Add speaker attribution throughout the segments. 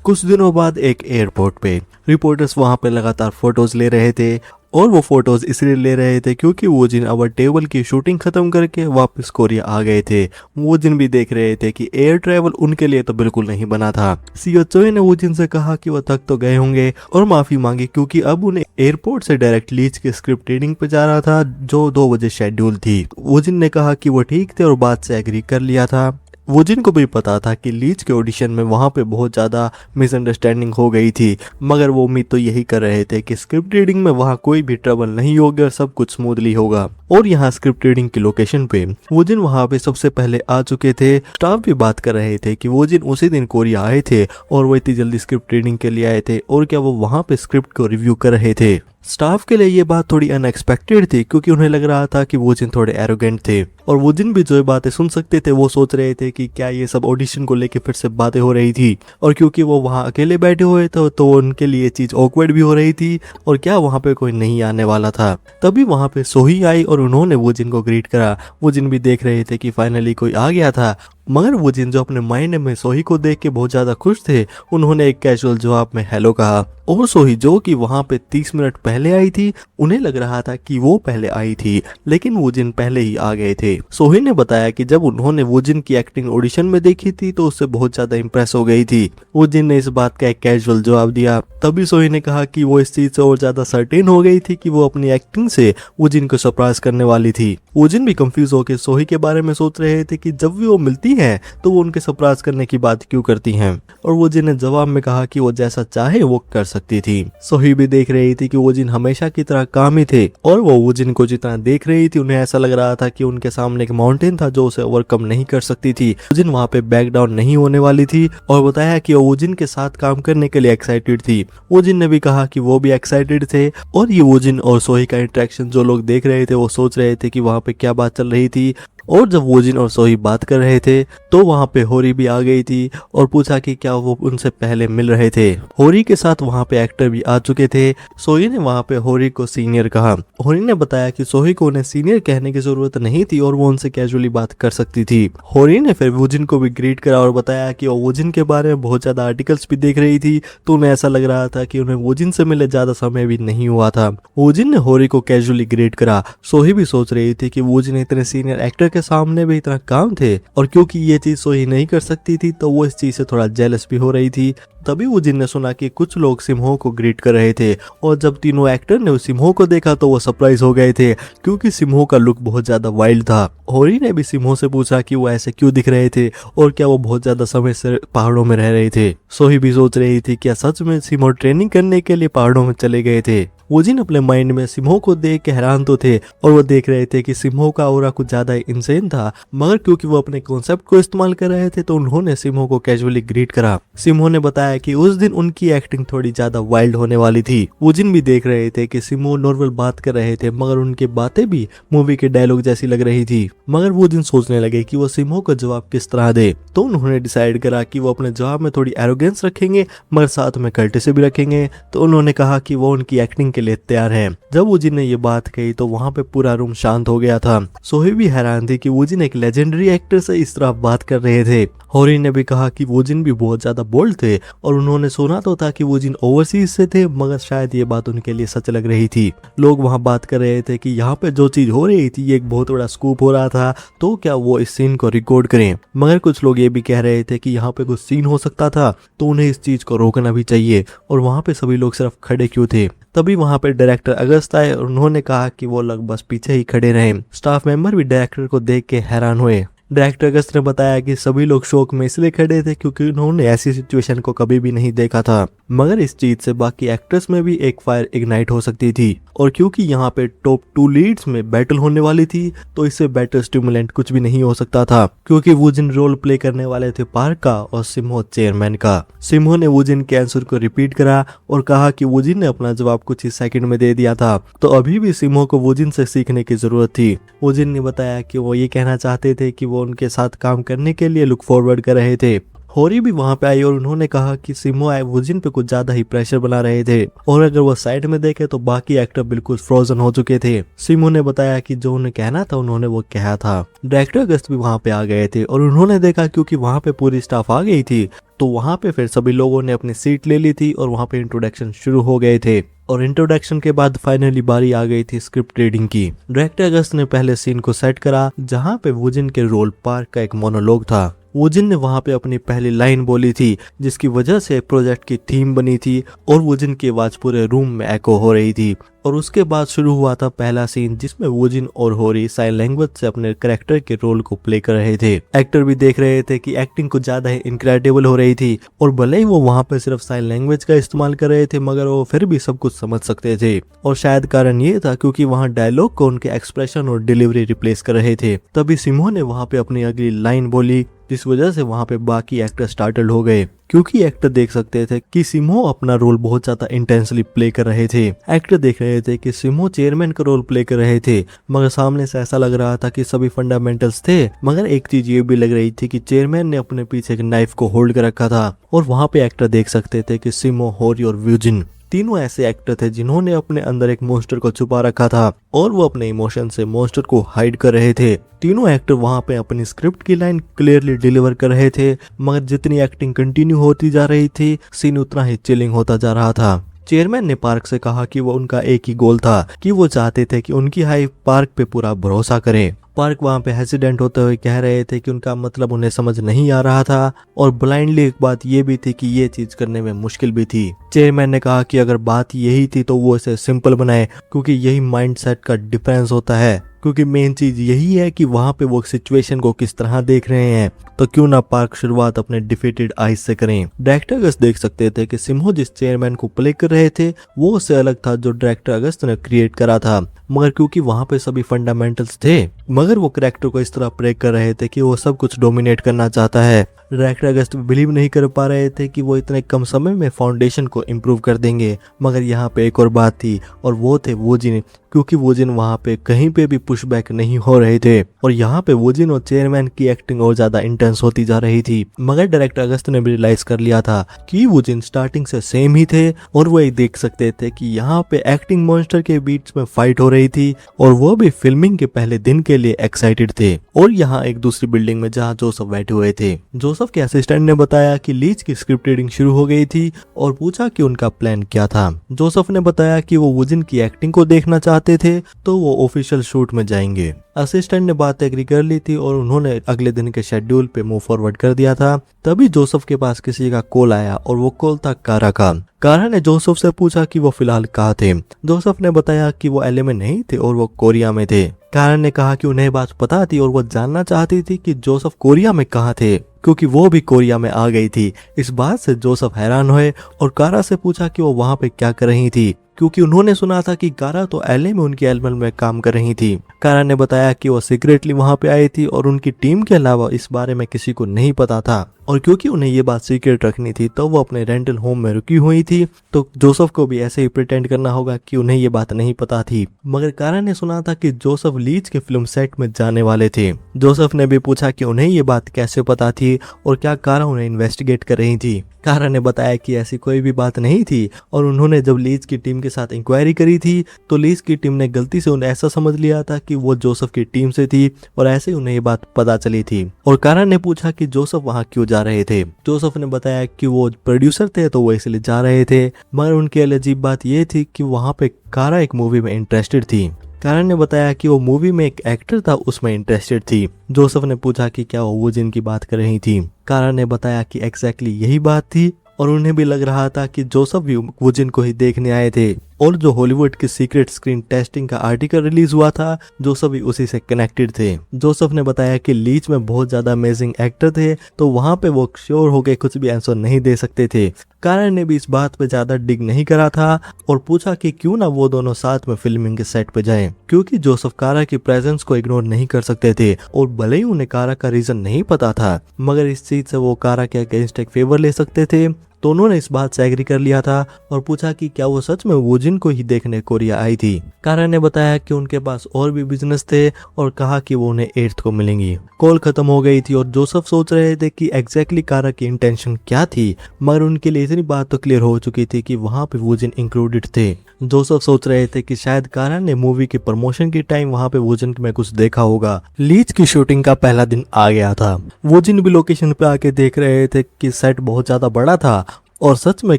Speaker 1: कुछ दिनों बाद एक एयरपोर्ट पे रिपोर्टर्स वहां पे लगातार फोटोज ले रहे थे और वो फोटोज इसलिए ले रहे थे क्योंकि वो जिन अवर टेबल की शूटिंग खत्म करके वापस कोरिया आ गए थे। वो जिन भी देख रहे थे कि एयर ट्रैवल उनके लिए तो बिल्कुल नहीं बना था। सीओ चोई ने वो जिन से कहा कि वो थक तो गए होंगे और माफी मांगी क्योंकि अब उन्हें एयरपोर्ट से डायरेक्ट लीच के स्क्रिप्ट रीडिंग पे जा रहा था जो 2 बजे शेड्यूल थी। वो जिन ने कहा कि वो ठीक थे और बात से एग्री कर लिया था। वो जिनको भी पता था कि लीच के ऑडिशन में वहां पे बहुत ज्यादा मिसअंडरस्टैंडिंग हो गई थी, मगर वो उम्मीद तो यही कर रहे थे कि स्क्रिप्ट रीडिंग में वहां कोई भी ट्रबल नहीं होगा और सब कुछ स्मूथली होगा। और यहाँ स्क्रिप्ट रीडिंग की लोकेशन पे वो जिन वहां पे सबसे पहले आ चुके थे। स्टाफ भी बात कर रहे थे कि वो जिन उसी दिन कोरिया आए थे और वो इतनी जल्दी स्क्रिप्ट रीडिंग के लिए आए थे और क्या वो वहां पे स्क्रिप्ट को रिव्यू कर रहे थे। स्टाफ के लिए ये बात थोड़ी अनएक्सपेक्टेड थी क्योंकि उन्हें लग रहा था कि वो जिन थोड़े एरोगेंट थे और वो जिन भी जो ये बातें सुन सकते थे वो सोच रहे थे कि क्या ये सब ऑडिशन को लेके फिर से बातें हो रही थी। और क्योंकि वो वहाँ अकेले बैठे हुए थे तो उनके लिए चीज ऑकवर्ड भी हो रही थी और क्या वहाँ पे कोई नहीं आने वाला था। तभी वहाँ पे सोही आई और उन्होंने वो जिन को ग्रीट करा। वो जिन भी देख रहे थे कि फाइनली कोई आ गया था, मगर वो जिन जो अपने माइंड में सोही को देख के बहुत ज्यादा खुश थे, उन्होंने एक कैजुअल जवाब में हेलो कहा। और सोही जो कि वहां पे 30 मिनट पहले आई थी, उन्हें लग रहा था कि वो पहले आई थी, लेकिन वो जिन पहले ही आ गए थे। सोही ने बताया कि जब उन्होंने वो जिन की एक्टिंग ऑडिशन में देखी थी तो उससे बहुत ज्यादा इंप्रेस हो गई थी। वो जिन ने इस बात का एक कैजुअल जवाब दिया। तभी सोही ने कहा कि वो इस चीज से और ज्यादा सर्टेन हो गई थी कि वो अपनी एक्टिंग से वो जिन को सरप्राइज करने वाली थी। वो जिन भी कंफ्यूज होकर सोही के बारे में सोच रहे थे कि जब भी वो मिलती है तो वो उनके सरप्राइज करने की बात क्यों करती हैं। और वो जिन ने जवाब में कहा कि वो जैसा चाहे वो कर सकती थी। सोही भी देख रही थी कि वो जिन हमेशा की तरह काम ही थे और वो जिन को जितना देख रही थी उन्हें ऐसा लग रहा था कि उनके सामने एक माउंटेन था जो उसे ओवरकम नहीं कर सकती थी। वो जिन वहां पे बैक डाउन नहीं होने वाली थी और बताया कि वो जिन के साथ काम करने के लिए एक्साइटेड थी। वो जिन ने भी कहा कि वो भी एक्साइटेड थे। और ये वो जिन और सोही का इंटरेक्शन जो लोग देख रहे थे वो सोच रहे थे कि वहां पे क्या बात चल रही थी। और जब वो जिन और सोही बात कर रहे थे तो वहां पे होरी भी आ गई थी और पूछा कि क्या वो उनसे पहले मिल रहे थे। होरी के साथ वहां पे एक्टर भी आ चुके थे। सोही ने वहां पे होरी को सीनियर कहा। होरी ने बताया कि सोही को उन्हें सीनियर कहने की जरूरत नहीं थी और वो उनसे कैजुअली बात कर सकती थी। होरी ने फिर वुजिन को भी ग्रीट करा और बताया कि वो वुजिन के बारे में बहुत ज्यादा आर्टिकल्स भी देख रही थी तो उन्हें ऐसा लग रहा था कि उन्हें वुजिन से मिले ज्यादा समय भी नहीं हुआ था। वुजिन ने होरी को कैजुअली ग्रीट करा। सोही भी सोच रही थी कि वुजिन इतने सीनियर एक्टर के सामने भी इतना काम थे और क्योंकि ये चीज सोही नहीं कर सकती थी तो वो इस चीज से थोड़ा जेलस भी हो रही थी। तभी वो जिन ने सुना कि कुछ लोग सिम्हो को ग्रीट कर रहे थे और जब तीनों एक्टर ने उस सिम्हो को देखा तो वो सरप्राइज हो गए थे क्योंकि सिम्हो का लुक बहुत ज्यादा वाइल्ड था। होरी ने भी सिम्हो से पूछा कि वो ऐसे क्यों दिख रहे थे और क्या वो बहुत ज्यादा समय से पहाड़ों में रह रहे थे। सोही भी सोच रही थी क्या सच में सिम्हो ट्रेनिंग करने के लिए पहाड़ों में चले गए थे। वो जिन अपने माइंड में सिम्हो को देख के हैरान तो थे और वो देख रहे थे कि सिम्हो का ऑरा कुछ ज्यादा इंसेन था, मगर क्योंकि वो अपने कॉन्सेप्ट को इस्तेमाल कर रहे थे तो उन्होंने सिम्हो को कैजुअली ग्रीट करा। सिम्हो ने बताया कि उस दिन उनकी एक्टिंग थोड़ी ज्यादा वाइल्ड होने वाली थी। वो जिन भी देख रहे थे कि सिम्हो नॉर्मल बात कर रहे थे मगर उनकी बातें भी मूवी के डायलॉग जैसी लग रही थी। मगर वो जिन सोचने लगे कि वो सिम्हो का जवाब किस तरह दे तो उन्होंने डिसाइड करा कि वो अपने जवाब में थोड़ी एरोगेंस रखेंगे मगर साथ में कर्टेसी भी रखेंगे। तो उन्होंने कहा कि वो उनकी एक्टिंग के लिए तैयार है। जब वुजिन ने ये बात कही तो वहां पे पूरा रूम शांत हो गया था। सोही भी हैरान थी कि वुजिन एक लेजेंडरी एक्टर से इस तरह बात कर रहे थे। होरी ने भी कहा कि वुजिन भी बहुत ज्यादा बोल्ड थे और उन्होंने सुना तो था कि वुजिन ओवरसीज से थे मगर शायद ये बात उनके लिए सच लग रही थी। लोग वहां बात कर रहे थे कि यहाँ पे जो चीज हो रही थी ये एक बहुत बड़ा स्कूप हो रहा था तो क्या वो इस सीन को रिकॉर्ड करें। मगर कुछ लोग ये भी कह रहे थे कि यहाँ पे कुछ सीन हो सकता था तो उन्हें इस चीज को रोकना भी चाहिए। और वहां पे सभी लोग सिर्फ खड़े क्यों थे। तभी वहां पे डायरेक्टर अगस्त आए और उन्होंने कहा कि वो लोग बस पीछे ही खड़े रहे। स्टाफ मेंबर भी डायरेक्टर को देख के हैरान हुए। डायरेक्टर अगस्त ने बताया कि सभी लोग शौक में इसलिए खड़े थे क्योंकि उन्होंने ऐसी सिचुएशन को कभी भी नहीं देखा था, मगर इस चीज से बाकी एक्टर्स में भी एक फायर इग्नाइट हो सकती थी। और क्योंकि यहाँ पे टॉप 2 लीड्स में बैटल होने वाली थी तो इससे बेटर स्टिमुलेंट कुछ भी नहीं हो सकता था क्योंकि वुजिन रोल प्ले करने वाले थे पार्क का और सिम्हो चेयरमैन का। सिम्हो ने वुजिन के आंसर को रिपीट करा और कहा कि वुजिन ने अपना जवाब कुछ ही सेकंड में दे दिया था तो अभी भी सिम्हो को वुजिन से सीखने की जरूरत थी। वुजिन ने बताया कि वो ये कहना चाहते थे कि वो उनके साथ काम करने के लिए लुक फॉरवर्ड कर रहे थे। होरी भी वहां पे आई और उन्होंने कहा कि सिम्हो वुजिन पे कुछ ज्यादा ही प्रेशर बना रहे थे और अगर वो साइड में देखे तो बाकी एक्टर बिल्कुल फ्रोजन हो चुके थे। सिम्हो ने बताया कि जो उन्हें कहना था उन्होंने वो कहा था। डायरेक्टर अगस्त भी वहां पे आ गए थे और उन्होंने देखा क्योंकि वहां पे पूरी स्टाफ आ गई थी तो वहाँ पे फिर सभी लोगों ने अपनी सीट ले ली थी और वहाँ पे इंट्रोडक्शन शुरू हो गए थे। और इंट्रोडक्शन के बाद फाइनली बारी आ गई थी स्क्रिप्ट रीडिंग की। डायरेक्टर अगस्त ने पहले सीन को सेट करा जहाँ पे वुजिन के रोल पार्क का एक मोनोलॉग था। वुजिन ने वहाँ पे अपनी पहली लाइन बोली थी जिसकी वजह से प्रोजेक्ट की थीम बनी थी और वुजिन की आवाज पूरे रूम में एको हो रही थी। और उसके बाद शुरू हुआ था पहला सीन जिसमें वुजिन और होरी साइन लैंग्वेज से अपने कैरेक्टर के रोल को प्ले कर रहे थे। एक्टर भी देख रहे थे कि एक्टिंग कुछ ज्यादा ही इनक्रेडिबल हो रही थी और भले ही वो वहाँ पे सिर्फ साइन लैंग्वेज का इस्तेमाल कर रहे थे मगर वो फिर भी सब कुछ समझ सकते थे। और शायद कारण ये था क्योंकि वहाँ डायलॉग को उनके एक्सप्रेशन और डिलीवरी रिप्लेस कर रहे थे। तभी सिम्हो ने वहाँ पे अपनी अगली लाइन बोली जिस वजह से वहाँ पे बाकी एक्टर स्टार्टल्ड हो गए क्योंकि एक्टर देख सकते थे कि सिम्हो अपना रोल बहुत ज्यादा इंटेंसली प्ले कर रहे थे। एक्टर देख रहे थे कि सिम्हो चेयरमैन का रोल प्ले कर रहे थे मगर सामने से ऐसा लग रहा था कि सभी फंडामेंटल्स थे। मगर एक चीज ये भी लग रही थी कि चेयरमैन ने अपने पीछे एक नाइफ को होल्ड कर रखा था। और वहाँ पे एक्टर देख सकते थे कि सिम्हो, होरी और वुजिन तीनों ऐसे एक्टर थे जिन्होंने अपने अंदर एक मॉन्स्टर को छुपा रखा था और वो अपने इमोशन से मॉन्स्टर को हाइड कर रहे थे। तीनों एक्टर वहां पे अपनी स्क्रिप्ट की लाइन क्लियरली डिलीवर कर रहे थे मगर जितनी एक्टिंग कंटिन्यू होती जा रही थी सीन उतना ही चिलिंग होता जा रहा था। चेयरमैन ने पार्क से कहा कि वो उनका एक ही गोल था कि वो चाहते थे कि उनकी हाई पार्क पे पूरा भरोसा करें। पार्क वहाँ पे हेसिडेंट होते हुए कह रहे थे कि उनका मतलब उन्हें समझ नहीं आ रहा था और ब्लाइंडली एक बात ये भी थी कि ये चीज करने में मुश्किल भी थी। चेयरमैन ने कहा कि अगर बात यही थी तो वो इसे सिंपल बनाए क्योंकि यही माइंडसेट का डिफरेंस होता है क्योंकि मेन चीज यही है कि वहाँ पे वो सिचुएशन को किस तरह देख रहे हैं। तो क्यों ना पार्क शुरुआत अपने डिफीटेड आइज से करें। डायरेक्टर अगस्त देख सकते थे कि सिम्हो जिस चेयरमैन को प्ले कर रहे थे वो उससे अलग था जो डायरेक्टर अगस्त ने क्रिएट करा था मगर क्योंकि वहाँ पे सभी फंडामेंटल्स थे मगर वो कैरेक्टर को इस तरह प्रे कर रहे थे कि वो सब कुछ डोमिनेट करना चाहता है। डायरेक्टर अगस्त बिलीव नहीं कर पा रहे थे कि वो इतने कम समय में फाउंडेशन को इम्प्रूव कर देंगे। मगर यहाँ पे एक और बात थी और वो थे वुजिन क्योंकि वुजिन वहाँ पे कहीं पे भी पुशबैक नहीं हो रहे थे और यहाँ पे वुजिन और चेयरमैन की एक्टिंग और ज्यादा इंटेंस होती जा रही थी। मगर डायरेक्टर अगस्त ने भी रियलाइज कर लिया था कि वुजिन स्टार्टिंग से सेम ही थे और वो एक देख सकते थे कि यहाँ पे एक्टिंग मॉन्स्टर के बीच में फाइट हो रही थी और वो भी फिल्मिंग के पहले दिन के लिए एक्साइटेड थे। और यहाँ एक दूसरी बिल्डिंग में जहाँ जोसेफ बैठे हुए थे जोसेफ के असिस्टेंट ने बताया कि लीच की स्क्रिप्ट रीडिंग शुरू हो गई थी और पूछा कि उनका प्लान क्या था। जोसेफ ने बताया कि वो वुजिन की एक्टिंग को देखना चाहते थे तो वो ऑफिशियल शूट में जाएंगे। असिस्टेंट ने बात एग्री कर ली थी और उन्होंने अगले दिन के शेड्यूल पे मूव फॉरवर्ड कर दिया था। तभी जोसेफ के पास किसी का कॉल आया और वो कॉल था कारा का। कारा ने जोसेफ से पूछा कि वो फिलहाल कहाँ थे। जोसेफ ने बताया कि वो एलए में नहीं थे और वो कोरिया में थे। कारा ने कहा कि उन्हें बात पता थी और वो जानना चाहती थी कि जोसेफ कोरिया में कहाँ थे क्योंकि वो भी कोरिया में आ गई थी। इस बात से जोसेफ हैरान हुए और कारा से पूछा कि वो वहाँ पे क्या कर रही थी क्योंकि उन्होंने सुना था कि कारा तो एलए में उनके एल्बम में काम कर रही थी। कारा ने बताया कि वो सीक्रेटली वहाँ पे आई थी और उनकी टीम के अलावा इस बारे में किसी को नहीं पता था और क्योंकि उन्हें ये बात सीक्रेट रखनी थी तो वो अपने रेंटल होम में रुकी हुई थी तो जोसेफ को भी ऐसे ही प्रिटेंड करना होगा कि उन्हें ये बात नहीं पता थी। मगर कारा ने सुना था कि जोसेफ लीच के फिल्म सेट में जाने वाले थे। जोसेफ ने भी पूछा कि उन्हें ये बात कैसे पता थी और क्या कारा उन्हें इन्वेस्टिगेट कर रही थी। कारा ने बताया कि ऐसी कोई भी बात नहीं थी और उन्होंने जब लीच की टीम के साथ इंक्वायरी करी थी तो लीच की टीम ने गलती से उन्हें ऐसा समझ लिया था कि वो जोसेफ की टीम से थी और ऐसे ही उन्हें ये बात पता चली थी। और कारा ने पूछा कि जोसेफ वहाँ क्यों जा रहे थे। जोसेफ ने बताया कि वो प्रोड्यूसर थे तो वो इसलिए जा रहे थे मगर उनके लिए अजीब बात ये थी कि वहाँ पे कारा एक मूवी में इंटरेस्टेड थी। कारा ने बताया कि वो मूवी में एक एक्टर था उसमें इंटरेस्टेड थी। जोसेफ ने पूछा कि क्या वो वुजिन की बात कर रही थी। कारा ने बताया कि एग्जैक्टली यही बात थी और उन्हें भी लग रहा था कि जोसेफ भी वुजिन को ही देखने आए थे और जो हॉलीवुड की सीक्रेट स्क्रीन टेस्टिंग का आर्टिकल रिलीज हुआ था जोसेफ भी उसी से कनेक्टेड थे। जोसेफ ने बताया कि लीच में बहुत ज्यादा अमेजिंग एक्टर थे तो वहां पे वो श्योर हो गए कुछ भी आंसर नहीं दे सकते थे। कारा ने भी इस बात पे ज्यादा डिग नहीं करा था और पूछा कि क्यों ना वो दोनों साथ में फिल्मिंग के सेट पे जाएं क्योंकि जोसेफ कारा की प्रेजेंस को इग्नोर नहीं कर सकते थे और भले ही उन्हें कारा का रीजन नहीं पता था मगर इस चीज से वो कारा के अगेंस्ट एक फेवर ले सकते थे तो उन्होंने इस बात से एग्री कर लिया था और पूछा कि क्या वो सच में वूजिन को ही देखने कोरिया आई थी। कारा ने बताया कि उनके पास और भी बिजनेस थे और कहा कि वो उन्हें 8th को मिलेंगी। कॉल खत्म हो गई थी और जोसेफ सोच रहे थे कि एग्जैक्टली कारा की इंटेंशन क्या थी, मगर उनके लिए इतनी बात तो क्लियर हो चुकी थी कि वहां पे वूजिन इंक्लूडेड थे। जोसेफ सोच रहे थे कि शायद कारा ने मूवी के प्रमोशन के टाइम वहां पे वूजिन में कुछ देखा होगा। लीच की शूटिंग का पहला दिन आ गया था। वूजिन भी लोकेशन पे आके देख रहे थे कि सेट बहुत ज्यादा बड़ा था और सच में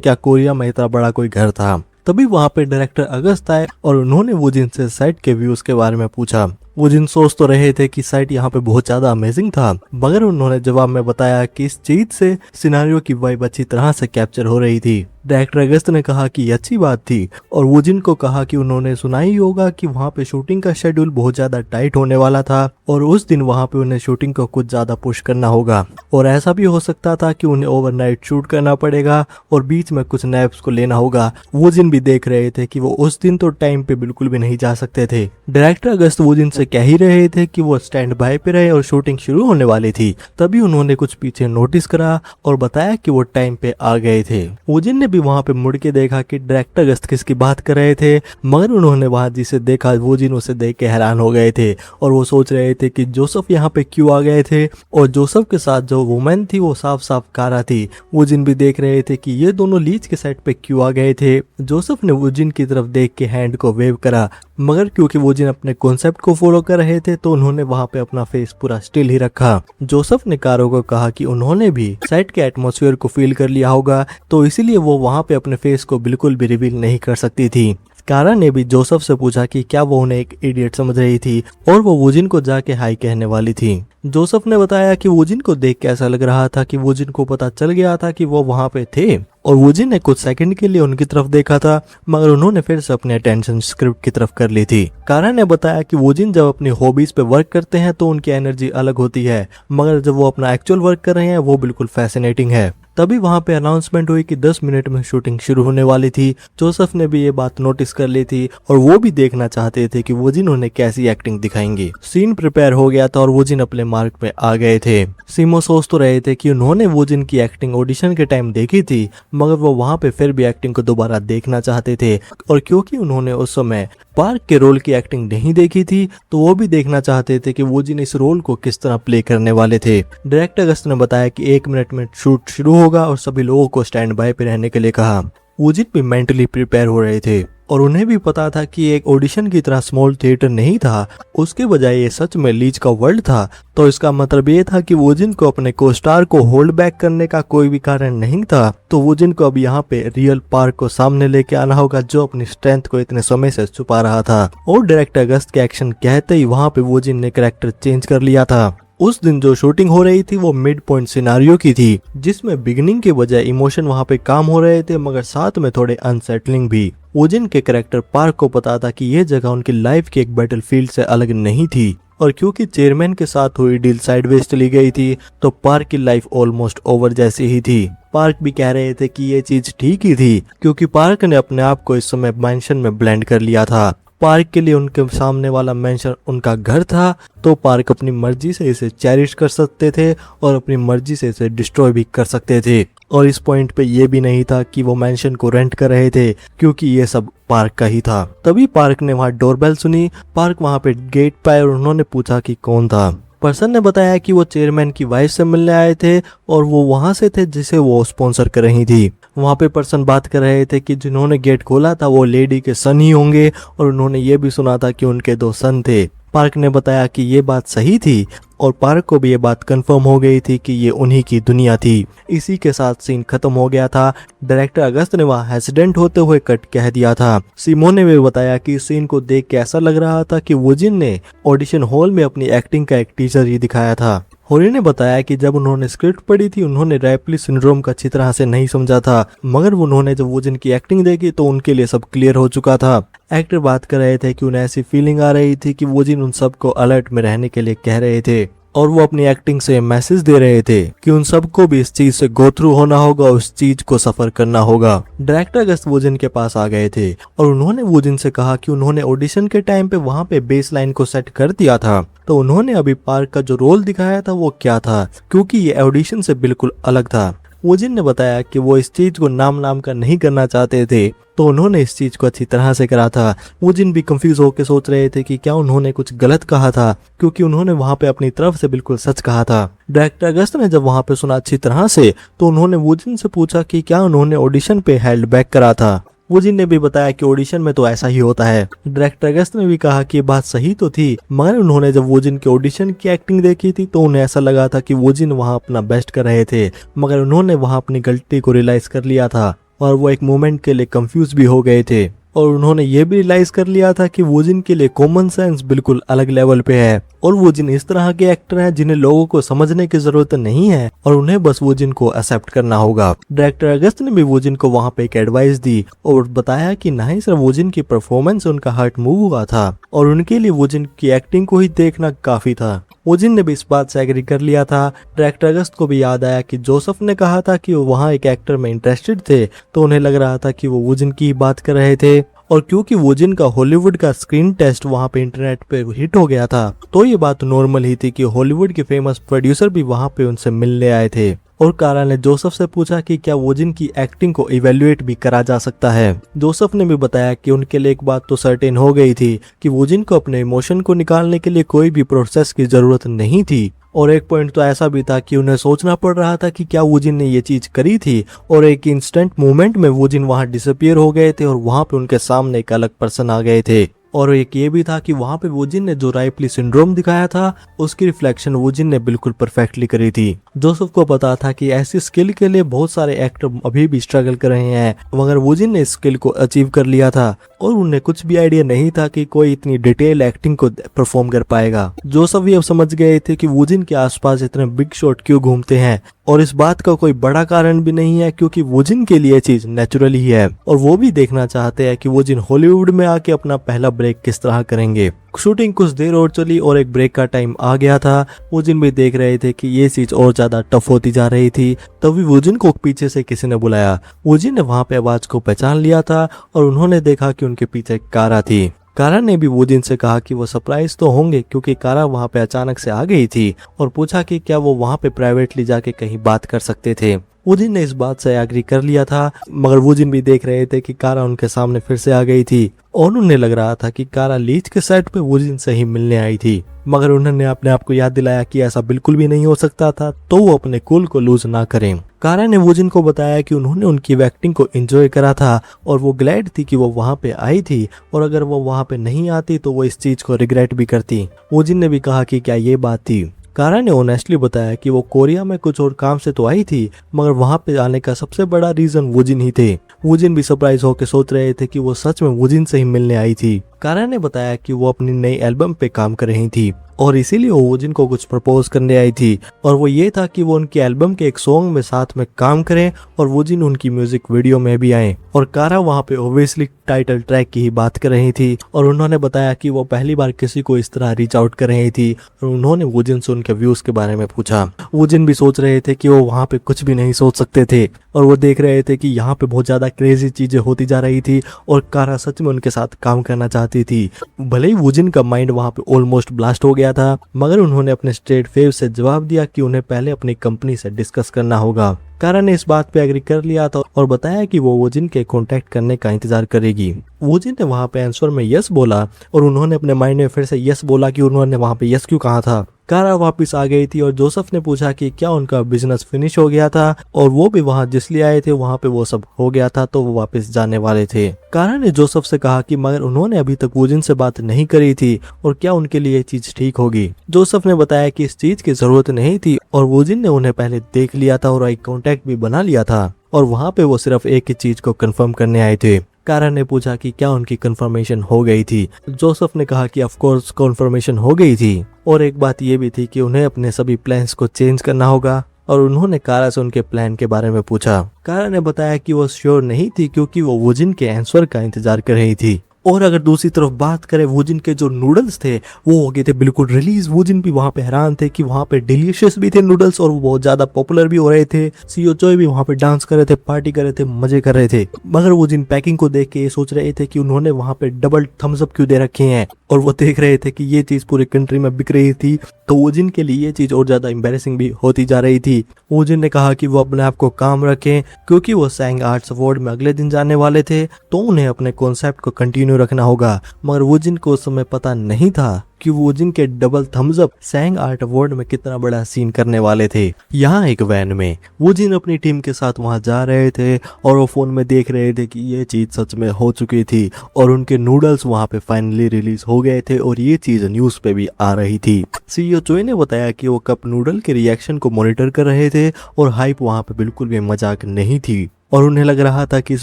Speaker 1: क्या कोरिया में इतना बड़ा कोई घर था। तभी वहां पे डायरेक्टर अगस्त आए और उन्होंने वूजिन से साइट के व्यूज के बारे में पूछा। वूजिन सोच तो रहे थे कि साइट यहाँ पे बहुत ज्यादा अमेजिंग था, मगर उन्होंने जवाब में बताया कि इस चीज से सिनारियो की वाइब अच्छी तरह से कैप्चर हो रही थी। डायरेक्टर अगस्त ने कहा कि ये अच्छी बात थी और वूजिन को कहा कि उन्होंने सुना ही होगा कि वहाँ पे शूटिंग का शेड्यूल बहुत ज्यादा टाइट होने वाला था और उस दिन वहाँ पे उन्हें शूटिंग को कुछ ज्यादा पुश करना होगा और ऐसा भी हो सकता था कि उन्हें ओवरनाइट शूट करना पड़ेगा और बीच में कुछ नैप्स को लेना होगा। वूजिन भी देख रहे थे कि वो उस दिन तो टाइम पे बिल्कुल भी नहीं जा सकते थे। डायरेक्टर अगस्त वूजिन से कह ही रहे थे कि वो स्टैंड बाय पे रहे और शूटिंग शुरू होने वाली थी। तभी उन्होंने कुछ पीछे नोटिस करा और बताया कि वो टाइम पे आ गए थे। वूजिन ने भी वहाँ पे मुड़ के देखा कि डायरेक्टर अगस्त किसकी बात कर रहे थे, मगर उन्होंने वहां जिसे देखा वूजिन उसे देख के हैरान हो गए थे और वो सोच रहे थे कि जोसेफ यहाँ पे क्यों आ गए थे और जोसेफ के साथ जो वुमेन थी वो साफ साफ कारा थी। वूजिन भी देख रहे थे कि ये दोनों लीच के सेट पे क्यों आ गए थे। जोसेफ ने वूजिन की तरफ देख के हैंड को वेव करा, मगर क्योंकि वूजिन अपने कॉन्सेप्ट को फॉलो कर रहे थे तो उन्होंने वहां पे अपना फेस पूरा स्टिल ही रखा। जोसेफ ने कारो को कहा कि उन्होंने भी सेट के एटमॉस्फेयर को फील कर लिया होगा तो इसीलिए वो वहां पे अपने फेस को बिल्कुल भी रिवील नहीं कर सकती थी। कारा ने भी जोसेफ से पूछा कि क्या वो उन्हें एक इडियट समझ रही थी और वो वूजिन को जाके हाई कहने वाली थी। जोसेफ ने बताया कि वूजिन को देख के ऐसा लग रहा था कि वूजिन को पता चल गया था कि वो वहां पे थे और वूजिन ने कुछ सेकंड के लिए उनकी तरफ देखा था, मगर उन्होंने फिर से अपनी अटेंशन स्क्रिप्ट की तरफ कर ली थी। कारा ने बताया कि वूजिन जब अपनी हॉबीज पे वर्क करते हैं तो उनकी एनर्जी अलग होती है, मगर जब वो अपना एक्चुअल वर्क कर रहे हैं वो बिल्कुल फैसिनेटिंग है। तभी वहां पे अनाउंसमेंट हुई कि 10 मिनट में शूटिंग शुरू होने वाली थी। जोसेफ ने भी ये बात नोटिस कर ली थी और वो भी देखना चाहते थे कि वूजिन उन्हें कैसी एक्टिंग दिखाएंगे। सीन प्रिपेयर हो गया था और वूजिन अपने मार्क पे आ गए थे। सीमो सोच तो रहे थे कि उन्होंने वूजिन की एक्टिंग ऑडिशन के टाइम देखी थी, मगर वो वहां पे फिर भी एक्टिंग को दोबारा देखना चाहते थे और क्योंकि उन्होंने उस समय पार्क के रोल की एक्टिंग नहीं देखी थी तो वो भी देखना चाहते थे कि वूजिन इस रोल को किस तरह प्ले करने वाले थे। डायरेक्टर अगस्त ने बताया कि 1 मिनट में शूट शुरू होगा और सभी लोगों को स्टैंड बाय पे रहने के लिए कहा। वूजिन भी मेंटली प्रिपेयर हो रहे थे और उन्हें भी पता था कि एक ऑडिशन की तरह स्मॉल थिएटर नहीं था, उसके बजाय ये सच में लीच का वर्ल्ड था। तो इसका मतलब ये था कि वूजिन को अपने को स्टार को होल्ड बैक करने का कोई भी कारण नहीं था। तो वूजिन को अब यहाँ पे रियल पार्क को सामने लेके आना होगा जो अपनी स्ट्रेंथ को इतने समय से छुपा रहा था। और डायरेक्टर अगस्त के एक्शन कहते ही वहाँ पे वूजिन ने कैरेक्टर चेंज कर लिया था। उस दिन जो शूटिंग हो रही थी वो मिड पॉइंट सिनारियो की थी, जिसमें बिगिनिंग के बजाय इमोशन वहाँ पे काम हो रहे थे, मगर साथ में थोड़े अनसेटलिंग भी। वूजिन के कैरेक्टर पार्क को पता था कि ये जगह उनकी लाइफ के एक बैटलफील्ड से अलग नहीं थी और क्योंकि चेयरमैन के साथ हुई डील साइडवेज चली गई थी तो पार्क की लाइफ ऑलमोस्ट ओवर जैसी ही थी। पार्क भी कह रहे थे कि ये चीज ठीक ही थी क्योंकि पार्क ने अपने आप को इस समय मेंशन में ब्लेंड कर लिया था। पार्क के लिए उनके सामने वाला मेंशन उनका घर था, तो पार्क अपनी मर्जी से इसे चेरिश कर सकते थे और अपनी मर्जी से इसे डिस्ट्रॉय भी कर सकते थे। और इस पॉइंट पे ये भी नहीं था कि वो मेंशन को रेंट कर रहे थे क्योंकि ये सब पार्क का ही था। तभी पार्क ने वहाँ डोरबेल सुनी। पार्क वहाँ पे गेट पे आए और उन्होंने पूछा कि कौन था। पर्सन ने बताया कि वो चेयरमैन की वाइफ से मिलने आए थे और वो वहां से थे जिसे वो स्पॉन्सर कर रही थी। वहां पे पर्सन बात कर रहे थे कि जिन्होंने गेट खोला था वो लेडी के सन ही होंगे और उन्होंने ये भी सुना था कि उनके 2 सन थे। पार्क ने बताया कि ये बात सही थी और पार्क को भी ये बात कंफर्म हो गई थी कि ये उन्हीं की दुनिया थी। इसी के साथ सीन खत्म हो गया था। डायरेक्टर अगस्त ने वहाँ हेसिडेंट होते हुए कट कह दिया था। सिमो ने भी बताया कि इस सीन को देख के ऐसा लग रहा था कि वूजिन ने ऑडिशन हॉल में अपनी एक्टिंग का एक टीचर ही दिखाया था। होरी ने बताया कि जब उन्होंने स्क्रिप्ट पढ़ी थी उन्होंने रैपली सिंड्रोम का अच्छी तरह से नहीं समझा था, मगर उन्होंने जब वूजिन की एक्टिंग देखी तो उनके लिए सब क्लियर हो चुका था। एक्टर बात कर रहे थे कि उन्हें ऐसी फीलिंग आ रही थी कि वूजिन उन सबको अलर्ट में रहने के लिए कह रहे थे और वो अपनी एक्टिंग से मैसेज दे रहे थे कि उन सबको भी इस चीज से गो थ्रू होना होगा, उस चीज को सफर करना होगा। डायरेक्टर अगस्त वूजिन के पास आ गए थे और उन्होंने वूजिन से कहा कि उन्होंने ऑडिशन के टाइम पे वहां पे बेस लाइन को सेट कर दिया था, तो उन्होंने अभी पार्क का जो रोल दिखाया था वो क्या था, क्योंकि ये ऑडिशन से बिल्कुल अलग था। वोजिन ने बताया कि वो इस चीज को नाम का नहीं करना चाहते थे, तो उन्होंने इस चीज को अच्छी तरह से करा था। वोजिन भी कंफ्यूज होकर सोच रहे थे कि क्या उन्होंने कुछ गलत कहा था, क्योंकि उन्होंने वहां पे अपनी तरफ से बिल्कुल सच कहा था। डायरेक्टर अगस्त ने जब वहां पे सुना अच्छी तरह से, तो उन्होंने वोजिन से पूछा कि क्या उन्होंने ऑडिशन पे हेल्ड बैक करा था। वोजिन ने भी बताया कि ऑडिशन में तो ऐसा ही होता है। डायरेक्टर अगस्त ने भी कहा कि बात सही तो थी, मगर उन्होंने जब वोजिन के ऑडिशन की एक्टिंग देखी थी तो उन्हें ऐसा लगा था कि वोजिन वहां अपना बेस्ट कर रहे थे, मगर उन्होंने वहां अपनी गलती को रियलाइज कर लिया था और वो एक मोमेंट के लिए कंफ्यूज भी हो गए थे। और उन्होंने ये भी रियलाइज कर लिया था कि वोजिन के लिए कॉमन सेंस बिल्कुल अलग लेवल पे है और वोजिन इस तरह के एक्टर हैं जिन्हें लोगों को समझने की जरूरत नहीं है और उन्हें बस वोजिन को एक्सेप्ट करना होगा। डायरेक्टर अगस्त ने भी वोजिन को वहां पे एक एडवाइस दी और बताया कि ना ही सिर्फ वोजिन की परफॉर्मेंस उनका हार्ट मूव हुआ था और उनके लिए वोजिन की एक्टिंग को ही देखना काफी था। वोजिन ने भी इस बात से एग्री कर लिया था। डायरेक्टर अगस्त को भी याद आया कि जोसेफ ने कहा था कि वो वहाँ एक एक्टर में इंटरेस्टेड थे, तो उन्हें लग रहा था कि वो वोजिन की बात कर रहे थे। और क्योंकि वोजिन का हॉलीवुड का स्क्रीन टेस्ट वहाँ पे इंटरनेट पे हिट हो गया था, तो ये बात नॉर्मल ही थी कि हॉलीवुड के फेमस प्रोड्यूसर भी वहाँ पे उनसे मिलने आए थे। और कारा ने जोसेफ से पूछा कि क्या वोजिन की एक्टिंग को इवेल्युएट भी करा जा सकता है। जोसेफ ने भी बताया कि उनके लिए एक बात तो सर्टेन हो गई थी कि वोजिन को अपने इमोशन को निकालने के लिए कोई भी प्रोसेस की जरूरत नहीं थी। और एक पॉइंट तो ऐसा भी था कि उन्हें सोचना पड़ रहा था कि क्या वोजिन ने ये चीज करी थी, और एक इंस्टेंट मोमेंट में वोजिन वहां डिसअपियर हो गए थे और वहां पे उनके सामने एक अलग पर्सन आ गए थे। और एक ये भी था कि वहां पे वोजिन ने जो राइपली सिंड्रोम दिखाया था उसकी रिफ्लेक्शन वोजिन ने बिल्कुल परफेक्टली करी थी। जोसेफ को पता था कि ऐसी स्किल के लिए बहुत सारे एक्टर अभी भी स्ट्रगल कर रहे हैं, मगर वोजिन ने इस स्किल को अचीव कर लिया था और उन्हें कुछ भी आइडिया नहीं था कि कोई इतनी डिटेल एक्टिंग को परफॉर्म कर पाएगा। जोसेफ भी अब समझ गए थे कि वोजिन के आसपास इतने बिग शॉट क्यों घूमते हैं, और इस बात का कोई बड़ा कारण भी नहीं है क्योंकि वोजिन के लिए चीज नेचुरल ही है और वो भी देखना चाहते हैं कि वोजिन हॉलीवुड में आके अपना पहला ब्रेक किस तरह करेंगे। शूटिंग कुछ देर और चली और एक ब्रेक का टाइम आ गया था। वोजिन भी देख रहे थे कि ये चीज और ज्यादा टफ होती जा रही थी। तभी वोजिन को पीछे से किसी ने बुलाया। वोजिन ने वहां पे आवाज को पहचान लिया था और उन्होंने देखा कि उनके पीछे कारा थी। कारा ने भी वोजिन से कहा कि वो सरप्राइज तो होंगे क्योंकि कारा वहां पे अचानक से आ गई थी, और पूछा कि क्या वो वहां पे प्राइवेटली जाके कहीं बात कर सकते थे। वोजिन ने इस बात से एग्री कर लिया था, मगर वोजिन भी देख रहे थे कि कारा उनके सामने फिर से आ गई थी और उन्हें लग रहा था कि कारा लीच के सेट पे वोजिन से ही मिलने आई थी, मगर उन्होंने अपने आप को याद दिलाया कि ऐसा बिल्कुल भी नहीं हो सकता था, तो वो अपने कूल को लूज ना करें। कारा ने वोजिन को बताया कि उन्होंने उनकी एक्टिंग को एंजॉय करा था और वो ग्लैड थी कि वो वहां पे आई थी, और अगर वो वहां पे नहीं आती तो वो इस चीज को रिग्रेट भी करती। वोजिन ने भी कहा कि क्या ये बात थी। कारा ने ऑनेस्टली बताया कि वो कोरिया में कुछ और काम से तो आई थी, मगर वहां पे आने का सबसे बड़ा रीजन वोजिन ही थे। वोजिन भी सरप्राइज होकर सोच रहे थे कि वो सच में वोजिन से ही मिलने आई थी। कारा ने बताया कि वो अपनी नई एल्बम पे काम कर रही थी और इसीलिए वो वोजिन को कुछ प्रपोज करने आई थी, और वो ये था कि वो उनकी एल्बम के एक सॉन्ग में साथ में काम करें और वोजिन उनकी म्यूजिक वीडियो में भी आए। और कारा वहां पे ऑब्वियसली टाइटल ट्रैक की ही बात कर रही थी, और उन्होंने बताया कि वो पहली बार किसी को इस तरह रीच आउट कर रही थी, और उन्होंने वोजिन से उनके व्यूज के बारे में पूछा। वोजिन भी सोच रहे थे कि वो वहां पे कुछ भी नहीं सोच सकते थे, और वो देख रहे थे कि यहाँ पे बहुत ज्यादा क्रेजी चीजें होती जा रही थी और कारा सच में उनके साथ काम करना चाहती थी। भले ही वोजिन का माइंड वहां पे ऑलमोस्ट ब्लास्ट हो गया था, मगर उन्होंने अपने स्ट्रेट फेस से जवाब दिया कि उन्हें पहले अपनी कंपनी से डिस्कस करना होगा। कारा ने इस बात पे एग्री कर लिया था और बताया कि वो वोजिन के कांटेक्ट करने का इंतजार करेगी। वोजिन ने वहां पे आंसर में यस बोला और उन्होंने अपने माइंड में फिर से यस बोला कि उन्होंने वहां पे यस क्यों कहा था। कारा वापस आ गई थी और जोसेफ ने पूछा कि क्या उनका बिजनेस फिनिश हो गया था, और वो भी वहां जिसलिए आए थे वहां पे वो सब हो गया था, तो वो वापस जाने वाले थे। कारा ने जोसेफ से कहा कि मगर उन्होंने अभी तक वोजिन से बात नहीं करी थी और क्या उनके लिए ये चीज ठीक होगी। जोसेफ ने बताया कि इस चीज की जरूरत नहीं थी और वोजिन ने उन्हें पहले देख लिया था और आई कांटेक्ट भी बना लिया था, और वहां पे वो सिर्फ एक ही चीज को कंफर्म करने आए थे। कारा ने पूछा कि क्या उनकी कंफर्मेशन हो गई थी। जोसेफ ने कहा कि ऑफ कोर्स कंफर्मेशन हो गई थी, और एक बात ये भी थी कि उन्हें अपने सभी प्लान्स को चेंज करना होगा, और उन्होंने कारा से उनके प्लान के बारे में पूछा। कारा ने बताया कि वो श्योर नहीं थी क्योंकि वो वोजिन के आंसर का इंतजार कर रही थी। और अगर दूसरी तरफ बात करें, वोजिन के जो नूडल्स थे वो हो गए थे बिल्कुल रिलीज। वोजिन भी वहां पे हैरान थे कि वहां पे डिलीशियस भी थे नूडल्स और वो बहुत ज्यादा पॉपुलर भी हो रहे थे। सीओ चोय भी वहां पे डांस कर रहे थे, पार्टी कर रहे थे, मजे कर रहे थे। मगर वोजिन पैकिंग को देख के ये सोच रहे थे कि उन्होंने वहां पे डबल थम्स अप क्यों दे रखे हैं, और वो देख रहे थे कि ये चीज़ पूरी कंट्री में बिक रही थी। तो वोजिन के लिए ये चीज़ और ज़्यादा एम्बैरेसिंग भी होती जा रही थी। वोजिन ने कहा कि वो अपने आप को काम रखें क्योंकि वो सैंग आर्ट्स अवार्ड में अगले दिन जाने वाले थे, तो उन्हें अपने कॉन्सेप्ट को कंटिन्यू रखना होगा। मगर वोजिन को उस समय पता नहीं था कि वोजिन के डबल थम्स अप सैंग आर्ट अवार्ड में कितना बड़ा सीन करने वाले थे। यहाँ एक वैन में वोजिन अपनी टीम के साथ वहां जा रहे थे और वो फोन में देख रहे थे कि ये चीज सच में हो चुकी थी और उनके नूडल्स वहां पे फाइनली रिलीज हो गए थे और ये चीज न्यूज पे भी आ रही थी। सीईओ चोई ने बताया कि वो कप नूडल के रिएक्शन को मॉनिटर कर रहे थे और हाइप वहां पे बिल्कुल भी मजाक नहीं थी और उन्हें लग रहा था कि इस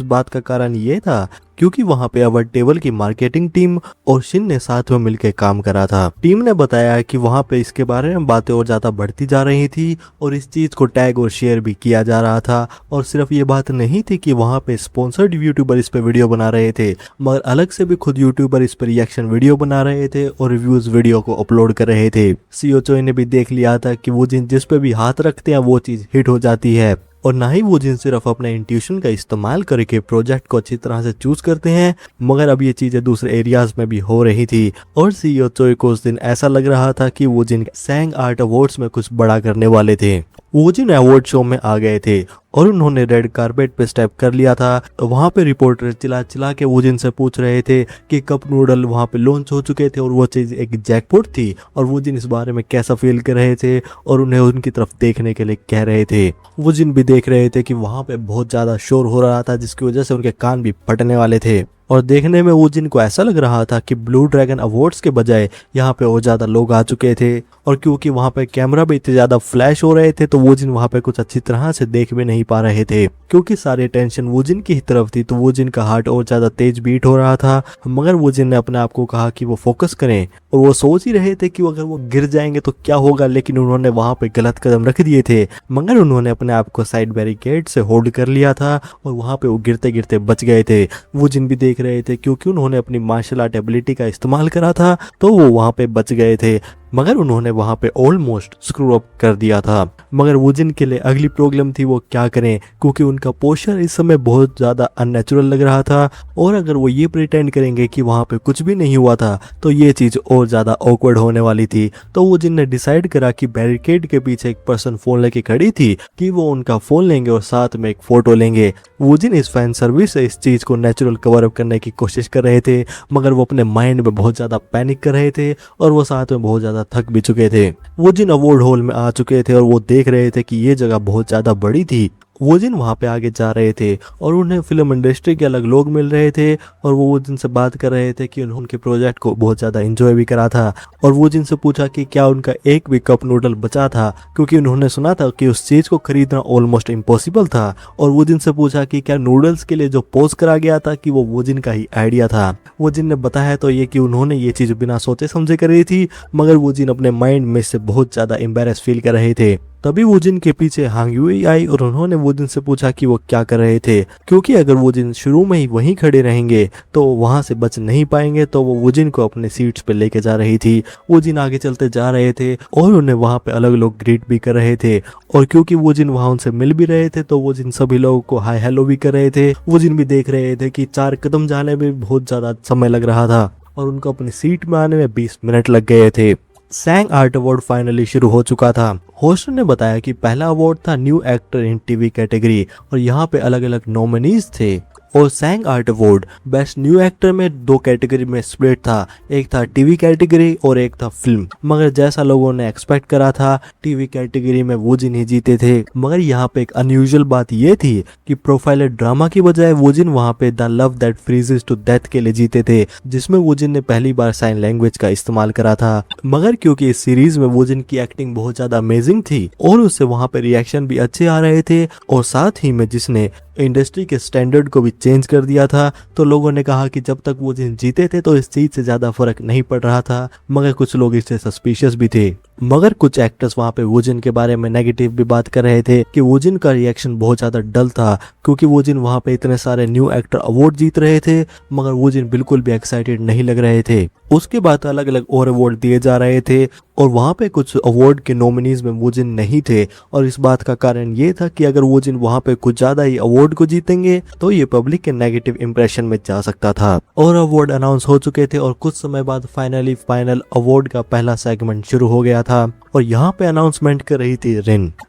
Speaker 1: बात का कारण ये था क्योंकि वहां पे अवर टेबल की मार्केटिंग टीम और शिन ने साथ में मिलकर काम करा था। टीम ने बताया कि वहां पे इसके बारे में बातें और ज्यादा बढ़ती जा रही थी और इस चीज को टैग और शेयर भी किया जा रहा था। और सिर्फ ये बात नहीं थी कि वहां पे स्पॉन्सर्ड यूट्यूबर इस पे वीडियो बना रहे थे, मगर अलग से भी खुद यूट्यूबर इस पर रिएक्शन वीडियो बना रहे थे और रिव्यूज वीडियो को अपलोड कर रहे थे। सीईओ चोई ने भी देख लिया था कि वो जिस पे भी हाथ रखते हैं वो चीज हिट हो जाती है और ना ही वो सिर्फ अपने इंट्यूशन का इस्तेमाल करके प्रोजेक्ट को अच्छी तरह से चूज करते हैं, मगर अब ये चीजें दूसरे एरियाज में भी हो रही थी। और सीईओ चोई को उस दिन ऐसा लग रहा था कि वो सैंग आर्ट अवार्ड्स में कुछ बड़ा करने वाले थे। वोजिन अवार्ड शो में आ गए थे और उन्होंने रेड कारपेट पे स्टेप कर लिया था। वहां पे रिपोर्टर चिल्ला चिल्ला के वोजिन से पूछ रहे थे कि कप नूडल वहां पे लॉन्च हो चुके थे और वो चीज एक जैकपॉट थी और वोजिन इस बारे में कैसा फील कर रहे थे और उन्हें उनकी तरफ देखने के लिए कह रहे थे। वोजिन भी देख रहे थे कि वहां पे बहुत ज्यादा शोर हो रहा था जिसकी वजह से उनके कान भी फटने वाले थे और देखने में वोजिन को ऐसा लग रहा था कि ब्लू ड्रैगन अवार्ड्स के बजाय यहाँ पे और ज्यादा लोग आ चुके थे और क्योंकि वहां पे कैमरा भी इतने ज्यादा फ्लैश हो रहे थे तो वोजिन वहां पे कुछ अच्छी तरह से देख भी नहीं पा रहे थे क्योंकि सारी टेंशन वोजिन की ही तरफ थी। तो वोजिन का हार्ट और ज्यादा तेज बीट हो रहा था, मगर वोजिन ने अपने आप को कहा कि वो फोकस करें और वो सोच ही रहे थे कि अगर वो गिर जाएंगे तो क्या होगा, लेकिन उन्होंने वहां पे गलत कदम रख दिए थे। मगर उन्होंने अपने आप को साइड बैरिकेड से होल्ड कर लिया था और वहां पे वो गिरते गिरते बच गए थे। वोजिन भी देख रहे थे क्योंकि उन्होंने अपनी मार्शल आर्ट एबिलिटी का इस्तेमाल करा था तो वो वहां पे बच गए थे, मगर उन्होंने वहां पे ऑलमोस्ट स्क्रू अप कर दिया था। मगर वोजिन के लिए अगली प्रॉब्लम थी वो क्या करें क्योंकि उनका पोस्चर इस समय बहुत ज्यादा अननेचुरल लग रहा था और अगर वो ये प्रिटेंड करेंगे कि वहां पे कुछ भी नहीं हुआ था तो ये चीज और ज्यादा ऑकवर्ड होने वाली थी। तो वोजिन ने डिसाइड करा कि बैरिकेड के पीछे एक पर्सन फोन लेके खड़ी थी कि वो उनका फोन लेंगे और साथ में एक फोटो लेंगे। वोजिन इस फैन सर्विस से इस चीज को नेचुरल कवर अप करने की कोशिश कर रहे थे, मगर वो अपने माइंड में बहुत ज्यादा पैनिक कर रहे थे और वो साथ में बहुत ज्यादा थक भी चुके थे। वोजिन अवार्ड हॉल में आ चुके थे और वो देख रहे थे कि ये जगह बहुत ज्यादा बड़ी थी। वोजिन वहां पे आगे जा रहे थे और उन्हें फिल्म इंडस्ट्री के अलग लोग मिल रहे थे और वो वोजिन से बात कर रहे थे कि उनके प्रोजेक्ट को बहुत ज्यादा एंजॉय भी करा था और वोजिन से पूछा कि क्या उनका एक भी कप नूडल बचा था क्योंकि उन्होंने सुना था कि उस चीज को खरीदना ऑलमोस्ट इम्पॉसिबल था। और वोजिन से पूछा कि क्या नूडल्स के लिए जो पोज करा गया था कि वो वोजिन का ही आइडिया था। वोजिन ने बताया तो ये कि उन्होंने ये चीज बिना सोचे समझे कर रही थी, मगर वोजिन अपने माइंड में से बहुत ज्यादा एम्बेरस फील कर रहे थे। तभी वोजिन के पीछे हांग यूई आई और उन्होंने वोजिन से पूछा कि वो क्या कर रहे थे क्योंकि अगर वोजिन शुरू में ही वहीं खड़े रहेंगे तो वहां से बच नहीं पाएंगे। तो वो वोजिन को अपने सीट्स पे लेके जा रही थी। वोजिन आगे चलते जा रहे थे और उन्हें वहां पे अलग लोग ग्रीट भी कर रहे थे और क्योंकि वोजिन वहां उनसे मिल भी रहे थे तो वोजिन सभी लोगों को हाय हेलो भी कर रहे थे। वोजिन भी देख रहे थे कि 4 कदम जाने में बहुत ज्यादा समय लग रहा था और उनको अपनी सीट में आने में 20 मिनट लग गए थे। सैंग आर्ट अवार्ड फाइनली शुरू हो चुका था। होस्ट ने बताया कि पहला अवार्ड था new actor in TV category और यहाँ पे अलग अलग नॉमिनीज थे और सैंग art award best new actor में 2 कैटेगरी में स्प्लिट था, एक था टीवी कैटेगरी और एक था फिल्म। मगर जैसा लोगों ने एक्सपेक्ट करा था टीवी कैटेगरी में वोजिन ही जीते थे। मगर यहाँ पे एक अनयूजुअल बात ये थी कि प्रोफाइलर ड्रामा की बजाय वोजिन वहाँ पे the love that freezes to death के लिए जीते थे, जिसमें वोजिन ने पहली बार साइन लैंग्वेज का इस्तेमाल करा था। मगर क्योंकि इस सीरीज में वोजिन की एक्टिंग बहुत ज्यादा अमेजिंग थी और उससे वहाँ पे रिएक्शन भी अच्छे आ रहे थे और साथ ही में जिसने इंडस्ट्री के स्टैंडर्ड को भी चेंज कर दिया था, तो लोगों ने कहा कि जब तक वो जीते थे तो इस चीज से ज्यादा फर्क नहीं पड़ रहा था। मगर कुछ लोग इससे सस्पिशियस भी थे। मगर कुछ एक्टर्स वहां पे वोजिन के बारे में नेगेटिव भी बात कर रहे थे कि वोजिन का रिएक्शन बहुत ज्यादा डल था क्योंकि वोजिन वहां पे इतने सारे न्यू एक्टर अवार्ड जीत रहे थे, मगर वोजिन बिल्कुल भी एक्साइटेड नहीं लग रहे थे। उसके बाद अलग अलग और अवार्ड दिए जा रहे थे और वहाँ पे कुछ अवार्ड के नॉमिनीज में वूजिन नहीं थे और इस बात का कारण ये था कि अगर वूजिन वहाँ पे कुछ ज्यादा ही अवार्ड को जीतेंगे तो ये पब्लिक के नेगेटिव इंप्रेशन में जा सकता था। और अवार्ड अनाउंस हो चुके थे और कुछ समय बाद फाइनल अवार्ड का पहला सेगमेंट शुरू हो गया था और यहाँ पे अनाउंसमेंट कर रही थी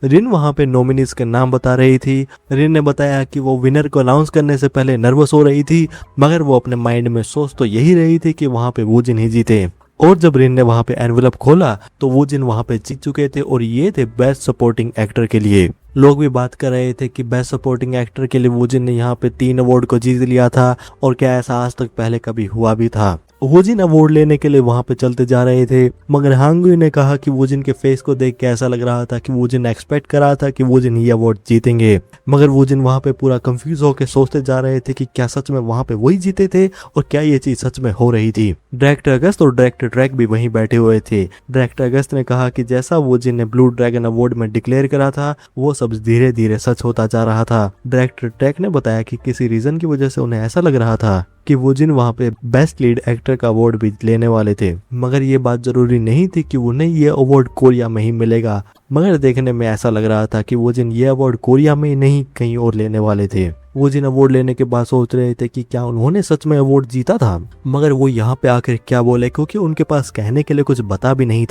Speaker 1: रिन वहाँ पे नॉमिनीज के नाम बता रही थी। रिन ने बताया कि वो विनर को अनाउंस करने से पहले नर्वस हो रही थी मगर वो अपने माइंड में सोच तो यही रही थी कि वहाँ पे वूजिन ही जीते। और जब रिन ने वहाँ पे एनवेलप खोला तो वूजिन वहाँ पे जीत चुके थे और ये थे बेस्ट सपोर्टिंग एक्टर के लिए। लोग भी बात कर रहे थे कि बेस्ट सपोर्टिंग एक्टर के लिए वूजिन ने यहाँ पे 3 अवार्ड को जीत लिया था और क्या ऐसा आज तक पहले कभी हुआ भी था। वूजिन अवार्ड लेने के लिए वहां पे चलते जा रहे थे मगर हांगुई ने कहा कि वूजिन के फेस को देख के ऐसा लग रहा था कि वूजिन एक्सपेक्ट कर रहा था कि वूजिन ही अवार्ड जीतेंगे मगर वूजिन वहां पे पूरा कंफ्यूज होकर सोचते जा रहे थे कि क्या सच में वहां पे वही जीते थे और क्या ये चीज सच में हो रही थी। डायरेक्टर अगस्त और डायरेक्टर ट्रैक भी वहीं बैठे हुए थे। डायरेक्टर अगस्त ने कहा कि जैसा वूजिन ने ब्लू ड्रैगन अवार्ड में डिक्लेयर करा था वो सब धीरे धीरे सच होता जा रहा था। डायरेक्टर ट्रैक ने बताया कि किसी रीजन की वजह से उन्हें ऐसा लग रहा था कि वूजिन वहाँ पे बेस्ट लीड एक्टर का अवार्ड भी लेने वाले थे मगर ये बात जरूरी नहीं थी कि उन्हें ये अवार्ड कोरिया में ही मिलेगा। मगर देखने में ऐसा लग रहा था कि वूजिन ये अवार्ड कोरिया में ही नहीं कहीं और लेने वाले थे। वूजिन अवार्ड लेने के बाद सोच रहे थे कि क्या उन्होंने सच में अवार्ड जीता था मगर वो यहाँ पे आकर क्या बोले क्योंकि उनके पास कहने के लिए कुछ बचा भी नहीं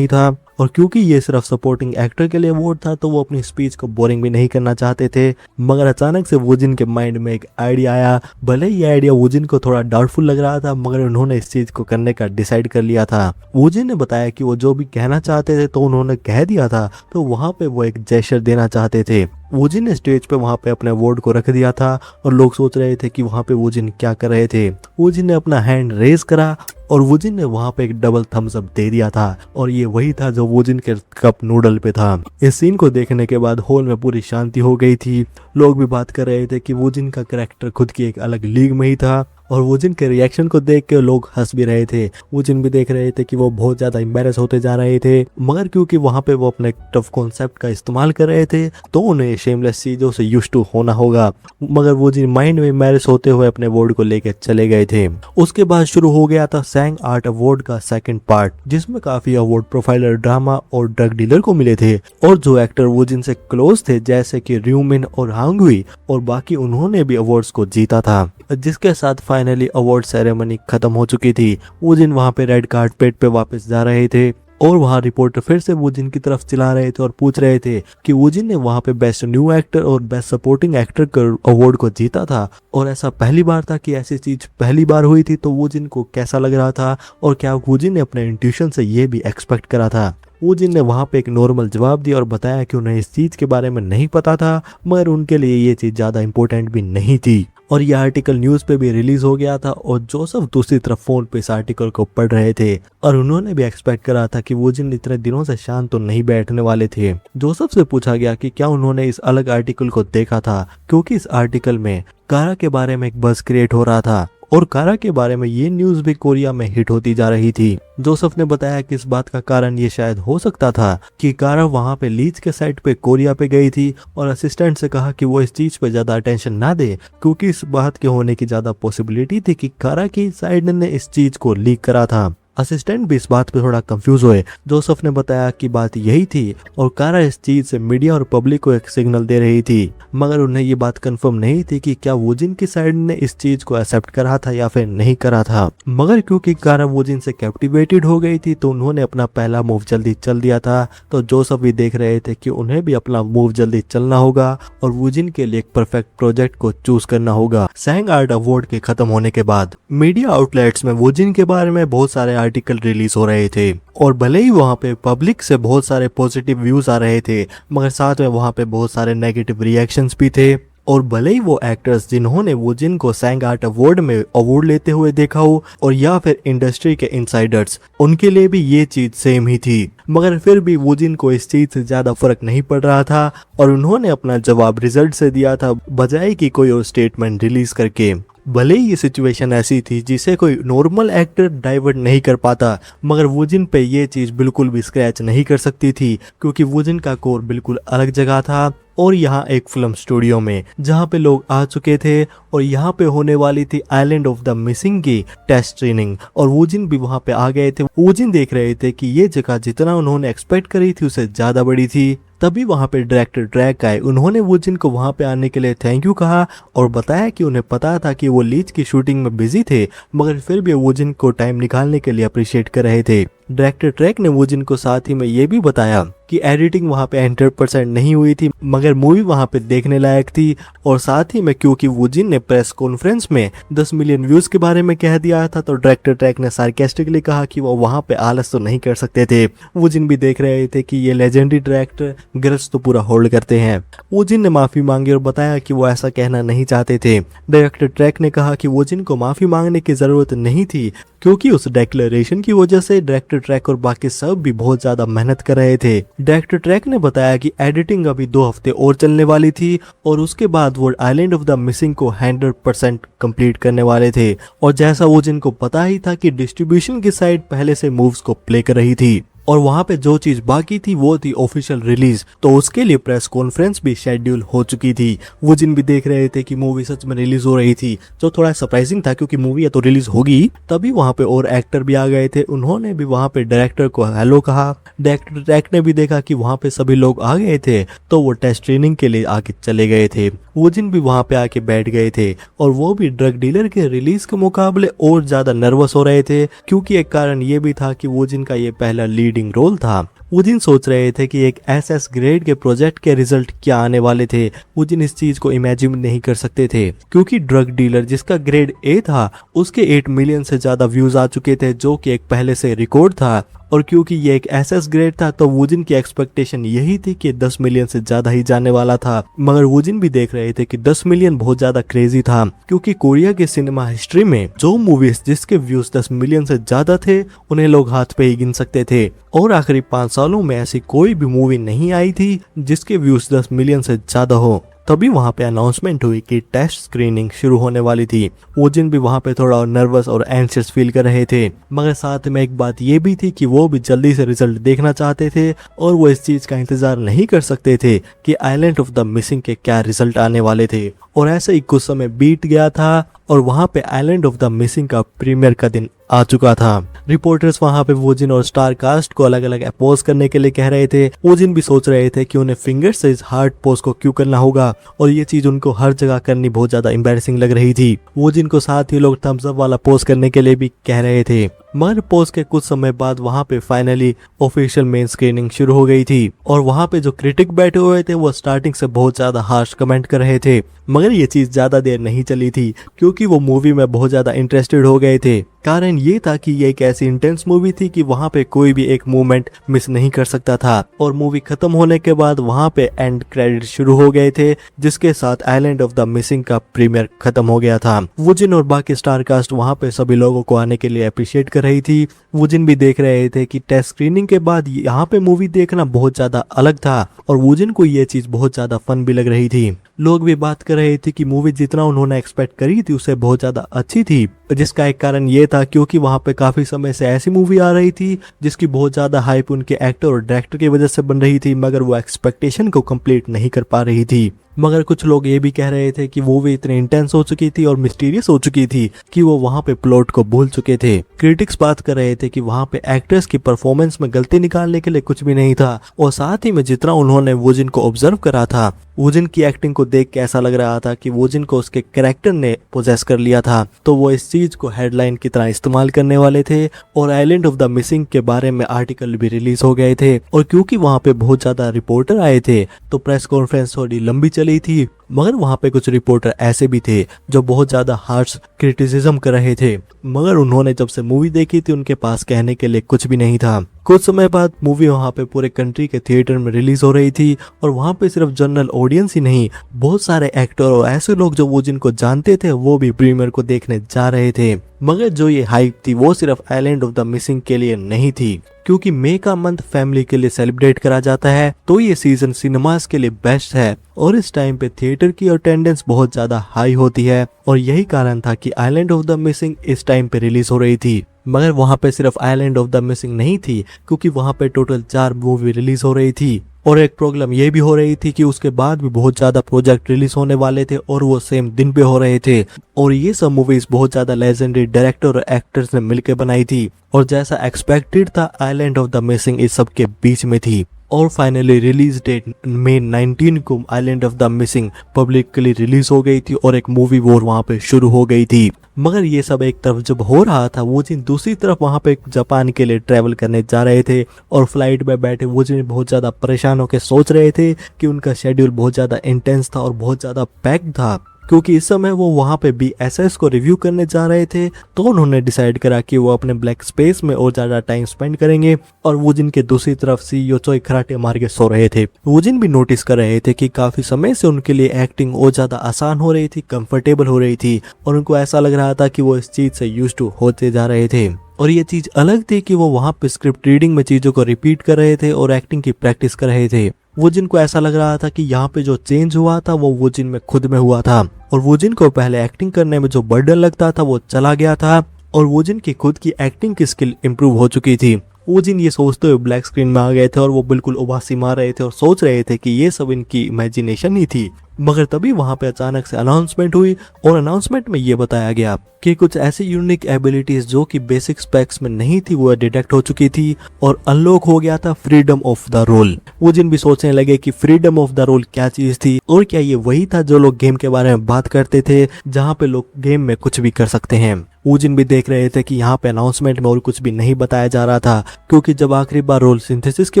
Speaker 1: था और क्योंकि ये सिर्फ सपोर्टिंग एक्टर के लिए अवार्ड था तो वो अपनी स्पीच को बोरिंग भी नहीं करना चाहते थे। मगर अचानक से वूजिन के माइंड में एक आइडिया आया। भले ये आइडिया वूजिन को थोड़ा डाउटफुल लग रहा था मगर उन्होंने इस चीज को करने का डिसाइड कर लिया था। वूजिन ने बताया कि वो जो भी कहना चाहते थे तो उन्होंने कह दिया था तो वहां पे वो एक जेस्चर देना चाहते थे। वूजिन ने स्टेज पे वहां पे अपने अवार्ड को रख दिया था और लोग सोच रहे थे कि वहां पे वूजिन क्या कर रहे थे। वूजिन ने अपना हैंड रेज करा और वूजिन ने वहां पे एक डबल थम्स अप दे दिया था और ये वही था जो वूजिन के कप नूडल पे था। इस सीन को देखने के बाद हॉल में पूरी शांति हो गई थी। लोग भी बात कर रहे थे कि वूजिन का कैरेक्टर खुद की एक अलग लीग में ही था और वूजिन के रिएक्शन को देख के लोग हंस भी रहे थे। वूजिन भी देख रहे थे कि वो बहुत ज्यादा एम्बैरेस होते जा रहे थे मगर क्योंकि वहां पे वो अपने टफ कॉन्सेप्ट का इस्तेमाल कर रहे थे तो उन्हें शेमलेस चीजों से यूज्ड टू होना होगा। मगर वूजिन माइंड में एम्बैरेस होते हुए अपने अवार्ड को लेकर चले गए थे। उसके बाद शुरू हो गया था सैंग आर्ट अवार्ड का सेकंड पार्ट जिसमें काफी अवार्ड प्रोफाइलर, ड्रामा और ड्रग डीलर को मिले थे और जो एक्टर वूजिन से क्लोज थे जैसे कि र्यूमिन और हांगुई और बाकी उन्होंने भी अवार्ड्स को जीता था। जिसके साथ फाइनली अवार्ड सेरेमनी खत्म हो चुकी थी। वूजिन वहां पे रेड कार्पेट पे वापस जा रहे थे और वहां रिपोर्टर फिर से वूजिन की तरफ चिल्ला रहे थे और पूछ रहे थे कि वूजिन ने वहां पे बेस्ट न्यू एक्टर और बेस्ट सपोर्टिंग एक्टर का अवार्ड को जीता था और ऐसा पहली बार था कि ऐसी चीज पहली बार हुई थी तो वूजिन को कैसा लग रहा था और क्या वूजिन ने अपने इंट्यूशन से ये भी एक्सपेक्ट करा था। वूजिन ने वहां पे एक नॉर्मल जवाब दिया और बताया कि उन्हें इस चीज के बारे में नहीं पता था मगर उनके लिए ये चीज ज्यादा इंपॉर्टेंट भी नहीं थी। और यह आर्टिकल न्यूज पे भी रिलीज हो गया था और जोसेफ दूसरी तरफ फोन पे इस आर्टिकल को पढ़ रहे थे और उन्होंने भी एक्सपेक्ट करा था कि वूजिन इतने दिनों से शांत तो नहीं बैठने वाले थे। जोसेफ से पूछा गया कि क्या उन्होंने इस अलग आर्टिकल को देखा था क्योंकि इस आर्टिकल में कारा के बारे में एक बज़ क्रिएट हो रहा था और कारा के बारे में ये न्यूज भी कोरिया में हिट होती जा रही थी। जोसेफ ने बताया कि इस बात का कारण ये शायद हो सकता था कि कारा वहां पे लीज के साइट पे कोरिया पे गई थी और असिस्टेंट से कहा कि वो इस चीज पे ज्यादा अटेंशन ना दे क्योंकि इस बात के होने की ज्यादा पॉसिबिलिटी थी कि कारा की साइड ने इस चीज को लीक करा था। असिस्टेंट भी इस बात पे थोड़ा कंफ्यूज हुए। जोसेफ ने बताया कि बात यही थी और कारा इस चीज से मीडिया और पब्लिक को एक सिग्नल दे रही थी मगर उन्हें ये बात कंफर्म नहीं थी कि क्या वूजिन की साइड ने इस चीज को एक्सेप्ट करा था या फिर नहीं करा था। मगर क्योंकि कारा वूजिन से कैप्टिवेटेड हो गई थी तो उन्होंने अपना पहला मूव जल्दी चल दिया था। तो जोसेफ भी देख रहे थे कि उन्हें भी अपना मूव जल्दी चलना होगा और वूजिन के लिए एक परफेक्ट प्रोजेक्ट को चूज करना होगा। सैंग आर्ट अवार्ड के खत्म होने के बाद मीडिया आउटलेट्स में वूजिन के बारे में बहुत सारे आर्टिकल रिलीज हो रहे थे और भले ही वहां पे पब्लिक से बहुत सारे पॉजिटिव व्यूज आ रहे थे मगर साथ में वहां पे बहुत सारे नेगेटिव रिएक्शंस भी थे। और भले ही वो एक्टर्स जिन्होंने वूजिन को सैंग आर्ट अवार्ड में अवार्ड लेते हुए देखा हो और या फिर इंडस्ट्री के इनसाइडर्स उनके लिए भी ये चीज सेम ही थी मगर फिर भी वूजिन को इस चीज से ज्यादा फर्क नहीं पड़ रहा था और उन्होंने अपना जवाब रिजल्ट से दिया था बजाय कि कोई और स्टेटमेंट रिलीज करके। भले ही ये सिचुएशन ऐसी थी जिसे कोई नॉर्मल एक्टर डाइवर्ट नहीं कर पाता मगर वूजिन पे ये चीज बिल्कुल भी स्क्रैच नहीं कर सकती थी क्योंकि वूजिन का कोर बिल्कुल अलग जगह था और यहाँ एक फिल्म स्टूडियो में जहाँ पे लोग आ चुके थे और यहाँ पे होने वाली थी आइलैंड ऑफ द मिसिंग की टेस्ट ट्रेनिंग और वूजिन भी वहाँ पे आ गए थे। वूजिन देख रहे थे कि ये जगह जितना उन्होंने एक्सपेक्ट करी थी उससे ज्यादा बड़ी थी। तभी वहाँ पे डायरेक्टर ड्रैक आए। उन्होंने वूजिन को वहाँ पे आने के लिए थैंक यू कहा और बताया कि उन्हें पता था कि वो लीच की शूटिंग में बिजी थे, मगर फिर भी वूजिन को टाइम निकालने के लिए अप्रिशिएट कर रहे थे। डायरेक्टर ट्रैक ने वूजिन को साथ ही में ये भी बताया कि एडिटिंग वहाँ पे 100% नहीं हुई थी, मगर मूवी वहाँ पे देखने लायक थी। और साथ ही में क्योंकि वूजिन ने प्रेस कॉन्फ्रेंस में 10 मिलियन व्यूज के बारे में कह दिया था, तो डायरेक्टर ट्रैक ने सार्केस्टिकली कहा कि वो वहाँ पे आलस तो नहीं कर सकते थे। वूजिन भी देख रहे थे कि ये लेजेंडरी डायरेक्टर गर्ल्स तो पूरा होल्ड करते हैं। वूजिन ने माफी मांगी और बताया कि वो ऐसा कहना नहीं चाहते थे। डायरेक्टर ट्रैक ने कहा कि वूजिन को माफी मांगने की जरूरत नहीं थी, क्योंकि उस डिक्लेरेशन की वजह से डायरेक्टर ट्रैक और बाकी सब भी बहुत ज्यादा मेहनत कर रहे थे। डायरेक्टर ट्रैक ने बताया कि एडिटिंग अभी 2 हफ्ते और चलने वाली थी और उसके बाद वो आइलैंड ऑफ द मिसिंग को 100% कंप्लीट करने वाले थे। और जैसा वो जिनको पता ही था कि डिस्ट्रीब्यूशन की साइड पहले से मूव्स को प्ले कर रही थी और वहां पे जो चीज बाकी थी वो थी ऑफिशियल रिलीज, तो उसके लिए प्रेस कॉन्फ्रेंस भी शेड्यूल हो चुकी थी। वो जिन भी देख रहे थे कि मूवी सच में रिलीज हो रही थी, जो थोड़ा सरप्राइजिंग था क्योंकि मूवी या तो रिलीज होगी। तभी वहां पे और एक्टर भी आ गए थे, उन्होंने भी वहां पे डायरेक्टर को हेलो कहा। डायरेक्टर ट्रैक ने भी देखा कि वहां पे सभी लोग आ गए थे, तो वो टेस्ट ट्रेनिंग के लिए आके चले गए थे। वो जिन भी वहां पे आके बैठ गए थे और वो भी ड्रग डीलर के रिलीज के मुकाबले और ज्यादा नर्वस हो रहे थे, क्योंकि एक कारण ये भी था कि वो जिनका ये पहला लीडिंग रोल था। वो दिन सोच रहे थे कि एक एसएस ग्रेड के प्रोजेक्ट के रिजल्ट क्या आने वाले थे। वो दिन इस चीज को इमेजिन नहीं कर सकते थे, क्योंकि ड्रग डीलर जिसका ग्रेड ए था उसके 8 मिलियन से ज्यादा व्यूज आ चुके थे, जो कि एक पहले से रिकॉर्ड था। और क्योंकि ये एक एसएस ग्रेड था, तो वूजिन की एक्सपेक्टेशन यही थी कि 10 मिलियन से ज्यादा ही जाने वाला था। मगर वूजिन भी देख रहे थे कि 10 मिलियन बहुत ज्यादा क्रेजी था, क्योंकि कोरिया के सिनेमा हिस्ट्री में जो मूवीज जिसके व्यूज 10 मिलियन से ज्यादा थे उन्हें लोग हाथ पे ही गिन सकते थे। और आखिरी 5 सालों में ऐसी कोई भी मूवी नहीं आई थी जिसके व्यूज 10 मिलियन से ज्यादा हो। तभी वहां पे अनाउंसमेंट हुई कि टेस्ट स्क्रीनिंग शुरू होने वाली थी। वो जिन भी वहां पे थोड़ा नर्वस और एंशियस फील कर रहे थे, मगर साथ में एक बात ये भी थी कि वो भी जल्दी से रिजल्ट देखना चाहते थे और वो इस चीज का इंतजार नहीं कर सकते थे कि आइलैंड ऑफ द मिसिंग के क्या रिजल्ट आने वाले थे। और ऐसे ही कुछ समय बीत गया था और वहां पे आइलैंड ऑफ द मिसिंग का प्रीमियर का दिन आ चुका था। रिपोर्टर्स वहां पे वोजिन और स्टार कास्ट को अलग अलग अपोज करने के लिए कह रहे थे। वोजिन भी सोच रहे थे कि उन्हें फिंगर से इस हार्ट पोज को क्यों करना होगा, और ये चीज उनको हर जगह करनी बहुत ज्यादा एम्बैरेसिंग लग रही थी। वोजिन को साथ ही लोग थम्स अप वाला पोज करने के लिए भी कह रहे थे। मगर पोज के कुछ समय बाद वहां पे फाइनली ऑफिशियल मेन स्क्रीनिंग शुरू हो गई थी और वहां पे जो क्रिटिक बैठे हुए थे वो स्टार्टिंग से बहुत ज्यादा हार्श कमेंट कर रहे थे। मगर ये चीज ज्यादा देर नहीं चली थी, क्योंकि वो मूवी में बहुत ज्यादा इंटरेस्टेड हो गए थे। कारण ये था कि ये एक ऐसी इंटेंस मूवी थी कि वहां पे कोई भी एक मूवमेंट मिस नहीं कर सकता था। और मूवी खत्म होने के बाद वहां पे एंड क्रेडिट शुरू हो गए थे, जिसके साथ आइलैंड ऑफ द मिसिंग का प्रीमियर खत्म हो गया था। वुजिन और बाकी स्टार कास्ट वहां पे सभी लोगों को आने के लिए अप्रिशिएट कर रही थी। वुजिन भी देख रहे थे कि टेस्ट स्क्रीनिंग के बाद यहाँ पे मूवी देखना बहुत ज्यादा अलग था और वुजिन को ये चीज बहुत ज्यादा फन भी लग रही थी। लोग भी बात कर रहे थे कि मूवी जितना उन्होंने एक्सपेक्ट करी थी उससे बहुत ज्यादा अच्छी थी, जिसका एक कारण ये था क्योंकि वहां पे काफी समय से ऐसी मूवी आ रही थी जिसकी बहुत ज्यादा हाइप उनके एक्टर और डायरेक्टर की वजह से बन रही थी, मगर वो एक्सपेक्टेशन को कंप्लीट नहीं कर पा रही थी। मगर कुछ लोग ये भी कह रहे थे कि वो भी इतनी इंटेंस हो चुकी थी और मिस्टीरियस हो चुकी थी कि वो वहां पे प्लॉट को भूल चुके थे। क्रिटिक्स बात कर रहे थे कि वहां पे एक्टर्स की परफॉर्मेंस में गलती निकालने के लिए कुछ भी नहीं था, और साथ ही में जितना उन्होंने वुजिन को ऑब्जर्व करा था, वुजिन की एक्टिंग को देख के ऐसा लग रहा था कि वुजिन को उसके कैरेक्टर ने पोजेस कर लिया था। तो वो इस चीज को हेडलाइन की तरह इस्तेमाल करने वाले थे और आइलैंड ऑफ द मिसिंग के बारे में आर्टिकल भी रिलीज हो गए थे। और क्योंकि वहां पे बहुत ज्यादा रिपोर्टर आए थे तो प्रेस कॉन्फ्रेंस थोड़ी लंबी चली थी, मगर वहां पे कुछ रिपोर्टर ऐसे भी थे जो बहुत ज्यादा हार्श क्रिटिसिज्म कर रहे थे, मगर उन्होंने जब से मूवी देखी थी उनके पास कहने के लिए कुछ भी नहीं था। कुछ समय बाद मूवी वहां पे पूरे कंट्री के थिएटर में रिलीज हो रही थी और वहां पे सिर्फ जनरल ऑडियंस ही नहीं, बहुत सारे एक्टर और ऐसे लोग जो वो जिनको जानते थे वो भी प्रीमियर को देखने जा रहे थे। मगर जो ये हाइप थी वो सिर्फ आइलैंड ऑफ द मिसिंग के लिए नहीं थी, क्योंकि मई का मंथ फैमिली के लिए सेलिब्रेट करा जाता है, तो ये सीजन सिनेमास के लिए बेस्ट है और इस टाइम पे थिएटर की अटेंडेंस बहुत ज्यादा हाई होती है। और यही कारण था कि आइलैंड ऑफ द मिसिंग इस टाइम पे रिलीज हो रही थी। मगर वहां पे सिर्फ आइलैंड ऑफ द मिसिंग नहीं थी, क्योंकि वहां पे टोटल 4 मूवी रिलीज हो रही थी। और एक प्रॉब्लम ये भी हो रही थी कि उसके बाद भी बहुत ज्यादा प्रोजेक्ट रिलीज होने वाले थे और वो सेम दिन पे हो रहे थे, और ये सब मूवीज बहुत ज्यादा लेजेंडरी डायरेक्टर और एक्टर्स ने मिलकर बनाई थी, और जैसा एक्सपेक्टेड था आइलैंड ऑफ द मिसिंग इस सब के बीच में थी। और फाइनली रिलीज डेट मई 19 को island of the missing publicly release हो गई थी और एक मूवी वॉर वहां पे शुरू हो गई थी। मगर ये सब एक तरफ जब हो रहा था, वो जिन दूसरी तरफ वहां पे जापान के लिए ट्रैवल करने जा रहे थे, और फ्लाइट में बैठे वो जिन बहुत ज्यादा परेशान होकर सोच रहे थे कि उनका शेड्यूल बहुत ज्यादा इंटेंस था और बहुत ज्यादा पैक्ड था, क्योंकि इस समय वो वहां पे BSS को रिव्यू करने जा रहे थे। तो उन्होंने डिसाइड करा कि वो अपने ब्लैक स्पेस में और ज्यादा टाइम स्पेंड करेंगे, और वुजिन के दूसरी तरफ CEO चोई खराटे मार के सो रहे थे। वुजिन भी नोटिस कर रहे थे कि काफी समय से उनके लिए एक्टिंग और ज्यादा आसान हो रही थी, कंफर्टेबल हो रही थी, और उनको ऐसा लग रहा था कि वो इस चीज से यूज्ड टू होते जा रहे थे। और ये चीज अलग थी कि वो वहां पे स्क्रिप्ट रीडिंग में चीजों को रिपीट कर रहे थे और एक्टिंग की प्रैक्टिस कर रहे थे। वुजिन को ऐसा लग रहा था कि यहाँ पे जो चेंज हुआ था वो वुजिन में खुद में हुआ था, और वुजिन को पहले एक्टिंग करने में जो बर्डन लगता था वो चला गया था, और वुजिन की खुद की एक्टिंग की स्किल इंप्रूव हो चुकी थी। वुजिन ये सोचते हुए ब्लैक स्क्रीन में आ गए थे और वो बिल्कुल उबासी मार रहे थे और सोच रहे थे कि ये सब इनकी इमेजिनेशन ही थी। मगर तभी वहां पे अचानक से अनाउंसमेंट हुई, और अनाउंसमेंट में ये बताया गया कि कुछ ऐसी यूनिक एबिलिटीज जो कि बेसिक स्पेक्स में नहीं थी वो डिटेक्ट हो चुकी थी, और अनलॉक हो गया था फ्रीडम ऑफ द रोल। वुजिन भी सोचने लगे कि फ्रीडम ऑफ द रोल क्या चीज थी, और क्या ये वही था जो लोग गेम के बारे में बात करते थे, जहाँ पे लोग गेम में कुछ भी कर सकते हैं। वुजिन भी देख रहे थे कि यहाँ पे अनाउंसमेंट में और कुछ भी नहीं बताया जा रहा था, क्योंकि जब आखिरी बार रोल सिंथेसिस के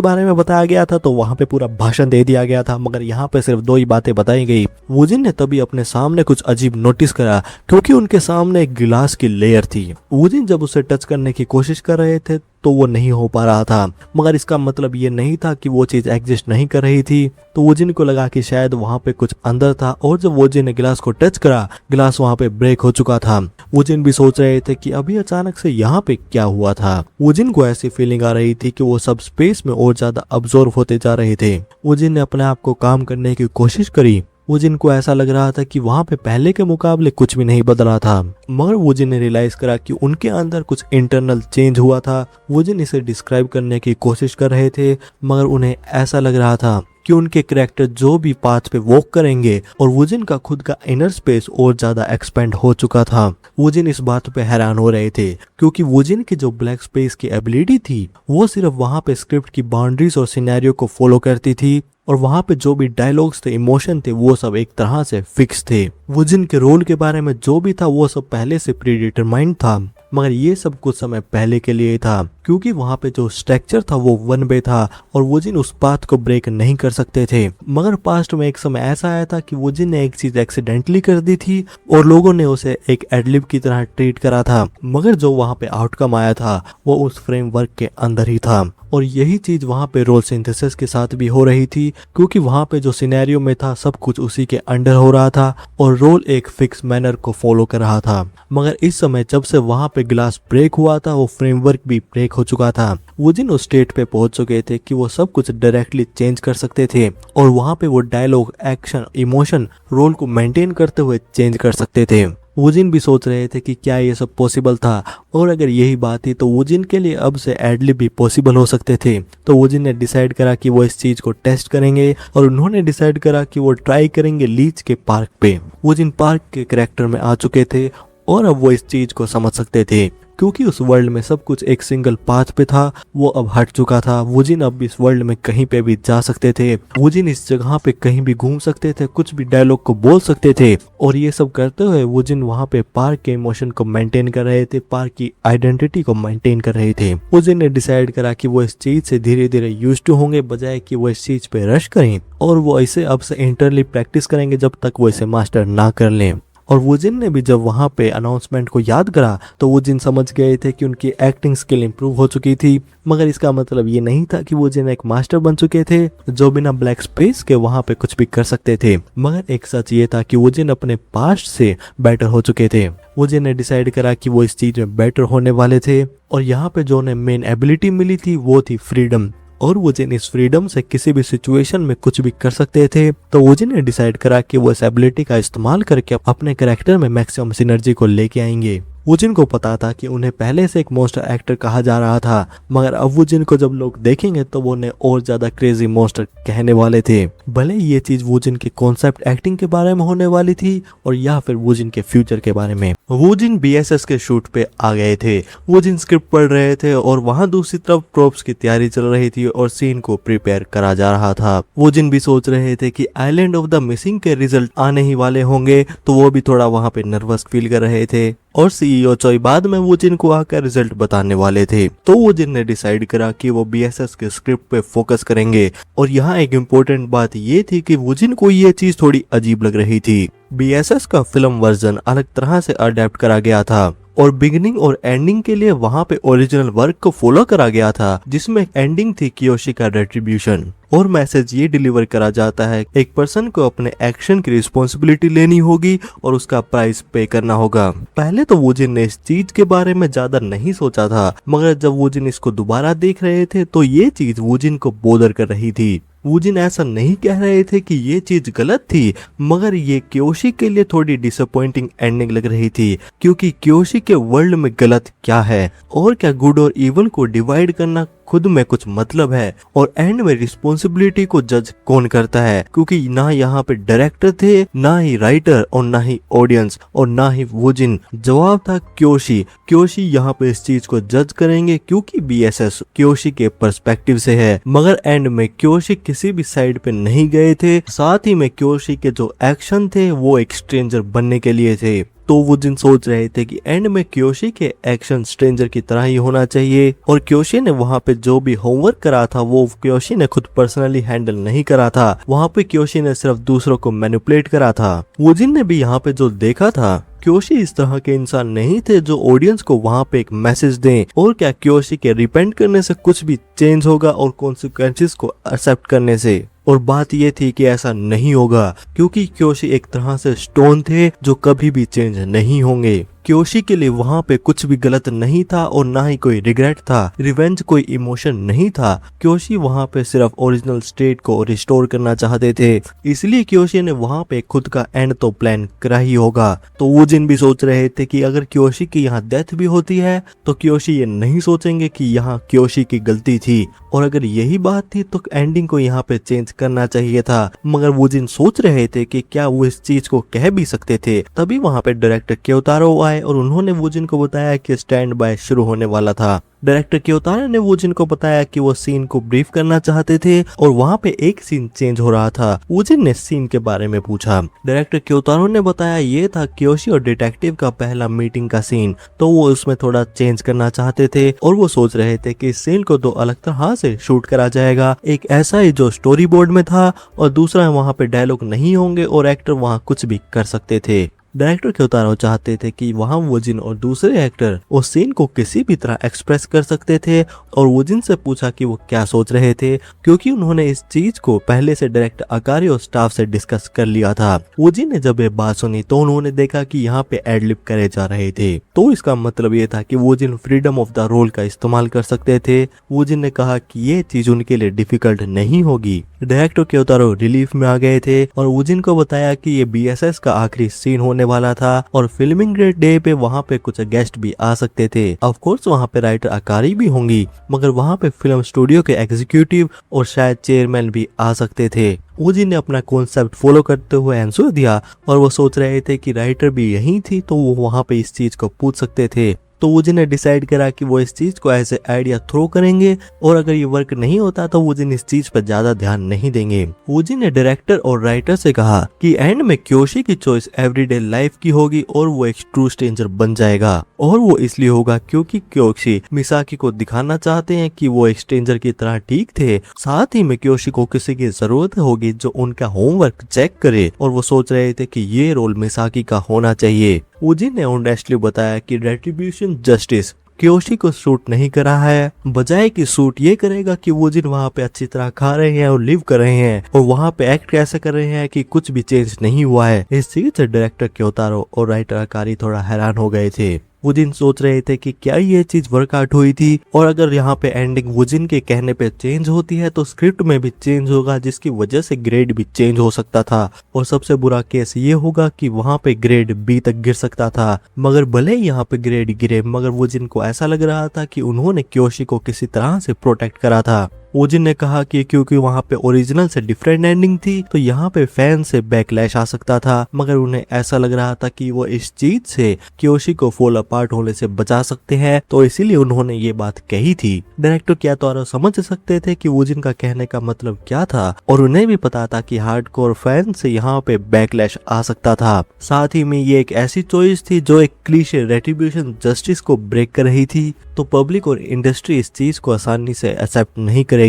Speaker 1: बारे में बताया गया था तो वहां पे पूरा भाषण दे दिया गया था, मगर यहाँ पे सिर्फ 2 ही बातें बताई गई। वुजिन ने तभी अपने सामने कुछ अजीब नोटिस करा, क्योंकि उनके सामने एक गिलास की लेयर थी। वुजिन जब उसे टच करने की कोशिश कर रहे थे तो वो नहीं हो पा रहा था, मगर इसका मतलब ये नहीं था कि वो चीज एग्जिस्ट नहीं कर रही थी। तो वुजिन को लगा कि शायद वहां पे कुछ अंदर था, और जब वुजिन ने गिलास को टच करा, गिलास वहां पे ब्रेक हो चुका था। वुजिन भी सोच रहे थे कि अभी अचानक से यहाँ पे क्या हुआ था। वुजिन को ऐसी फीलिंग आ रही थी कि वो सब स्पेस में और ज्यादा अब्सॉर्ब होते जा रहे थे। वुजिन ने अपने आप को काम करने की कोशिश करी। वुजिन को ऐसा लग रहा था कि वहां पे पहले के मुकाबले कुछ भी नहीं बदला था, मगर वुजिन ने रियलाइज करा कि उनके अंदर कुछ इंटरनल चेंज हुआ था। वुजिन इसे डिस्क्राइब करने की कोशिश कर रहे थे, मगर उन्हें ऐसा लग रहा था कि उनके कैरेक्टर जो भी पाथ पे वॉक करेंगे, और वुजिन का खुद का इनर स्पेस और ज्यादा एक्सपेंड हो चुका था। वुजिन इस बात पे हैरान हो रहे थे, क्योंकि वुजिन की जो ब्लैक स्पेस की एबिलिटी थी वो सिर्फ वहां पे स्क्रिप्ट की बाउंड्रीज और सिनेरियो को फॉलो करती थी, और वहां पे जो भी डायलॉग्स थे, इमोशन थे, वो सब एक तरह से फिक्स थे। वुजिन के रोल के बारे में जो भी था वो सब पहले से प्री डिटरमाइंड था, मगर ये सब कुछ समय पहले के लिए था, क्योंकि वहां पे जो स्ट्रक्चर था वो 1 वे था, और वुजिन उस पाथ को ब्रेक नहीं कर सकते थे। मगर पास्ट में एक समय ऐसा आया था कि वुजिन ने एक चीज एक्सीडेंटली कर दी थी, और लोगों ने उसे एक एडलिब की तरह ट्रीट करा था, मगर जो वहां पे आउटकम आया था वो उस फ्रेमवर्क के अंदर ही था। और यही चीज वहां पे रोल सिंथेसिस के साथ भी हो रही थी, क्योंकि वहां पे जो सिनेरियो में था सब कुछ उसी के अंडर हो रहा था, और रोल एक फिक्स मैनर को फॉलो कर रहा था। मगर इस समय जब से वहां पे ग्लास ब्रेक हुआ था, वो फ्रेमवर्क भी ब्रेक हो चुका था। वुजिन उस स्टेट पे पहुंच चुके थे कि वो सब कुछ डायरेक्टली चेंज कर सकते थे, और वहां पे वो डायलॉग, एक्शन, इमोशन, रोल को मेंटेन करते हुए चेंज कर सकते थे। वुजिन भी सोच रहे थे कि क्या ये सब पॉसिबल था, और अगर यही बात थी तो वुजिन के लिए अब से एडलिब भी पॉसिबल हो सकते थे। तो वुजिन ने डिसाइड करा कि वो इस चीज को टेस्ट करेंगे, और उन्होंने डिसाइड करा कि वो ट्राई करेंगे लीच के पार्क पे। वुजिन पार्क के कैरेक्टर में आ चुके थे, और अब वो इस चीज को समझ सकते थे, क्योंकि उस वर्ल्ड में सब कुछ एक सिंगल पाथ पे था, वो अब हट चुका था। वुजिन अब इस वर्ल्ड में कहीं पे भी जा सकते थे, वुजिन इस जगह पे कहीं भी घूम सकते थे, कुछ भी डायलॉग को बोल सकते थे, और ये सब करते हुए वुजिन वहां पे पार्क के इमोशन को मेंटेन कर रहे थे, पार्क की आइडेंटिटी को मेंटेन कर रहे थे। वुजिन ने डिसाइड करा कि वो इस चीज से धीरे धीरे यूज्ड टू होंगे, बजाय कि वो इस चीज पे रश करें, और वो इसे अब से इंटरनली प्रैक्टिस करेंगे जब तक वो इसे मास्टर ना कर लें। और वुजिन ने भी जब वहां पे अनाउंसमेंट को याद करा तो वुजिन समझ गए थे कि उनकी एक्टिंग स्किल इंप्रूव हो चुकी थी, मगर इसका मतलब ये नहीं था कि वुजिन एक मास्टर बन चुके थे जो बिना ब्लैक स्पेस के वहां पे कुछ भी कर सकते थे। मगर एक सच ये था कि वुजिन अपने पास्ट से बेटर हो चुके थे। वुजिन ने डिसाइड करा कि वो इस चीज में बेटर होने वाले थे, और यहाँ पे जो उन्हें मेन एबिलिटी मिली थी वो थी फ्रीडम, और वुजिन इस फ्रीडम से किसी भी सिचुएशन में कुछ भी कर सकते थे। तो वुजिन ने डिसाइड करा कि वो इस एबिलिटी का इस्तेमाल करके अपने कैरेक्टर में मैक्सिमम सिनर्जी को लेके आएंगे। वुजिन को पता था कि उन्हें पहले से एक मॉन्स्टर एक्टर कहा जा रहा था, मगर अब वुजिन को जब लोग देखेंगे तो वो उन्हें और ज्यादा क्रेजी मॉन्स्टर कहने वाले थे। भले ये चीज वुजिन के कॉन्सेप्ट एक्टिंग के बारे में होने वाली थी और या फिर वुजिन के फ्यूचर के बारे में। वुजिन बीएसएस के शूट पे आ गए थे। वुजिन स्क्रिप्ट पढ़ रहे थे और वहां दूसरी तरफ प्रोप्स की तैयारी चल रही थी और सीन को प्रिपेयर करा जा रहा था। वुजिन भी सोच रहे थे कि आइलैंड ऑफ द मिसिंग के रिजल्ट आने ही वाले होंगे, तो वो भी थोड़ा वहां पे नर्वस फील कर रहे थे और सीईओ चोई बाद में वुजिन को आकर रिजल्ट बताने वाले थे। तो वुजिन ने डिसाइड करा कि वो बीएसएस के स्क्रिप्ट पे फोकस करेंगे। और यहाँ एक इम्पोर्टेंट बात ये थी कि वुजिन को ये चीज थोड़ी अजीब लग रही थी। बीएसएस का फिल्म वर्जन अलग तरह से अडेप्ट करा गया था और बिगिनिंग और एंडिंग के लिए वहां पे ओरिजिनल वर्क को फॉलो करा गया था, जिसमें एंडिंग थी कियोशी का रेट्रिब्यूशन। और मैसेज ये डिलीवर करा जाता है, एक पर्सन को अपने एक्शन की रिस्पॉन्सिबिलिटी लेनी होगी और उसका प्राइस पे करना होगा। पहले तो वुजिन ने इस चीज के बारे में ज्यादा नहीं सोचा था, मगर जब वुजिन इसको दोबारा देख रहे थे तो ये चीज वुजिन को बोदर कर रही थी। वुजिन ऐसा नहीं कह रहे थे कि ये चीज गलत थी, मगर ये कियोशी के लिए थोड़ी डिसअपॉइंटिंग एंडिंग लग रही थी, क्योंकि कियोशी के वर्ल्ड में गलत क्या है और क्या गुड और इवल को डिवाइड करना खुद में कुछ मतलब है, और एंड में रिस्पॉन्सिबिलिटी को जज कौन करता है, क्योंकि ना यहाँ पे डायरेक्टर थे, ना ही राइटर और ना ही ऑडियंस और ना ही वुजिन। जवाब था कियोशी। कियोशी यहाँ पे इस चीज को जज करेंगे क्योंकि बीएसएस कियोशी के पर्सपेक्टिव से है, मगर एंड में कियोशी किसी भी साइड पे नहीं गए थे। साथ ही में कियोशी के जो एक्शन थे वो एक स्ट्रेंजर बनने के लिए थे। तो वुजिन सोच रहे थे कि एंड में कियोशी के एक्शन स्ट्रेंजर की तरह ही होना चाहिए, और कियोशी ने वहां पे जो भी होमवर्क करा था वो कियोशी ने खुद पर्सनली हैंडल नहीं करा था। वहां पे कियोशी ने सिर्फ दूसरों को मैनिपुलेट करा था। वुजिन ने भी यहाँ पे जो देखा था, कियोशी इस तरह के इंसान नहीं थे जो ऑडियंस को वहां पे एक मैसेज दें, और क्या कियोशी के रिपेंट करने से कुछ भी चेंज होगा और कॉन्सिक्वेंसेस को एक्सेप्ट करने से। और बात ये थी कि ऐसा नहीं होगा, क्योंकि कियोशी एक तरह से स्टोन थे जो कभी भी चेंज नहीं होंगे। कियोशी के लिए वहां पे कुछ भी गलत नहीं था और ना ही कोई रिग्रेट था, रिवेंज कोई इमोशन नहीं था। कियोशी वहां पे सिर्फ ओरिजिनल स्टेट को रिस्टोर करना चाहते थे, इसलिए कियोशी ने वहां पे खुद का एंड तो प्लान करा ही होगा। तो वुजिन भी सोच रहे थे कि अगर कियोशी की यहाँ डेथ भी होती है तो कियोशी ये नहीं सोचेंगे कि यहाँ कियोशी की गलती थी, और अगर यही बात थी तो एंडिंग को यहाँ पे चेंज करना चाहिए था। मगर वुजिन सोच रहे थे कि क्या वो इस चीज को कह भी सकते थे। तभी वहां पे डायरेक्टर क्योतारो आए और उन्होंने वुजिन को बताया कि स्टैंड बाय शुरू होने वाला था। डायरेक्टर क्योतारो ने वुजिन को बताया कि वो सीन को ब्रीफ करना चाहते थे और वहां पे एक सीन चेंज हो रहा था। वुजिन ने सीन के बारे में पूछा। डायरेक्टर क्योतारो ने बताया ये था कियोशी और डिटेक्टिव का पहला मीटिंग का सीन, तो वो उसमें थोड़ा चेंज करना चाहते थे और वो सोच रहे थे कि इस सीन को दो अलग तरह से शूट करा जाएगा, एक ऐसा ही जो स्टोरी बोर्ड में था और दूसरा वहां पे डायलॉग नहीं होंगे और एक्टर वहां कुछ भी कर सकते थे। डायरेक्टर क्योतारो चाहते थे कि वहां वुजिन और दूसरे एक्टर उस सीन को किसी भी तरह एक्सप्रेस कर सकते थे, और वुजिन से पूछा कि वो क्या सोच रहे थे, क्योंकि उन्होंने इस चीज को पहले से डायरेक्टर अकारी और स्टाफ से डिस्कस कर लिया था। वुजिन ने जब ये बात सुनी तो उन्होंने देखा कि यहाँ पे एडलिप करे जा रहे थे, तो इसका मतलब ये था कि वुजिन फ्रीडम ऑफ द रोल का इस्तेमाल कर सकते थे। वुजिन ने कहा कि ये चीज उनके लिए डिफिकल्ट नहीं होगी। डायरेक्टर क्योतारो रिलीफ में आ गए थे और वुजिन को बताया कि ये बीएसएस का आखिरी सीन होने वाला था और फिल्मिंग डे पे वहां पे कुछ गेस्ट भी आ सकते थे। ऑफ कोर्स वहां पे राइटर अकारी भी होंगी, मगर वहां पे फिल्म स्टूडियो के एग्जीक्यूटिव और शायद चेयरमैन भी आ सकते थे। वुजिन ने अपना कॉन्सेप्ट फॉलो करते हुए आंसर दिया और वो सोच रहे थे कि राइटर भी यही थी तो वो वहां पे इस चीज को पूछ सकते थे। तो वुजिन ने डिसाइड करा कि वो इस चीज को ऐसे आइडिया थ्रो करेंगे और अगर ये वर्क नहीं होता तो वुजिन इस चीज पर ज्यादा ध्यान नहीं देंगे। वुजिन ने डायरेक्टर और राइटर से कहा कि एंड में कियोशी की चॉइस एवरीडे लाइफ की होगी और वो एक ट्रू स्ट्रेंजर बन जाएगा, और वो इसलिए होगा क्योंकि कियोशी मिसाकी को दिखाना चाहते हैं कि वो एक स्ट्रेंजर की तरह ठीक थे। साथ ही में कियोशी को किसी की जरूरत होगी जो उनका होमवर्क चेक करे, और वो सोच रहे थे कि ये रोल मिसाकी का होना चाहिए। वुजिन ने ऑनेस्टली बताया कि रेट्रिब्यूशन जस्टिस कियोशी को सूट नहीं करा है, बजाय कि सूट ये करेगा कि वुजिन वहाँ पे अच्छी तरह खा रहे हैं और लिव कर रहे हैं और वहाँ पे एक्ट कैसे कर रहे हैं कि कुछ भी चेंज नहीं हुआ है। इस चीज से डायरेक्टर क्योतारो और राइटर अकारी थोड़ा हैरान हो गए थे। वुजिन सोच रहे थे कि क्या ये चीज वर्कआउट हुई थी, और अगर यहाँ पे एंडिंग वुजिन के कहने पे चेंज होती है तो स्क्रिप्ट में भी चेंज होगा, जिसकी वजह से ग्रेड भी चेंज हो सकता था। और सबसे बुरा केस ये होगा कि वहाँ पे ग्रेड बी तक गिर सकता था। मगर भले ही यहाँ पे ग्रेड गिरे, मगर वुजिन को ऐसा लग रहा था कि उन्होंने क्योशी को किसी तरह से प्रोटेक्ट करा था। वुजिन ने कहा कि क्योंकि वहाँ पे ओरिजिनल से डिफरेंट एंडिंग थी तो यहाँ पे फैन से बैकलैश आ सकता था, मगर उन्हें ऐसा लग रहा था कि वो इस चीज से क्योशी को फॉल अपार्ट होने से बचा सकते हैं, तो इसीलिए उन्होंने ये बात कही थी। डायरेक्टर क्या तो समझ सकते थे कि वुजिन का कहने का मतलब क्या था, और उन्हें भी पता था कि हार्डकोर फैन से यहाँ पे बैकलैश आ सकता था। साथ ही में ये एक ऐसी चॉइस थी जो एक क्लीशे रेट्रिब्यूशन जस्टिस को ब्रेक कर रही थी, तो पब्लिक और इंडस्ट्री इस चीज को आसानी से एक्सेप्ट नहीं करेगी।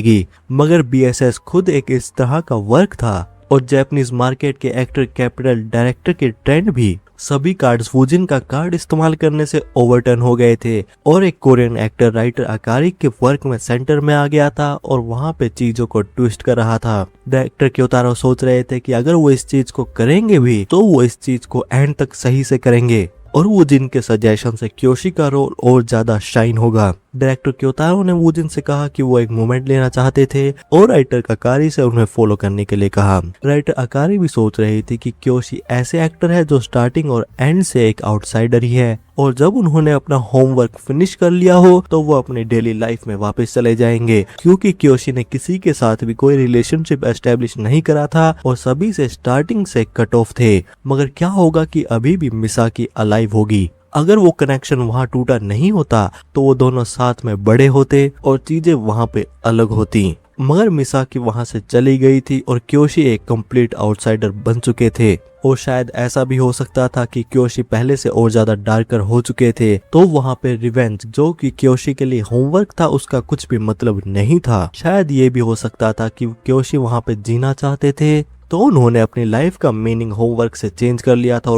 Speaker 1: मगर बीएसएस खुद एक इस तरह का वर्क था, और जापानीज मार्केट के एक्टर कैपिटल डायरेक्टर के ट्रेंड भी सभी कार्ड्स वुजिन का कार्ड इस्तेमाल करने से ओवरटर्न हो गए थे, और एक कोरियन एक्टर राइटर अकारी के वर्क में सेंटर में आ गया था और वहां पे चीजों को ट्विस्ट कर रहा था। डायरेक्टर क्योतारो सोच रहे थे कि अगर वो इस चीज को करेंगे भी तो वो इस चीज को एंड तक सही से करेंगे, और वुजिन के सजेशन से क्योशी का रोल और ज्यादा शाइन होगा। डायरेक्टर क्योतारो ने वुजिन से कहा कि वो एक मोमेंट लेना चाहते थे, और राइटर अकारी से उन्हें फॉलो करने के लिए कहा। राइटर अकारी भी सोच रही थी कि क्योशी ऐसे एक्टर है जो स्टार्टिंग और एंड से एक आउटसाइडर ही है, और जब उन्होंने अपना होमवर्क फिनिश कर लिया हो तो वो अपनी डेली लाइफ में वापस चले जाएंगे, क्योंकि क्योशी ने किसी के साथ भी कोई रिलेशनशिप एस्टेब्लिश नहीं करा था और सभी से स्टार्टिंग से कट ऑफ थे। मगर क्या होगा कि अभी भी मिसाकी अलाइव होगी। अगर वो कनेक्शन वहाँ टूटा नहीं होता तो वो दोनों साथ में बड़े होते और चीजें वहाँ पे अलग होती। मगर मिसाकी वहाँ से चली गई थी और क्योशी एक कंप्लीट आउटसाइडर बन चुके थे, और शायद ऐसा भी हो सकता था कि क्योशी पहले से और ज्यादा डार्कर हो चुके थे, तो वहाँ पे रिवेंज जो कि क्योशी के लिए होमवर्क था उसका कुछ भी मतलब नहीं था। शायद ये भी हो सकता था कि क्योशी वहाँ पे जीना चाहते थे, तो उन्होंने अपनी लाइफ का मीनिंग होमवर्क से चेंज कर लिया था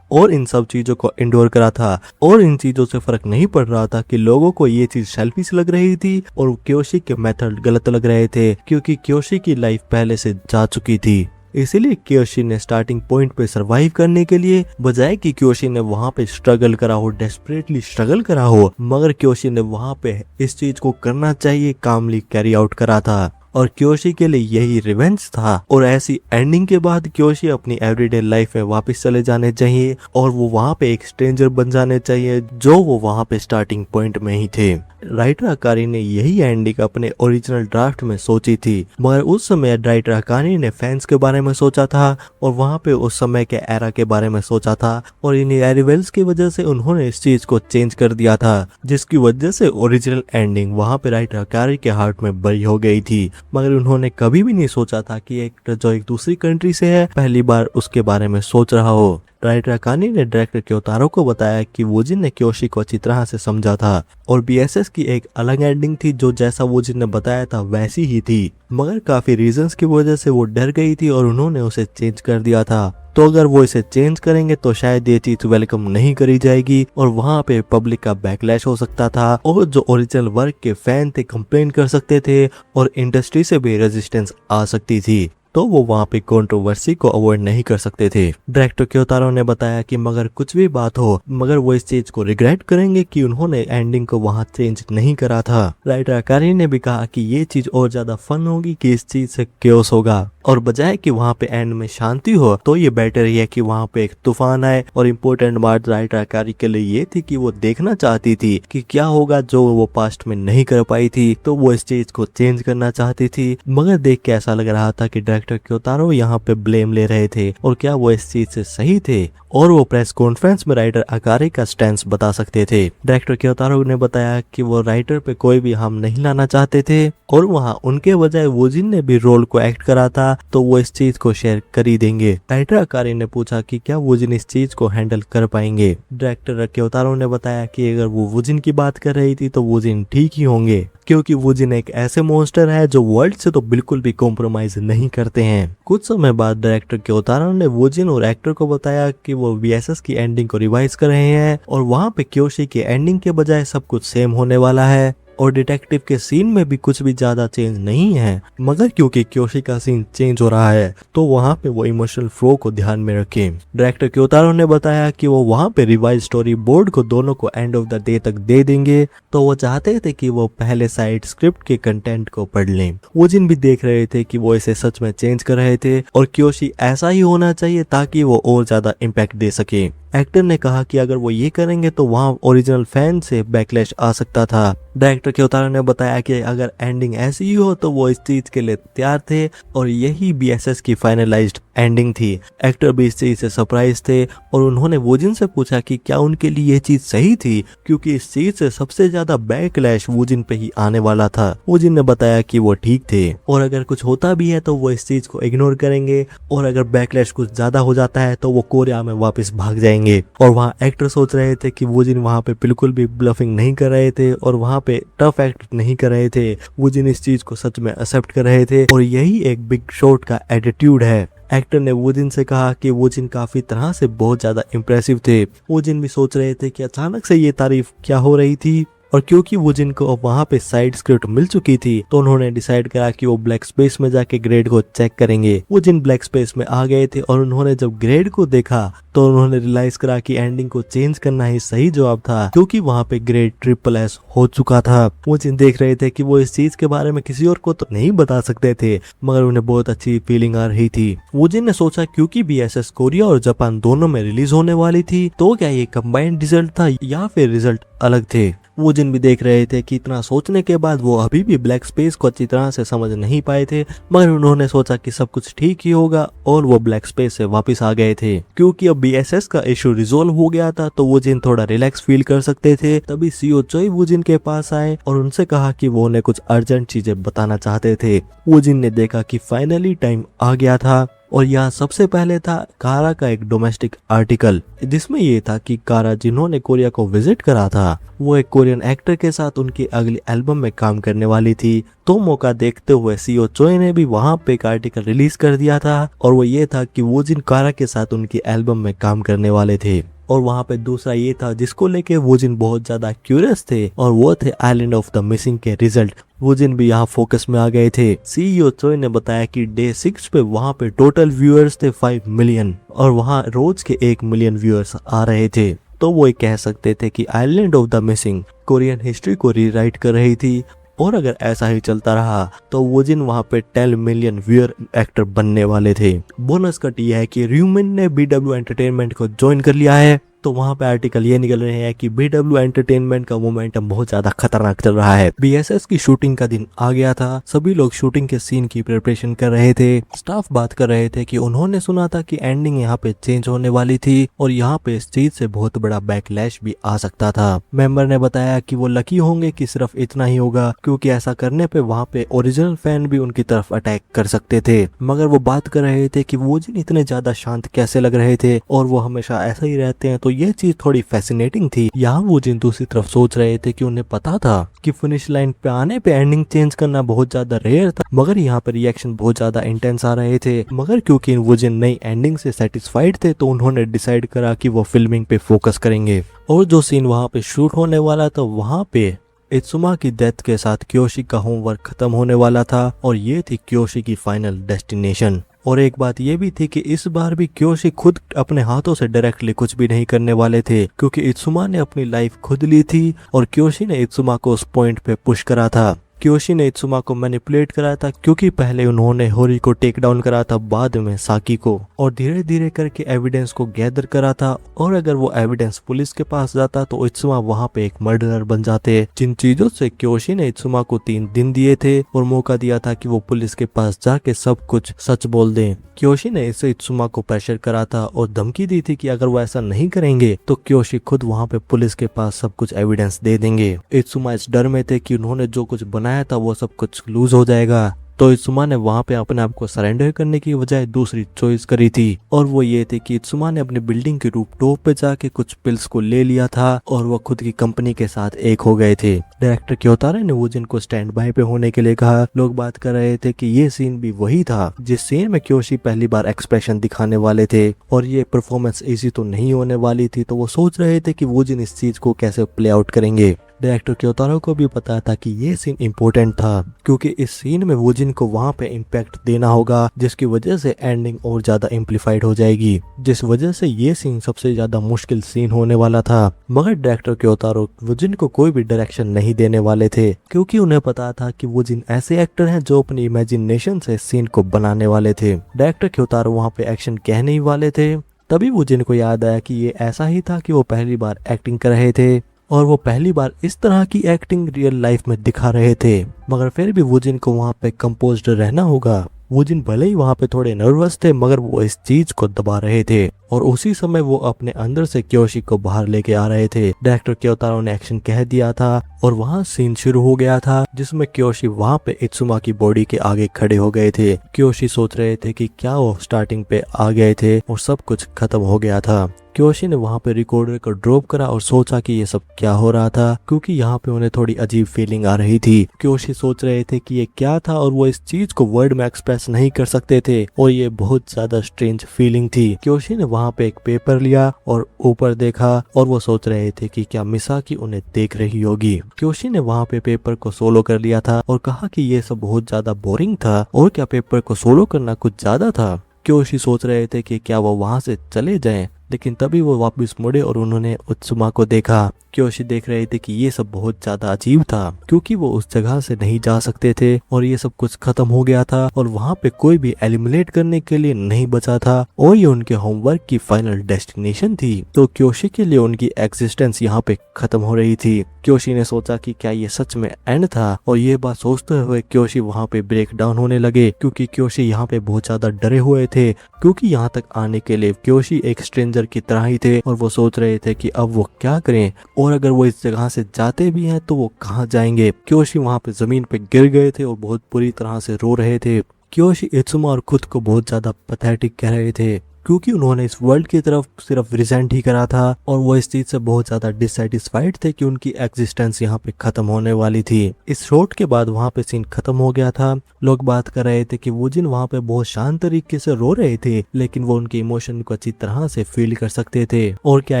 Speaker 1: और इन सब चीजों को इंडोर करा था, और इन चीजों से फर्क नहीं पड़ रहा था कि लोगों को ये चीज सेल्फिश लग रही थी और क्योशी के मेथड गलत लग रहे थे, क्योंकि क्योशी की लाइफ पहले से जा चुकी थी। इसीलिए क्योशी ने स्टार्टिंग पॉइंट पे सरवाइव करने के लिए बजाय कि क्योशी ने वहाँ पे स्ट्रगल करा हो, डेस्परेटली स्ट्रगल करा हो, मगर क्योशी ने वहाँ पे इस चीज को करना चाहिए कामली कैरी आउट करा था, और क्योशी के लिए यही रिवेंज था। और ऐसी एंडिंग के बाद क्योशी अपनी एवरीडे लाइफ में वापस चले जाने चाहिए और वो वहाँ पे एक स्ट्रेंजर बन जाने चाहिए जो वो वहाँ पे स्टार्टिंग पॉइंट में ही थे। राइटर अकारी ने यही एंडिंग अपने ओरिजिनल ड्राफ्ट में सोची थी, मगर उस समय राइटर अकारी ने फैंस के बारे में सोचा था और वहाँ पे उस समय के एरा के बारे में सोचा था, और इन एरिवेल्स की वजह से उन्होंने इस चीज को चेंज कर दिया था, जिसकी वजह से ओरिजिनल एंडिंग वहाँ पे राइटर अकारी के हार्ट में बरी हो गई थी। मगर उन्होंने कभी भी नहीं सोचा था कि एक जो एक दूसरी कंट्री से है पहली बार उसके बारे में सोच रहा हो। राइटर अकानी ने डायरेक्टर क्योतारो को बताया कि वुजिन ने क्योशी को अच्छी तरह से समझा था और बीएसएस की एक अलग एंडिंग थी जो जैसा वुजिन ने बताया था वैसी ही थी, मगर काफी रीजंस की वजह से वो डर गई थी और उन्होंने उसे चेंज कर दिया था। तो अगर वो इसे चेंज करेंगे तो शायद ये चीज वेलकम नहीं करी जाएगी और वहाँ पे पब्लिक का बैकलैश हो सकता था, और जो ओरिजिनल वर्क के फैन थे कंप्लेन कर सकते थे और इंडस्ट्री से भी रेजिस्टेंस आ सकती थी, तो वो वहाँ पे कंट्रोवर्सी को अवॉइड नहीं कर सकते थे। डायरेक्टर क्योतारो ने बताया कि मगर कुछ भी बात हो, मगर वो इस चीज को रिग्रेट करेंगे कि उन्होंने एंडिंग को वहाँ चेंज नहीं करा था। राइटर अकारी ने भी कहा कि ये चीज और ज्यादा फन होगी कि इस चीज से क्योस होगा, और बजाय कि वहाँ पे एंड में शांति हो तो ये बेटर ही है कि वहाँ पे एक तूफान आए। और इम्पोर्टेंट बात राइटर अकारी के लिए ये थी कि वो देखना चाहती थी कि क्या होगा जो वो पास्ट में नहीं कर पाई थी, तो वो इस चीज को चेंज करना चाहती थी। मगर देख के ऐसा लग रहा था कि डायरेक्टर क्योतारो यहाँ पे ब्लेम ले रहे थे, और क्या वो इस चीज से सही थे, और वो प्रेस कॉन्फ्रेंस में राइटर अकारी का स्टैंस बता सकते थे। डायरेक्टर क्योतारो ने बताया कि वो राइटर पे कोई भी हार्म नहीं लाना चाहते थे, और वहाँ उनके बजाय वुजिन ने भी रोल को एक्ट करा था तो वो इस चीज को शेयर कर ही देंगे। राइटर अकारी ने पूछा कि क्या वुजिन इस चीज को हैंडल कर पाएंगे। डायरेक्टर क्योतारो ने बताया कि अगर वो वुजिन की बात कर रही थी तो वुजिन ठीक ही होंगे, क्योंकि वुजिन एक ऐसे मॉन्स्टर है जो वर्ल्ड से तो बिल्कुल भी कॉम्प्रोमाइज नहीं करते हैं। कुछ समय बाद डायरेक्टर क्योतारो ने वुजिन और एक्टर को बताया कि वो बीएसएस की एंडिंग को रिवाइज कर रहे हैं और वहाँ पे क्योशी की एंडिंग के बजाय सब कुछ सेम होने वाला है। और डिटेक्टिव के सीन में भी कुछ भी ज्यादा चेंज नहीं है, मगर क्योंकि क्योशी का सीन चेंज हो रहा है तो वहाँ पे वो इमोशनल फ्लो को ध्यान में रखे। डायरेक्टर क्योतारो ने बताया कि वो वहाँ पे रिवाइज स्टोरी बोर्ड को दोनों को एंड ऑफ द डे तक दे देंगे, तो वो चाहते थे कि वो पहले साइड स्क्रिप्ट के कंटेंट को पढ़ लें। वो जिन भी देख रहे थे कि वो इसे सच में चेंज कर रहे थे और क्योशी ऐसा ही होना चाहिए ताकि वो और ज्यादा इम्पैक्ट दे सके। एक्टर ने कहा कि अगर वो ये करेंगे तो वहाँ ओरिजिनल फैन से बैकलैश आ सकता था। डायरेक्टर क्योतारो ने बताया कि अगर एंडिंग ऐसी ही हो तो वो इस चीज के लिए तैयार थे और यही बीएसएस की फाइनलाइज्ड एंडिंग थी। एक्टर भी इस चीज से सरप्राइज थे और उन्होंने वोजिन से पूछा कि क्या उनके लिए ये चीज सही थी, क्योंकि इस चीज से सबसे ज्यादा बैकलैश वोजिन पे ही आने वाला था। वोजिन ने बताया कि वो ठीक थे और अगर कुछ होता भी है तो वो इस चीज को इग्नोर करेंगे और अगर बैकलैश कुछ ज्यादा हो जाता है तो वो कोरिया में वापस भाग जाएंगे। और वहाँ एक्टर सोच रहे थे कि वोजिन वहाँ पे बिल्कुल भी ब्लफिंग नहीं कर रहे थे और वहाँ पे टफ एक्ट नहीं कर रहे थे। वोजिन इस चीज को सच में एक्सेप्ट कर रहे थे और यही एक बिग शॉट का एटीट्यूड है। एक्टर ने वोजिन से कहा कि वोजिन काफी तरह से बहुत ज्यादा इम्प्रेसिव थे। वोजिन भी सोच रहे थे कि अचानक से ये तारीफ क्या हो रही थी, और क्योंकि वोजिन को वहाँ पे साइड स्क्रिप्ट मिल चुकी थी तो उन्होंने डिसाइड करा कि वो ब्लैक स्पेस में जाके ग्रेड को चेक करेंगे। वोजिन ब्लैक स्पेस में आ गए थे और उन्होंने जब ग्रेड को देखा तो उन्होंने रियलाइज करा कि एंडिंग को चेंज करना ही सही जवाब था, क्योंकि वहाँ पे ग्रेड SSS हो चुका था। वोजिन देख रहे थे कि वो इस चीज के बारे में किसी और को तो नहीं बता सकते थे, मगर उन्हें बहुत अच्छी फीलिंग आ रही थी। वोजिन ने सोचा क्योंकि बीएसएस कोरिया और जापान दोनों में रिलीज होने वाली थी तो क्या ये कंबाइंड रिजल्ट था या फिर रिजल्ट अलग थे। वोजिन भी देख रहे थे कि इतना सोचने के बाद वो अभी भी ब्लैक स्पेस को अच्छी तरह से समझ नहीं पाए थे, मगर उन्होंने सोचा कि सब कुछ ठीक ही होगा और वो ब्लैक स्पेस से वापस आ गए थे। क्योंकि अब बीएसएस का इशू रिजोल्व हो गया था तो वोजिन थोड़ा रिलैक्स फील कर सकते थे। तभी सीओ चोई वोजिन के पास आए और उनसे कहा कि वो उन्हें कुछ अर्जेंट चीजें बताना चाहते थे। वोजिन ने देखा कि फाइनली टाइम आ गया था और यहाँ सबसे पहले था कारा का एक डोमेस्टिक आर्टिकल, जिसमें ये था कि कारा जिन्होंने कोरिया को विजिट करा था वो एक कोरियन एक्टर के साथ उनकी अगली एल्बम में काम करने वाली थी। तो मौका देखते हुए सीओ चोई ने भी वहाँ पे एक आर्टिकल रिलीज कर दिया था और वो ये था कि वो जिन कारा के साथ उनकी एल्बम में काम करने वाले थे। और वहाँ पे दूसरा ये था जिसको लेके वोजिन बहुत ज्यादा क्यूरियस थे और वो थे आइलैंड ऑफ द मिसिंग के रिजल्ट। वोजिन भी यहाँ फोकस में आ गए थे। सीईओ चोई ने बताया कि डे 6 पे वहाँ पे टोटल व्यूअर्स थे 5 मिलियन और वहाँ रोज के 1 मिलियन व्यूअर्स आ रहे थे। तो वो कह सकते थे कि island of the missing Korean history को रीराइट कर रही थी और अगर ऐसा ही चलता रहा तो वोजिन वहाँ पे 10 मिलियन व्यूअर एक्टर बनने वाले थे। बोनस कट यह है कि र्यूमिन ने बीडब्ल्यू एंटरटेनमेंट को ज्वाइन कर लिया है। तो वहाँ पे आर्टिकल ये निकल रहे हैं कि बीडब्ल्यू एंटरटेनमेंट का मोमेंटम बहुत ज्यादा खतरनाक चल रहा है। बीएसएस की शूटिंग का दिन आ गया था, सभी लोग शूटिंग के सीन की प्रिपरेशन कर रहे थे। स्टाफ बात कर रहे थे कि उन्होंने सुना था कि एंडिंग यहाँ पे चेंज होने वाली थी और यहाँ पे इस चीज से बहुत बड़ा बैकलैश भी आ सकता था। मेंबर ने बताया कि वो लकी होंगे कि सिर्फ इतना ही होगा, क्योंकि ऐसा करने पे वहाँ पे ओरिजिनल फैन भी उनकी तरफ अटैक कर सकते थे। मगर वो बात कर रहे थे कि वो जिन इतने ज्यादा शांत कैसे लग रहे थे और वो हमेशा ऐसा ही रहते हैं, तो ये चीज थोड़ी फैसिनेटिंग थी। यहाँ वो जिन दूसरी तरफ सोच रहे थे कि उन्हें पता था कि फिनिश लाइन पे आने पे एंडिंग चेंज करना बहुत ज्यादा रेयर था, मगर यहाँ पे रिएक्शन बहुत ज्यादा इंटेंस आ रहे थे। मगर क्योंकि वो जिन नई एंडिंग से सेटिस्फाइड थे तो उन्होंने डिसाइड करा कि वो फिल्मिंग पे फोकस करेंगे और जो सीन वहाँ पे शूट होने वाला था वहाँ पे इत्सुमा की डेथ के साथ क्योशी का होमवर्क खत्म होने वाला था और ये थी क्योशी की फाइनल डेस्टिनेशन। और एक बात ये भी थी कि इस बार भी क्योशी खुद अपने हाथों से डायरेक्टली कुछ भी नहीं करने वाले थे, क्योंकि इत्सुमा ने अपनी लाइफ खुद ली थी और क्योशी ने इत्सुमा को उस पॉइंट पे पुश करा था। क्योशी ने इत्सुमा को मैनिपुलेट करा था, क्योंकि पहले उन्होंने होरी को टेक डाउन करा था, बाद में साकी को, और धीरे धीरे करके एविडेंस को गैदर करा था। और अगर वो एविडेंस पुलिस के पास जाता तो इत्सुमा वहाँ पे एक मर्डरर बन जाते। जिन चीजों से क्योशी ने इत्सुमा को 3 दिन दिए थे और मौका दिया था कि वो पुलिस के पास जाके सब कुछ सच बोल दें। क्योशी ने इससे इत्सुमा को प्रेशर करा था और धमकी दी थी कि अगर वो ऐसा नहीं करेंगे तो क्योशी खुद वहाँ पे पुलिस के पास सब कुछ एविडेंस दे देंगे। इत्सुमा इस डर में थे कि उन्होंने जो कुछ बनाया था वो सब कुछ लूज हो जाएगा। तो इत्सुमा ने वहाँ पे अपने आप को सरेंडर करने की बजाय दूसरी चॉइस करी थी और वो ये थी कि इत्सुमा ने अपनी बिल्डिंग के रूफटॉप पे जाके कुछ पिल्स को ले लिया था और वो खुद की कंपनी के साथ एक हो गए थे। डायरेक्टर क्योतारो ने वो जिनको स्टैंड बाय पे होने के लिए कहा। लोग बात कर रहे थे कि ये सीन भी वही था जिस सीन में क्योशी पहली बार एक्सप्रेशन दिखाने वाले थे और ये परफॉर्मेंस इजी तो नहीं होने वाली थी, तो वो सोच रहे थे कि वो जिन इस चीज को कैसे प्ले आउट करेंगे। डायरेक्टर क्योतारो को भी पता था कि ये सीन इम्पोर्टेंट था, क्योंकि इस सीन में वुजिन को वहाँ पे इम्पैक्ट देना होगा, जिसकी वजह से एंडिंग और ज्यादा एम्पलीफाइड हो जाएगी, जिस वजह से ये सीन सबसे ज्यादा मुश्किल सीन होने वाला था। मगर डायरेक्टर क्योतारो वुजिन को कोई भी डायरेक्शन नहीं देने वाले थे, क्योंकि उन्हें पता था कि वुजिन ऐसे एक्टर हैं जो अपनी इमेजिनेशन से सीन को बनाने वाले थे। डायरेक्टर क्योतारो वहाँ पे एक्शन कहने ही वाले थे, तभी वुजिन को याद आया कि ये ऐसा ही था कि वो पहली बार एक्टिंग कर रहे थे और वो पहली बार इस तरह की एक्टिंग रियल लाइफ में दिखा रहे थे। मगर फिर भी वुजिन को वहाँ पे कंपोज्ड रहना होगा। वुजिन भले ही वहाँ पे थोड़े नर्वस थे, मगर वो इस चीज को दबा रहे थे और उसी समय वो अपने अंदर से क्योशी को बाहर लेके आ रहे थे। डायरेक्टर क्योतारो ने एक्शन कह दिया था और वहाँ सीन शुरू हो गया था, जिसमें क्योशी वहाँ पे इत्सुमा की बॉडी के आगे खड़े हो गए थे। क्योशी सोच रहे थे कि क्या वो स्टार्टिंग पे आ गए थे और सब कुछ खत्म हो गया था। क्योशी ने वहाँ पे रिकॉर्डर को ड्रॉप करा और सोचा कि ये सब क्या हो रहा था, क्योंकि यहाँ पे उन्हें थोड़ी अजीब फीलिंग आ रही थी। क्योशी सोच रहे थे कि ये क्या था और वो इस चीज को वर्ड में एक्सप्रेस नहीं कर सकते थे और ये बहुत ज्यादा स्ट्रेंज फीलिंग थी। क्योशी ने वहाँ पे एक पेपर लिया और ऊपर देखा और वो सोच रहे थे कि क्या मिसाकी उन्हें देख रही होगी। क्योशी ने वहाँ पे पेपर को सोलो कर लिया था और कहा कि ये सब बहुत ज्यादा बोरिंग था और क्या पेपर को सोलो करना कुछ ज्यादा था। क्योशी सोच रहे थे कि क्या वो वहाँ से चले जाएं, लेकिन तभी वो वापस मुड़े और उन्होंने उत्सुमा को देखा। क्योशी देख रहे थे कि ये सब बहुत ज्यादा अजीब था, क्योंकि वो उस जगह से नहीं जा सकते थे और ये सब कुछ खत्म हो गया था और वहाँ पे कोई भी एलिमिनेट करने के लिए नहीं बचा था और ये उनके होमवर्क की फाइनल डेस्टिनेशन थी। तो क्योशी के लिए उनकी एग्जिस्टेंस यहाँ पे खत्म हो रही थी। क्योशी ने सोचा कि क्या ये सच में एंड था, और ये बात सोचते हुए क्योशी वहाँ पे ब्रेक डाउन होने लगे, क्योंकि क्योशी यहाँ पे बहुत ज्यादा डरे हुए थे, क्योंकि यहाँ तक आने के लिए क्योशी एक स्ट्रेंजर की तरह ही थे और वो सोच रहे थे कि अब वो क्या करें और अगर वो इस जगह से जाते भी हैं तो वो कहाँ जाएंगे। क्योशी वहाँ पे जमीन पे गिर गए थे और बहुत बुरी तरह से रो रहे थे। क्योशी इत्सुमा और खुद को बहुत ज्यादा पैथेटिक कह रहे थे, क्योंकि उन्होंने इस वर्ल्ड की तरफ सिर्फ रिजेंट ही करा था और वो इस चीज से बहुत ज्यादा डिससेटिस्फाइड थे कि उनकी एग्जिस्टेंस यहाँ पे खत्म होने वाली थी। इस शॉट के बाद वहाँ पे सीन खत्म हो गया था। लोग बात कर रहे थे कि वुजिन वहाँ पे बहुत शांत तरीके से रो रहे थे, लेकिन वो उनके इमोशन को अच्छी तरह से फील कर सकते थे और क्या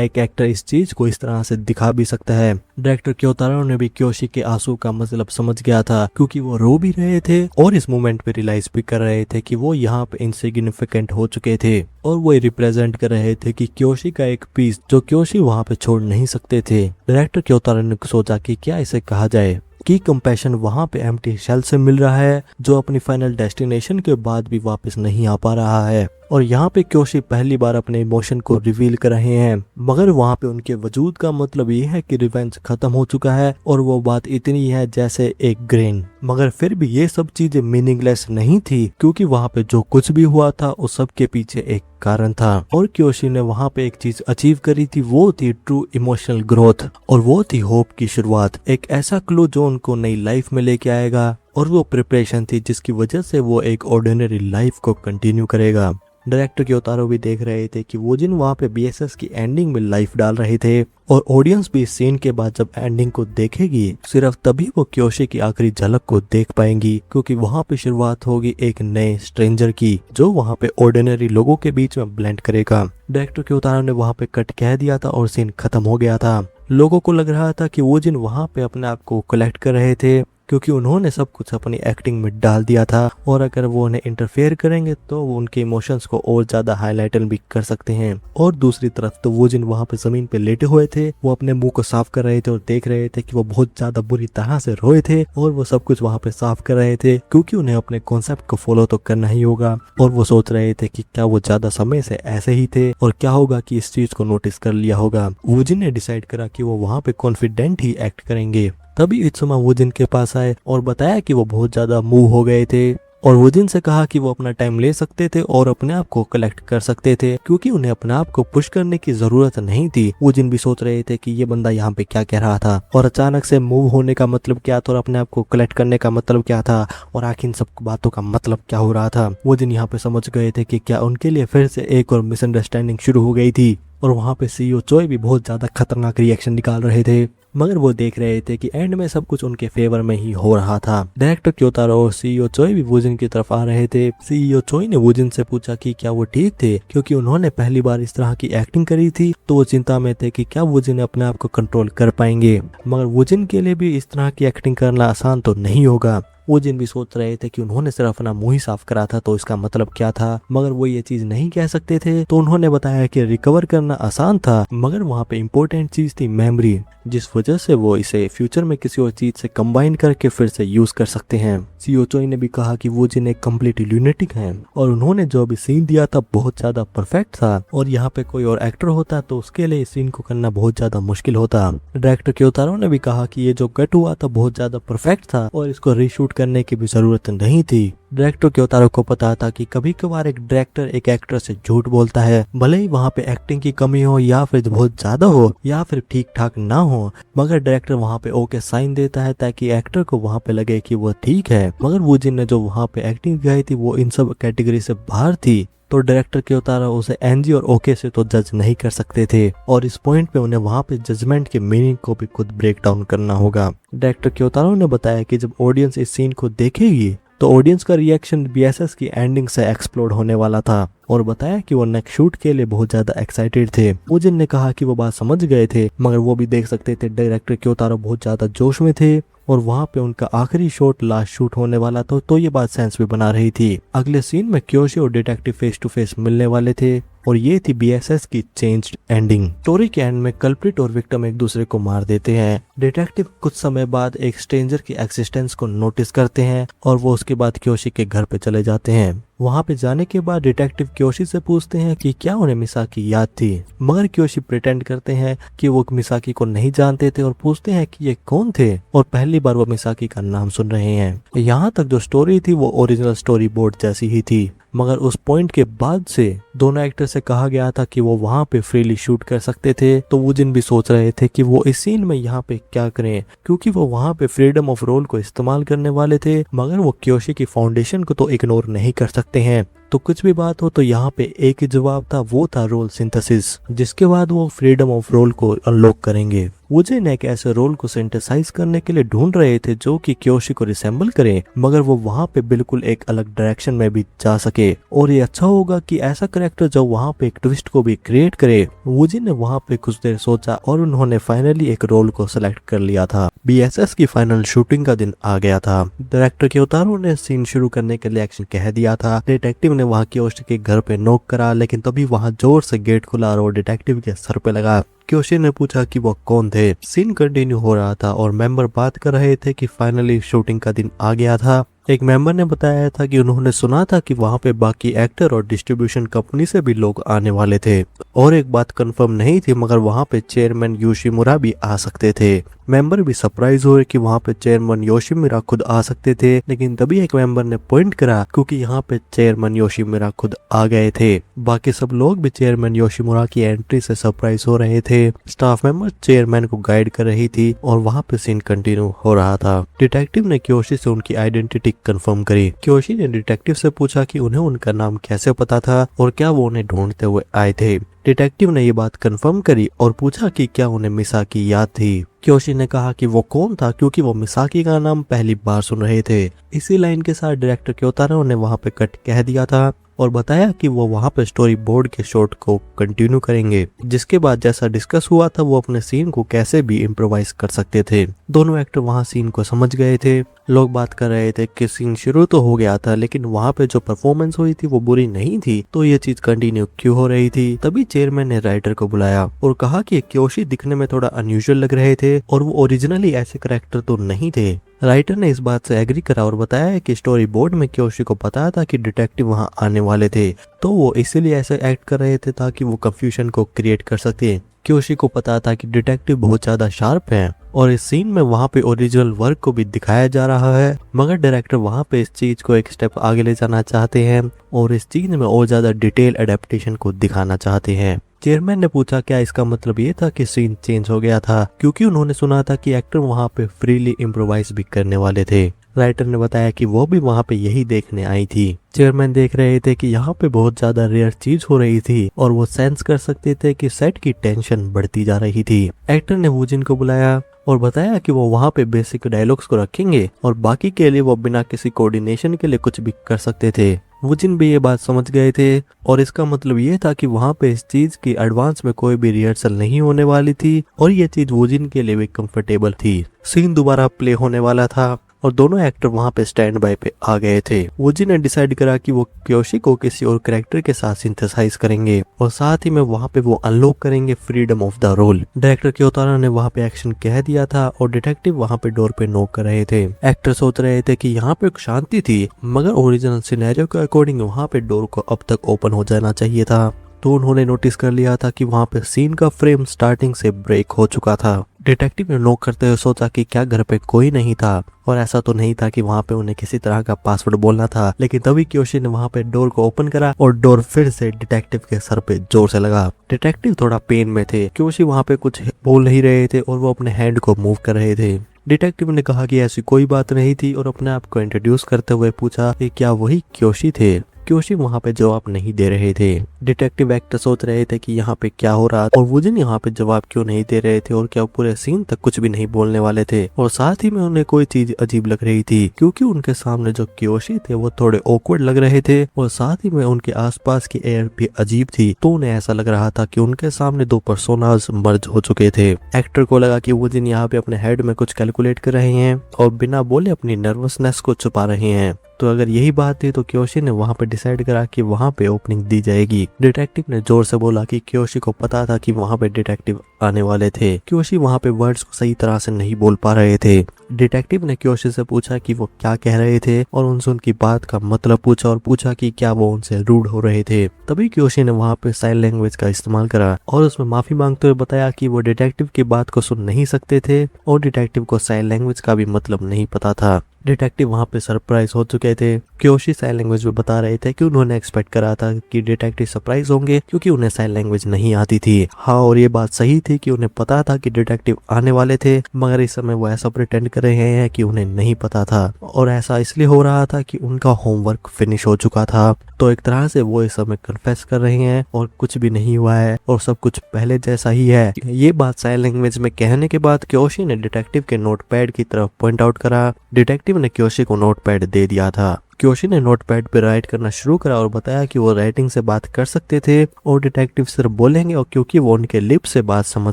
Speaker 1: एक एक्टर इस चीज को इस तरह से दिखा भी सकता है। डायरेक्टर क्योतारो ने भी क्योशी के आंसू का मतलब समझ गया था, क्योंकि वो रो भी रहे थे और इस मोमेंट पे रियलाइज भी कर रहे थे कि वो यहाँ पे इनसिग्निफिकेंट हो चुके थे और वो रिप्रेजेंट कर रहे थे कि क्योशी का एक पीस जो क्योशी वहाँ पे छोड़ नहीं सकते थे। डायरेक्टर क्योतारो ने सोचा कि क्या इसे कहा जाए कि कंपैशन वहाँ पे एम्प्टी शेल से मिल रहा है, जो अपनी फाइनल डेस्टिनेशन के बाद भी वापस नहीं आ पा रहा है और यहाँ पे क्योशी पहली बार अपने इमोशन को रिवील कर रहे हैं, मगर वहाँ पे उनके वजूद का मतलब ये है कि रिवेंज खत्म हो चुका है और वो बात इतनी है जैसे एक ग्रेन। मगर फिर भी ये सब चीजें मीनिंगलेस नहीं थी, क्योंकि वहाँ पे जो कुछ भी हुआ था उस सब के पीछे एक कारण था और क्योशी ने वहाँ पे एक चीज अचीव करी थी, वो थी ट्रू इमोशनल ग्रोथ और वो थी होप की शुरुआत, एक ऐसा क्लू जो उनको नई लाइफ में लेके आएगा और वो प्रिपरेशन थी जिसकी वजह से वो एक ऑर्डिनरी लाइफ को कंटिन्यू करेगा। डायरेक्टर क्योतारो भी देख रहे थे कि वुजिन वहाँ पे बीएसएस की एंडिंग में लाइफ डाल रहे थे और ऑडियंस भी इस सीन के बाद जब एंडिंग को देखेगी सिर्फ तभी वो क्योशी की आखिरी झलक को देख पाएंगी, क्योंकि वहाँ पे शुरुआत होगी एक नए स्ट्रेंजर की जो वहाँ पे ऑर्डिनरी लोगों के बीच में ब्लेंड करेगा। डायरेक्टर क्योतारो ने वहाँ पे कट कह दिया था और सीन खत्म हो गया था। लोगों को लग रहा था कि वुजिन वहाँ पे अपने आप को कलेक्ट कर रहे थे, क्योंकि उन्होंने सब कुछ अपनी एक्टिंग में डाल दिया था और अगर वो उन्हें इंटरफेयर करेंगे तो वो उनके इमोशंस को और ज्यादा हाईलाइट भी कर सकते हैं। और दूसरी तरफ तो वुजिन वहाँ पे जमीन पे लेटे हुए थे, वो अपने मुंह को साफ कर रहे थे और देख रहे थे कि वो बहुत ज्यादा बुरी तरह से रोए थे और वो सब कुछ वहाँ पे साफ कर रहे थे, क्योंकि उन्हें अपने कॉन्सेप्ट को फॉलो तो करना ही होगा और वो सोच रहे थे कि क्या वो ज्यादा समय से ऐसे ही थे और क्या होगा कि इस चीज को नोटिस कर लिया होगा। वुजिन ने डिसाइड करा कि वो वहाँ पे कॉन्फिडेंट ही एक्ट करेंगे। तभी इत्सुमा वुजिन के पास आए और बताया कि वो बहुत ज्यादा मूव हो गए थे और वुजिन से कहा कि वो अपना टाइम ले सकते थे और अपने आप को कलेक्ट कर सकते थे, क्योंकि उन्हें अपने आप को पुश करने की जरूरत नहीं थी। वुजिन भी सोच रहे थे कि ये बंदा यहाँ पे क्या कह रहा था और अचानक से मूव होने का मतलब क्या था और अपने आप को कलेक्ट करने का मतलब क्या था और आखिर इन सब बातों का मतलब क्या हो रहा था। वुजिन यहाँ पे समझ गए थे कि क्या उनके लिए फिर से एक और मिसअंडरस्टैंडिंग शुरू हो गई थी और वहाँ पे सीईओ चोई भी बहुत ज्यादा खतरनाक रिएक्शन निकाल रहे थे। मगर वो देख रहे थे कि एंड में सब कुछ उनके फेवर में ही हो रहा था। डायरेक्टर क्योतारो और सीईओ चोई भी वूजिन की तरफ आ रहे थे। सीईओ चोई ने वूजिन से पूछा कि क्या वो ठीक थे, क्योंकि उन्होंने पहली बार इस तरह की एक्टिंग करी थी, तो वो चिंता में थे कि क्या वूजिन अपने आप को कंट्रोल कर पाएंगे। मगर वूजिन के लिए भी इस तरह की एक्टिंग करना आसान तो नहीं होगा। वूजिन भी सोच रहे थे कि उन्होंने सिर्फ अपना मुंह ही साफ करा था, तो इसका मतलब क्या था, मगर वो ये चीज नहीं कह सकते थे। तो उन्होंने बताया कि रिकवर करना आसान था, मगर वहाँ पे इम्पोर्टेंट चीज थी मेमोरी, जिस वजह से वो इसे फ्यूचर में किसी और चीज से कंबाइन करके फिर से यूज कर सकते हैं। सीईओ चोई ने भी कहा कि वूजिन एक कंप्लीट ल्यूनेटिक हैं और उन्होंने जो अभी सीन दिया था बहुत ज्यादा परफेक्ट था, और यहाँ पे कोई और एक्टर होता तो उसके लिए इस सीन को करना बहुत ज्यादा मुश्किल होता। डायरेक्टर क्योतारो ने भी कहा कि ये जो कट हुआ था बहुत ज्यादा परफेक्ट था और इसको रीशूट करने की भी जरूरत नहीं थी। डायरेक्टर क्योतारो को पता था कि कभी कभार एक डायरेक्टर एक एक्टर से झूठ बोलता है, भले ही वहाँ पे एक्टिंग की कमी हो या फिर बहुत ज्यादा हो या फिर ठीक ठाक ना हो, मगर डायरेक्टर वहाँ पे ओके साइन देता है ताकि एक्टर को वहाँ पे लगे कि वो ठीक है। मगर वूजिन ने जो वहाँ पे एक्टिंग दिखाई थी वो इन सब कैटेगरी से बाहर थी, तो डायरेक्टर क्योतारो उसे एनजी और ओके से तो जज नहीं कर सकते थे, और इस पॉइंट पे उन्हें वहाँ पे जजमेंट के मीनिंग को भी खुद ब्रेक डाउन करना होगा। डायरेक्टर क्योतारो ने बताया कि जब ऑडियंस इस सीन को देखेगी तो ऑडियंस का रिएक्शन बीएसएस की एंडिंग से एक्सप्लोड होने वाला था, और बताया कि वो नेक्स्ट शूट के लिए बहुत ज्यादा एक्साइटेड थे। वूजिन ने कहा कि वो बात समझ गए थे, मगर वो भी देख सकते थे डायरेक्टर क्योतारो बहुत ज्यादा जोश में थे और वहाँ पे उनका आखिरी शॉट लास्ट शूट होने वाला था, तो ये बात सेंस भी बना रही थी। अगले सीन में क्योशी और डिटेक्टिव फेस टू फेस मिलने वाले थे, और ये थी बीएसएस की चेंज्ड एंडिंग। स्टोरी के एंड में कल्प्रिट और विक्टिम एक दूसरे को मार देते हैं। डिटेक्टिव कुछ समय बाद एक स्ट्रेंजर की एक्सिस्टेंस को नोटिस करते हैं और वो उसके बाद क्योशी के घर पे चले जाते हैं। वहाँ पे जाने के बाद डिटेक्टिव क्योशी से पूछते हैं कि क्या उन्हें मिसाकी याद थी, मगर क्योशी प्रिटेंड करते हैं कि वो मिसाकी को नहीं जानते थे और पूछते हैं कि ये कौन थे और पहली बार वो मिसाकी का नाम सुन रहे हैं। यहाँ तक जो स्टोरी थी वो ओरिजिनल स्टोरी बोर्ड जैसी ही थी, मगर उस पॉइंट के बाद से दोनों एक्टर से कहा गया था कि वो वहाँ पे फ्रीली शूट कर सकते थे, तो वूजिन भी सोच रहे थे कि वो इस सीन में यहाँ पे क्या करें, क्योंकि वो वहाँ पे फ्रीडम ऑफ रोल को इस्तेमाल करने वाले थे, मगर वो क्योशी की फाउंडेशन को तो इग्नोर नहीं कर सकते हैं। तो कुछ भी बात हो तो यहाँ पे एक ही जवाब था, वो था रोल सिंथेसिस, जिसके बाद वो फ्रीडम ऑफ रोल को अनलॉक करेंगे। वूजिन एक ऐसे रोल को सिंथेसाइज करने के लिए ढूंढ रहे थे जो कि क्योशी को रिसेंबल करे, मगर वो वहाँ पे बिल्कुल एक अलग डायरेक्शन में भी जा सके, और ये अच्छा होगा कि ऐसा कैरेक्टर जो वहाँ पे एक ट्विस्ट को भी क्रिएट करे। वूजिन ने वहाँ पे कुछ देर सोचा और उन्होंने फाइनली एक रोल को सिलेक्ट कर लिया था। बीएसएस की फाइनल शूटिंग का दिन आ गया था। डायरेक्टर क्योतारो ने सीन शुरू करने के लिए एक्शन कह दिया था। डिटेक्टिव ने वहाँ क्योशी के घर पे नॉक करा, लेकिन तभी वहाँ जोर से गेट खुला और डिटेक्टिव के सर पे लगा। क्योशी ने पूछा कि वो कौन थे। सीन कंटिन्यू हो रहा था और मेंबर बात कर रहे थे कि फाइनली शूटिंग का दिन आ गया था। एक मेंबर ने बताया था कि उन्होंने सुना था कि वहाँ पे बाकी एक्टर और डिस्ट्रीब्यूशन कंपनी से भी लोग आने वाले थे, और एक बात कंफर्म नहीं थी, मगर वहाँ पे चेयरमैन योशिमुरा भी आ सकते थे। मेंबर भी सरप्राइज हुए कि वहाँ पे चेयरमैन योशिमुरा खुद आ सकते थे, लेकिन तभी एक मेंबर ने पॉइंट करा क्योंकि यहाँ पे चेयरमैन योशिमुरा खुद आ गए थे। बाकी सब लोग भी चेयरमैन योशिमुरा की एंट्री से सरप्राइज हो रहे थे। स्टाफ मेंबर चेयरमैन को गाइड कर रही थी और वहाँ पे सीन कंटिन्यू हो रहा था। डिटेक्टिव ने क्योशी से उनकी आइडेंटिटी कंफर्म करी। क्योशी ने डिटेक्टिव से पूछा कि उन्हें उनका नाम कैसे पता था और क्या वो उन्हें ढूंढते हुए आए थे। डिटेक्टिव ने ये बात कंफर्म करी और पूछा कि क्या उन्हें मिसाकी याद थी। क्योशी ने कहा कि वो कौन था, क्योंकि वो मिसाकी का नाम पहली बार सुन रहे थे। इसी लाइन के साथ डायरेक्टर क्योतारो ने वहाँ पे कट कह दिया था और बताया कि वो वहाँ पे स्टोरी बोर्ड के शॉट को कंटिन्यू करेंगे, जिसके बाद जैसा डिस्कस हुआ था वो अपने सीन को कैसे भी इम्प्रोवाइज कर सकते थे। दोनों एक्टर वहाँ सीन को समझ गए थे। लोग बात कर रहे थे कि सीन शुरू तो हो गया था, लेकिन वहाँ पे जो परफॉर्मेंस हुई थी वो बुरी नहीं थी, तो ये चीज कंटिन्यू क्यों हो रही थी। तभी चेयरमैन ने राइटर को बुलाया और कहा कि क्योशी दिखने में थोड़ा अनयूजुअल लग रहे थे और वो ओरिजिनली ऐसे कैरेक्टर तो नहीं थे। राइटर ने इस बात से एग्री करा और बताया कि स्टोरी बोर्ड में क्योशी को पता था कि डिटेक्टिव वहां आने वाले थे, तो वो इसीलिए ऐसे एक्ट कर रहे थे ताकि वो कंफ्यूजन को क्रिएट कर सके। क्योशी को पता था कि डिटेक्टिव बहुत ज्यादा शार्प है और इस सीन में वहाँ पे ओरिजिनल वर्क को भी दिखाया जा रहा है, मगर डायरेक्टर वहाँ पे इस चीज को एक स्टेप आगे ले जाना चाहते हैं और इस चीज में और ज्यादा डिटेल एडेप्टेशन को दिखाना चाहते हैं। चेयरमैन ने पूछा क्या इसका मतलब ये था कि सीन चेंज हो गया था, क्योंकि उन्होंने सुना था कि एक्टर वहाँ पे फ्रीली इम्प्रोवाइज भी करने वाले थे। राइटर ने बताया कि वो भी वहाँ पे यही देखने आई थी। चेयरमैन देख रहे थे कि यहाँ पे बहुत ज्यादा रेयर चीज हो रही थी और वो सेंस कर सकते थे कि सेट की टेंशन बढ़ती जा रही थी। एक्टर ने वूजिन को बुलाया और बताया कि वो वहाँ पे बेसिक डायलॉग्स को रखेंगे और बाकी के लिए वो बिना किसी कोऑर्डिनेशन के लिए कुछ भी कर सकते थे। वुजिन भी ये बात समझ गए थे और इसका मतलब ये था कि वहाँ पे इस चीज की एडवांस में कोई भी रिहर्सल नहीं होने वाली थी और ये चीज वुजिन के लिए भी कंफर्टेबल थी। सीन दोबारा प्ले होने वाला था और दोनों एक्टर वहां पे स्टैंड बाय पे आ गए थे। वुजिन ने डिसाइड करा कि वो क्योशी को किसी और कैरेक्टर के साथ सिंथेसाइज करेंगे और साथ ही में वहां पे वो अनलॉक करेंगे freedom of the role. Director Kyotaro ने वहां पे एक्शन कह दिया था और डिटेक्टिव वहां पे डोर पे नॉक कर रहे थे। एक्टर सोच रहे थे कि यहाँ पे शांति थी मगर ओरिजिनल सिनेरियो के अकॉर्डिंग वहां पे डोर को अब तक ओपन हो जाना चाहिए था। तो उन्होंने नोटिस कर लिया था कि वहां पे सीन का फ्रेम स्टार्टिंग से ब्रेक हो चुका था। डिटेक्टिव ने नॉक करते हुए सोचा कि क्या घर पे कोई नहीं था और ऐसा तो नहीं था कि वहां पे उन्हें किसी तरह का पासवर्ड बोलना था, लेकिन तभी क्योशी ने वहां पे डोर को ओपन करा और डोर फिर से डिटेक्टिव के सर पे जोर से लगा। डिटेक्टिव थोड़ा पेन में थे। क्योशी वहां पे कुछ बोल नहीं रहे थे और वो अपने हैंड को मूव कर रहे थे। डिटेक्टिव ने कहा कि ऐसी कोई बात नहीं थी और अपने आप को इंट्रोड्यूस करते हुए पूछा कि क्या वही क्योशी थे। क्योशी वहां पे जवाब नहीं दे रहे थे। डिटेक्टिव एक्टर सोच रहे थे कि यहाँ पे क्या हो रहा था और वुजिन यहाँ पे जवाब क्यों नहीं दे रहे थे और क्या पूरे सीन तक कुछ भी नहीं बोलने वाले थे। और साथ ही में उन्हें कोई चीज अजीब लग रही थी क्योंकि उनके सामने जो क्योशी थे वो थोड़े ऑकवर्ड लग रहे थे और साथ ही में उनके आसपास की एयर भी अजीब थी। तो उन्हें ऐसा लग रहा था कि उनके सामने दो पर्सोनास मर्ज हो चुके थे। एक्टर को लगा कि वुजिन यहाँ पे अपने हेड में कुछ कैलकुलेट कर रहे हैं और बिना बोले अपनी नर्वसनेस को छुपा रहे हैं। तो अगर यही बात थी तो क्योशी ने वहां पे डिसाइड करा कि वहां पे ओपनिंग दी जाएगी। डिटेक्टिव ने जोर से बोला कि क्योशी को पता था कि वहां पे डिटेक्टिव आने वाले थे। क्योशी वहां पे वर्ड्स को सही तरह से नहीं बोल पा रहे थे। डिटेक्टिव ने क्योशी से पूछा कि वो क्या कह रहे थे और उनसे उनकी बात का मतलब पूछा और पूछा कि क्या वो उनसे रूड हो रहे थे। तभी क्योशी ने वहां पे साइन लैंग्वेज का इस्तेमाल करा और उसमें माफी मांगते हुए बताया कि वो डिटेक्टिव की बात को सुन नहीं सकते थे और डिटेक्टिव को साइन लैंग्वेज का भी मतलब नहीं पता था। डिटेक्टिव वहां पे सरप्राइज हो चुके थे। क्योशी साइन लैंग्वेज में बता रहे थे कि उन्होंने एक्सपेक्ट करा था कि डिटेक्टिव सरप्राइज होंगे क्योंकि उन्हें साइन लैंग्वेज नहीं आती थी। हाँ, और ये बात सही थी कि उन्हें पता था कि डिटेक्टिव आने वाले थे मगर इस समय वो ऐसा प्रिटेंड कर रहे हैं कि उन्हें नहीं पता था और ऐसा इसलिए हो रहा था कि उनका होमवर्क फिनिश हो चुका था। तो एक तरह से वो इस समय कन्फेस कर रहे हैं और कुछ भी नहीं हुआ है और सब कुछ पहले जैसा ही है। ये बात साइन लैंग्वेज में कहने के बाद क्योशी ने डिटेक्टिव के नोटपैड की तरफ पॉइंट आउट करा। डिटेक्टिव ने क्योशी को नोटपैड दे दिया था। क्योशी ने नोटपैड पे राइट करना शुरू करा और बताया कि वो राइटिंग से बात कर सकते थे और डिटेक्टिव सिर्फ बोलेंगे और क्योंकि वो उनके लिप से बात समझ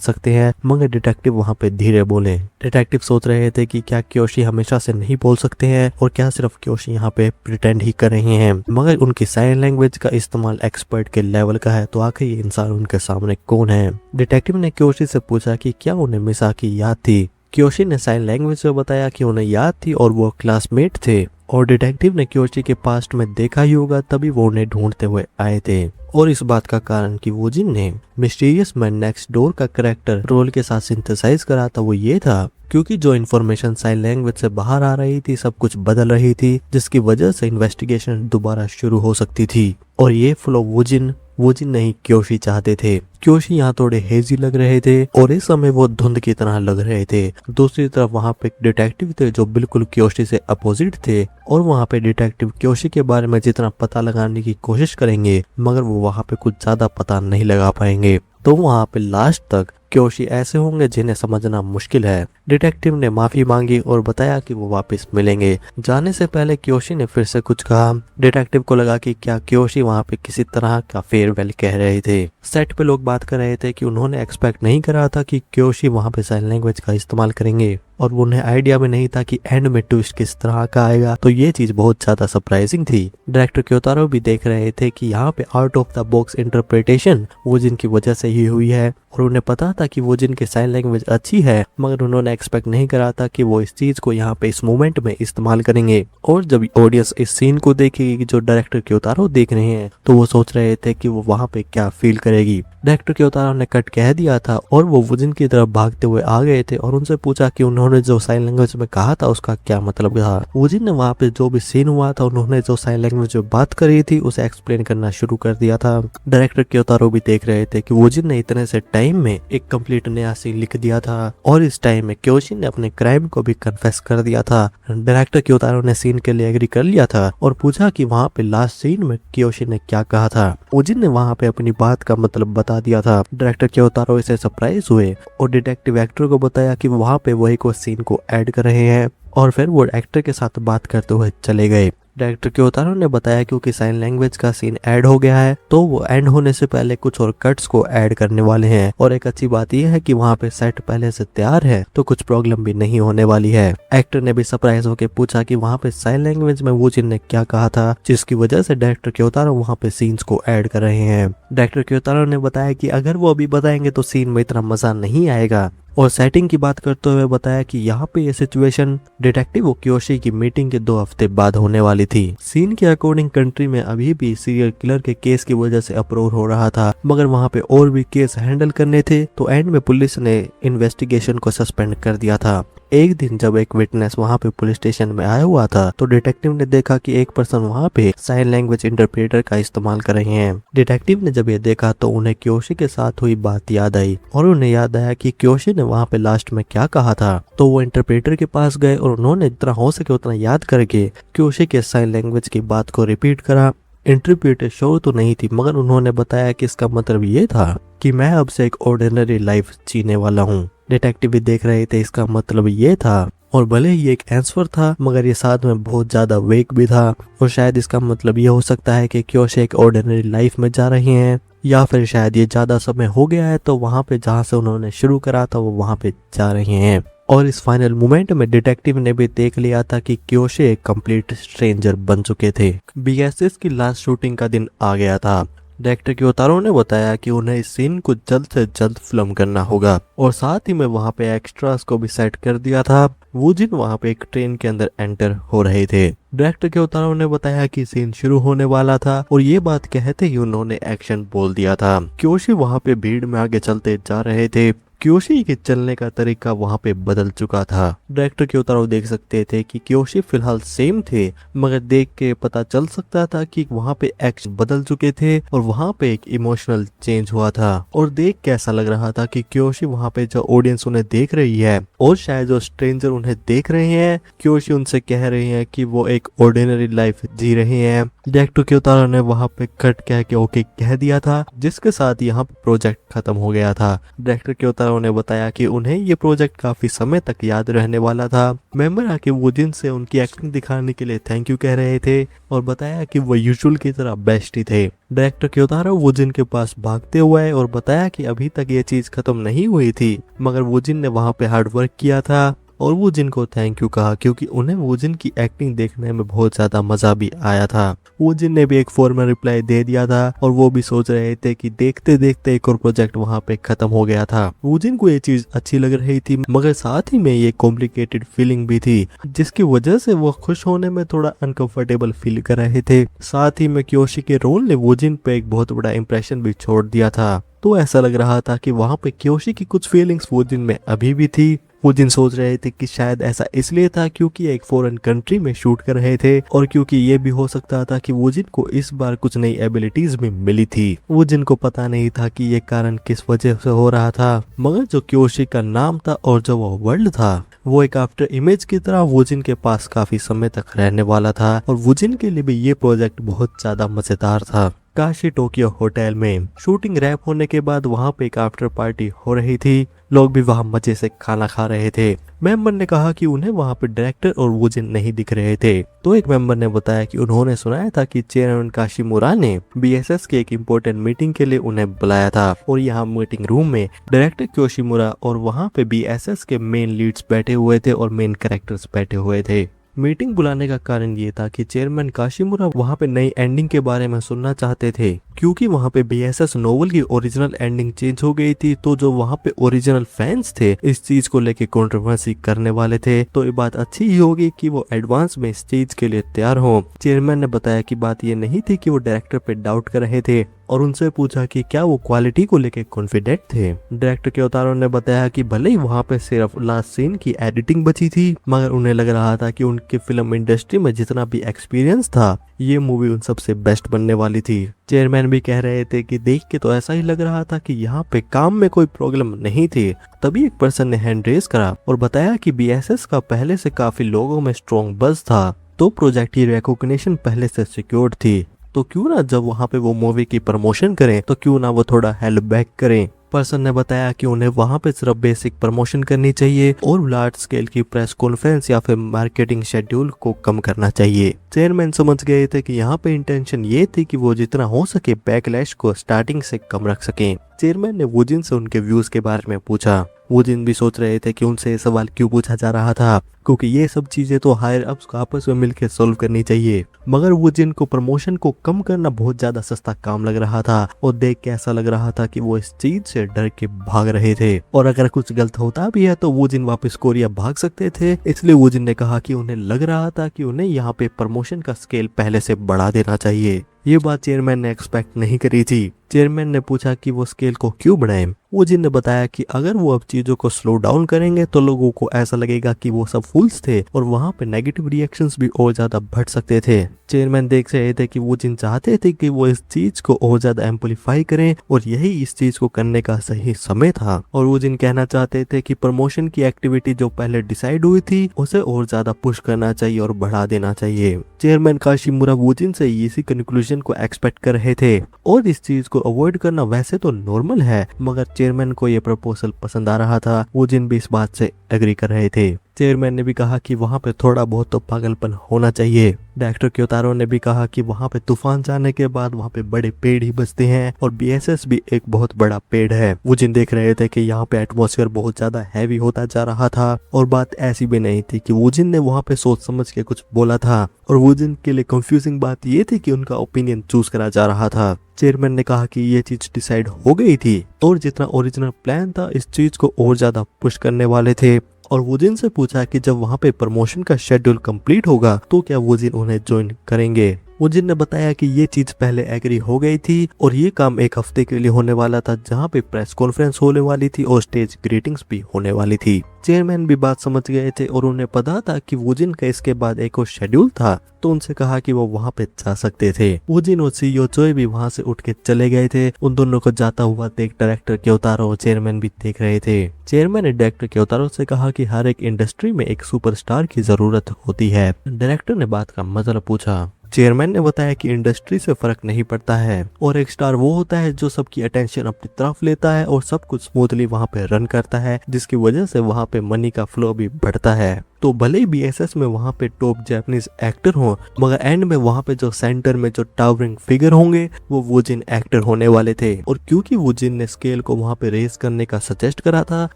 Speaker 1: सकते हैं मगर डिटेक्टिव वहां पे धीरे बोले। डिटेक्टिव सोच रहे थे कि क्या क्योशी हमेशा से नहीं बोल सकते हैं और क्या सिर्फ क्योशी यहाँ पे प्रिटेंड ही कर रहे हैं मगर उनकी साइन लैंग्वेज का इस्तेमाल एक्सपर्ट के लेवल का है। तो आखिर ये इंसान उनके सामने कौन है। डिटेक्टिव ने क्योशी से पूछा कि क्या उन्हें मिसाकी याद थी। क्योशी ने साइन लैंग्वेज में बताया कि उन्हें याद थी और वो क्लासमेट थे और डिटेक्टिव ने क्योशी के पास्ट में देखा ही होगा तभी वो उन्हें ढूंढते हुए आए थे। और इस बात का कारण कि वुजिन ने मिस्टीरियस मैन नेक्स्ट डोर का कैरेक्टर रोल के साथ सिंथेसाइज करा था वो ये था क्योंकि जो इन्फॉर्मेशन साइन लैंग्वेज से बाहर आ रही थी सब कुछ बदल रही थी जिसकी वजह से इन्वेस्टिगेशन दोबारा शुरू हो सकती थी और ये फ्लो वुजिन नहीं क्योशी चाहते थे। क्योशी यहाँ थोड़े हेजी लग रहे थे और इस समय वो धुंध की तरह लग रहे थे। दूसरी तरफ वहाँ पे डिटेक्टिव थे जो बिल्कुल क्योशी से अपोजिट थे और वहाँ पे डिटेक्टिव क्योशी के बारे में जितना पता लगाने की कोशिश करेंगे मगर वो वहाँ पे कुछ ज्यादा पता नहीं लगा पाएंगे। तो वहाँ पे लास्ट तक क्योशी ऐसे होंगे जिन्हें समझना मुश्किल है। डिटेक्टिव ने माफी मांगी और बताया कि वो वापस मिलेंगे। जाने से पहले क्योशी ने फिर से कुछ कहा। डिटेक्टिव को लगा कि क्या क्योशी वहाँ पे किसी तरह का फेयरवेल कह रहे थे। सेट पे लोग बात कर रहे थे कि उन्होंने एक्सपेक्ट नहीं करा था कि क्योशी वहाँ पे साइन लैंग्वेज का इस्तेमाल करेंगे और उन्हें आइडिया में नहीं था कि एंड में ट्विस्ट किस तरह का आएगा। तो ये चीज बहुत ज्यादा सरप्राइजिंग थी। डायरेक्टर क्योतारो भी देख रहे थे कि यहाँ पे out of the box interpretation वुजिन की वजह से ही हुई है और उन्हें पता था कि वुजिन की साइन लैंग्वेज अच्छी है मगर उन्होंने एक्सपेक्ट नहीं करा था कि वो इस चीज को यहाँ पे इस मोमेंट में इस्तेमाल करेंगे। और जब ऑडियंस इस सीन को देखेगी जो डायरेक्टर क्योतारो देख रहे हैं तो वो सोच रहे थे कि वो वहाँ पे क्या फील करेगी। डायरेक्टर क्योतारो ने कट कह दिया था और वो वुजिन की तरफ भागते हुए आ गए थे और उनसे पूछा कि उन्होंने जो साइन लैंग्वेज में कहा था उसका क्या मतलब था। वुजिन ने वहाँ पे जो भी सीन हुआ था उन्होंने जो साइन लैंग्वेज में बात करी थी उसे एक्सप्लेन करना शुरू कर दिया था। डायरेक्टर क्योतारो भी देख रहे थे कि वुजिन ने इतने से टाइम में एक कंप्लीट नया सीन लिख दिया था और इस टाइम में क्योशी ने अपने क्राइम को भी कन्फेस कर दिया था। डायरेक्टर क्योतारो ने सीन के लिए एग्री कर लिया था और पूछा कि वहाँ पे लास्ट सीन में क्योशी ने क्या कहा था। वुजिन ने वहाँ पे अपनी बात का मतलब बता दिया था। डायरेक्टर क्योतारो इसे सरप्राइज हुए और डिटेक्टिव एक्टर को बताया कि वहाँ पे वही को सीन को ऐड कर रहे हैं और फिर वो एक्टर के साथ बात करते हुए चले गए। डायरेक्टर क्योतारो ने बताया क्योंकि साइन लैंग्वेज का सीन ऐड हो गया है तो वो एंड होने से पहले कुछ और कट्स को ऐड करने वाले हैं और एक अच्छी बात यह है कि वहाँ पे सेट पहले से तैयार है तो कुछ प्रॉब्लम भी नहीं होने वाली है। एक्टर ने भी सरप्राइज होकर पूछा कि वहाँ पे साइन लैंग्वेज में वूजिन ने क्या कहा था जिसकी वजह से डायरेक्टर क्योतारो वहाँ पे सीन्स को ऐड कर रहे हैं। डायरेक्टर क्योतारो ने बताया कि अगर वो अभी बताएंगे तो सीन में इतना मजा नहीं आएगा और सेटिंग की बात करते हुए बताया कि यहाँ पे ये सिचुएशन डिटेक्टिव ओकियोशी की मीटिंग के 2 हफ्ते बाद होने वाली थी। सीन के अकॉर्डिंग कंट्री में अभी भी सीरियल किलर के केस की वजह से अप्रोर हो रहा था मगर वहाँ पे और भी केस हैंडल करने थे तो एंड में पुलिस ने इन्वेस्टिगेशन को सस्पेंड कर दिया था। एक दिन जब एक विटनेस वहाँ पे पुलिस स्टेशन में आया हुआ था तो डिटेक्टिव ने देखा कि एक पर्सन वहाँ पे साइन लैंग्वेज इंटरप्रेटर का इस्तेमाल कर रहे हैं। डिटेक्टिव ने जब ये देखा तो उन्हें क्योशी के साथ हुई बात याद आई और उन्हें याद आया कि क्योशी ने वहाँ पे लास्ट में क्या कहा था। तो वो इंटरप्रेटर के पास गए और उन्होंने जितना हो सके उतना याद करके क्योशी के साइन लैंग्वेज की बात को रिपीट करा। इंटरप्रेटर श्योर तो नहीं थी मगर उन्होंने बताया कि इसका मतलब ये था कि मैं अब से एक ऑर्डिनरी लाइफ जीने वाला हूँ। डिटेक्टिव भी देख रहे थे इसका मतलब ये था और भले ही एक आंसर था मगर ये साथ में बहुत ज्यादा वेक भी था और शायद इसका मतलब ये हो सकता है कि क्योशी एक ऑर्डिनरी लाइफ में जा रहे हैं या फिर शायद ये ज्यादा समय हो गया है तो वहाँ पे जहाँ से उन्होंने शुरू करा था वो वहाँ पे जा रहे हैं। और इस फाइनल मोमेंट में डिटेक्टिव ने भी देख लिया था कि क्योशी एक कंप्लीट स्ट्रेंजर बन चुके थे। बीएसएस की लास्ट शूटिंग का दिन आ गया था। डायरेक्टर क्योतारो ने बताया कि उन्हें इस सीन को जल्द से जल्द फिल्म करना होगा और साथ ही में वहाँ पे एक्स्ट्रास को भी सेट कर दिया था। वूजिन वहाँ पे एक ट्रेन के अंदर एंटर हो रहे थे। डायरेक्टर क्योतारो ने बताया कि सीन शुरू होने वाला था और ये बात कहते ही उन्होंने एक्शन बोल दिया था। क्योशी वहाँ पे भीड़ में आगे चलते जा रहे थे। क्योशी के चलने का तरीका वहाँ पे बदल चुका था। डायरेक्टर क्योतारो देख सकते थे कि क्योशी फिलहाल सेम थे मगर देख के पता चल सकता था कि वहाँ पे एक्शन बदल चुके थे और वहाँ पे एक इमोशनल चेंज हुआ था और देख के ऐसा लग रहा था कि क्योशी वहाँ पे जो ऑडियंस उन्हें देख रही है और शायद जो स्ट्रेंजर उन्हें देख रहे हैं क्योशी उनसे कह रहे हैं कि वो एक ऑर्डिनरी लाइफ जी रहे हैं। डायरेक्टर क्योतारो ने वहाँ पे कट कह के ओके कह दिया था जिसके साथ यहाँ पे प्रोजेक्ट खत्म हो गया था। डायरेक्टर क्योतारो ने बताया कि उन्हें ये प्रोजेक्ट काफी समय तक याद रहने वाला था। मेंबर आके वूजिन से उनकी एक्टिंग दिखाने के लिए थैंक यू कह रहे थे और बताया कि वो यूजुअल की तरह बेस्ट ही थे। डायरेक्टर क्योतारो वूजिन के पास भागते हुए और बताया कि अभी तक ये चीज खत्म नहीं हुई थी मगर वूजिन ने वहाँ पे हार्ड वर्क किया था और वूजिन को थैंक यू कहा क्योंकि उन्हें वूजिन की एक्टिंग देखने में बहुत ज्यादा मजा भी आया था। वूजिन ने भी एक फॉर्मल रिप्लाई दे दिया था और वो भी सोच रहे थे कि देखते देखते एक और प्रोजेक्ट वहाँ पे खत्म हो गया था। वूजिन को ये चीज अच्छी लग रही थी मगर साथ ही में ये कॉम्प्लिकेटेड फीलिंग भी थी जिसकी वजह से वो खुश होने में थोड़ा अनकंफर्टेबल फील कर रहे थे। साथ ही में क्योशी के रोल ने वूजिन पे एक बहुत बड़ा इंप्रेशन भी छोड़ दिया था तो ऐसा लग रहा था कि वहाँ पे क्योशी की कुछ फीलिंग्स वूजिन में अभी भी थी। वूजिन सोच रहे थे कि शायद ऐसा इसलिए था क्योंकि एक फॉरेन कंट्री में शूट कर रहे थे और क्योंकि ये भी हो सकता था कि वूजिन को इस बार कुछ नई एबिलिटीज भी मिली थी। वूजिन को पता नहीं था कि ये कारण किस वजह से हो रहा था मगर जो क्योशी का नाम था और जो वो वर्ल्ड था वो एक आफ्टर इमेज की तरह वूजिन के पास काफी समय तक रहने वाला था और वूजिन के लिए भी ये प्रोजेक्ट बहुत ज्यादा मजेदार था। काशी टोक्यो होटल में शूटिंग रैप होने के बाद वहाँ पे एक आफ्टर पार्टी हो रही थी। लोग भी वहाँ मजे से खाना खा रहे थे। मेंबर ने कहा कि उन्हें वहाँ पे डायरेक्टर और वूजिन नहीं दिख रहे थे तो एक मेंबर ने बताया कि उन्होंने सुनाया था कि चेयरमैन काशिमुरा ने बीएसएस के एक इम्पोर्टेंट मीटिंग के लिए उन्हें बुलाया था और यहाँ मीटिंग रूम में डायरेक्टर क्योशिमुरा और वहाँ पे बीएसएस के मेन लीड्स बैठे हुए थे और मेन कैरेक्टर्स बैठे हुए थे। मीटिंग बुलाने का कारण ये था कि चेयरमैन काशिमुरा वहाँ पे नई एंडिंग के बारे में सुनना चाहते थे क्योंकि वहाँ पे बीएसएस नोवेल की ओरिजिनल एंडिंग चेंज हो गई थी तो जो वहाँ पे ओरिजिनल फैंस थे इस चीज को लेके कंट्रोवर्सी करने वाले थे तो ये बात अच्छी ही होगी कि वो एडवांस में इस चीज के लिए तैयार हो। चेयरमैन ने बताया कि बात ये नहीं थी कि वो डायरेक्टर पे डाउट कर रहे थे और उनसे पूछा कि क्या वो क्वालिटी को लेके कॉन्फिडेंट थे। डायरेक्टर क्योतारो ने बताया कि भले ही वहाँ पे सिर्फ लास्ट सीन की एडिटिंग बची थी मगर उन्हें लग रहा था कि उनके फिल्म इंडस्ट्री में जितना भी एक्सपीरियंस था ये मूवी उन सबसे बेस्ट बनने वाली थी। चेयरमैन भी कह रहे थे कि देख के तो ऐसा ही लग रहा था कि यहाँ पे काम में कोई प्रॉब्लम नहीं थी। तभी एक पर्सन ने हैंड रेज करा और बताया कि बीएसएस का पहले से काफी लोगों में स्ट्रॉन्ग बज था तो प्रोजेक्ट की रिकॉग्निशन पहले से सिक्योर्ड थी। तो क्यों ना जब वहाँ पे वो मूवी की प्रमोशन करें तो क्यों ना वो थोड़ा हेल्प बैक करें। पर्सन ने बताया कि उन्हें वहां पे सिर्फ बेसिक प्रमोशन करनी चाहिए और लार्ज स्केल की प्रेस कॉन्फ्रेंस या फिर मार्केटिंग शेड्यूल को कम करना चाहिए। चेयरमैन समझ गए थे कि यहाँ पे इंटेंशन ये थी कि वो जितना हो सके बैकलैश को स्टार्टिंग से कम रख सकें। चेयरमैन ने वुजिन से उनके व्यूज के बारे में पूछा। वुजिन भी सोच रहे थे कि उनसे ये सवाल क्यों पूछा जा रहा था, क्योंकि ये सब चीजें तो हायर अप्स को आपस में मिलकर सॉल्व करनी चाहिए। मगर वुजिन को प्रमोशन को कम करना बहुत ज्यादा सस्ता काम लग रहा था और देख के ऐसा लग रहा था कि वो इस चीज से डर के भाग रहे थे, और अगर कुछ गलत होता भी है तो वुजिन वापस कोरिया भाग सकते थे। इसलिए वुजिन ने कहा कि उन्हें लग रहा था कि उन्हें यहाँ पे प्रमोशन का स्केल पहले से बढ़ा देना चाहिए। ये बात चेयरमैन ने एक्सपेक्ट नहीं करी थी। चेयरमैन ने पूछा कि वो स्केल को क्यों बढ़ाएं। वुजिन ने बताया कि अगर वो अब चीजों को स्लो डाउन करेंगे तो लोगों को ऐसा लगेगा कि वो सब फूल्स थे और वहां पे नेगेटिव रिएक्शंस भी और ज्यादा बढ़ सकते थे। चेयरमैन देख रहे थे कि वुजिन चाहते थे कि वो इस चीज को और ज्यादा एम्पलीफाई करें और यही इस चीज को करने का सही समय था। और वुजिन कहना चाहते थे कि प्रमोशन की एक्टिविटी जो पहले डिसाइड हुई थी उसे और ज्यादा पुश करना चाहिए और बढ़ा देना चाहिए। चेयरमैन काशिमुरा वुजिन से इसी कंक्लूजन को एक्सपेक्ट कर रहे थे और इस चीज को अवॉइड करना वैसे तो नॉर्मल है, मगर चेयरमैन को ये प्रपोजल पसंद आ रहा था। वुजिन भी इस बात से एग्री कर रहे थे। चेयरमैन ने भी कहा कि वहां पे थोड़ा बहुत तो पागलपन होना चाहिए। डायरेक्टर क्योतारो ने भी कहा कि वहां पे तूफान जाने के बाद वहां पे बड़े पेड़ ही बचते हैं और बीएसएस भी एक बहुत बड़ा पेड़ है। वुजिन देख रहे थे कि यहाँ पे एटमॉस्फेयर बहुत ज्यादा हैवी होता जा रहा था और बात ऐसी भी नहीं थी कि वुजिन ने वहां पे सोच समझ के कुछ बोला था, और वुजिन के लिए कंफ्यूजिंग बात ये थी कि उनका ओपिनियन चूज करा जा रहा था। चेयरमैन ने कहा कि ये चीज डिसाइड हो गई थी और जितना ओरिजिनल प्लान था इस चीज को और ज्यादा पुश करने वाले थे। और वुजिन से पूछा कि जब वहां पे प्रमोशन का शेड्यूल कंप्लीट होगा तो क्या वुजिन उन्हें ज्वाइन करेंगे। वुजिन ने बताया कि ये चीज पहले एग्री हो गई थी और ये काम एक हफ्ते के लिए होने वाला था, जहां पे प्रेस कॉन्फ्रेंस होने वाली थी और स्टेज ग्रीटिंग्स भी होने वाली थी। चेयरमैन भी बात समझ गए थे और उन्हें पता था कि वुजिन का इसके बाद एक और शेड्यूल था, तो उनसे कहा कि वो वहां पे जा सकते थे। वुजिन और सीईओ चोई भी वहां से उठ के चले गए थे। उन दोनों को जाता हुआ देख डायरेक्टर क्योतारो और चेयरमैन भी देख रहे थे। चेयरमैन ने डायरेक्टर क्योतारो से कहा कि हर एक इंडस्ट्री में एक सुपरस्टार की जरूरत होती है। डायरेक्टर ने बात का मतलब पूछा। चेयरमैन ने बताया कि इंडस्ट्री से फर्क नहीं पड़ता है और एक स्टार वो होता है जो सबकी अटेंशन अपनी तरफ लेता है और सब कुछ स्मूथली वहां पे रन करता है, जिसकी वजह से वहां पे मनी का फ्लो भी बढ़ता है। तो भले ही बीएसएस में वहां पे टॉप जापानीज एक्टर हो, मगर एंड में वहां पे जो सेंटर में जो टावरिंग फिगर होंगे वो वुजिन एक्टर होने वाले थे। और क्योंकि वुजिन ने स्केल को वहां पे रेस करने का सजेस्ट करा था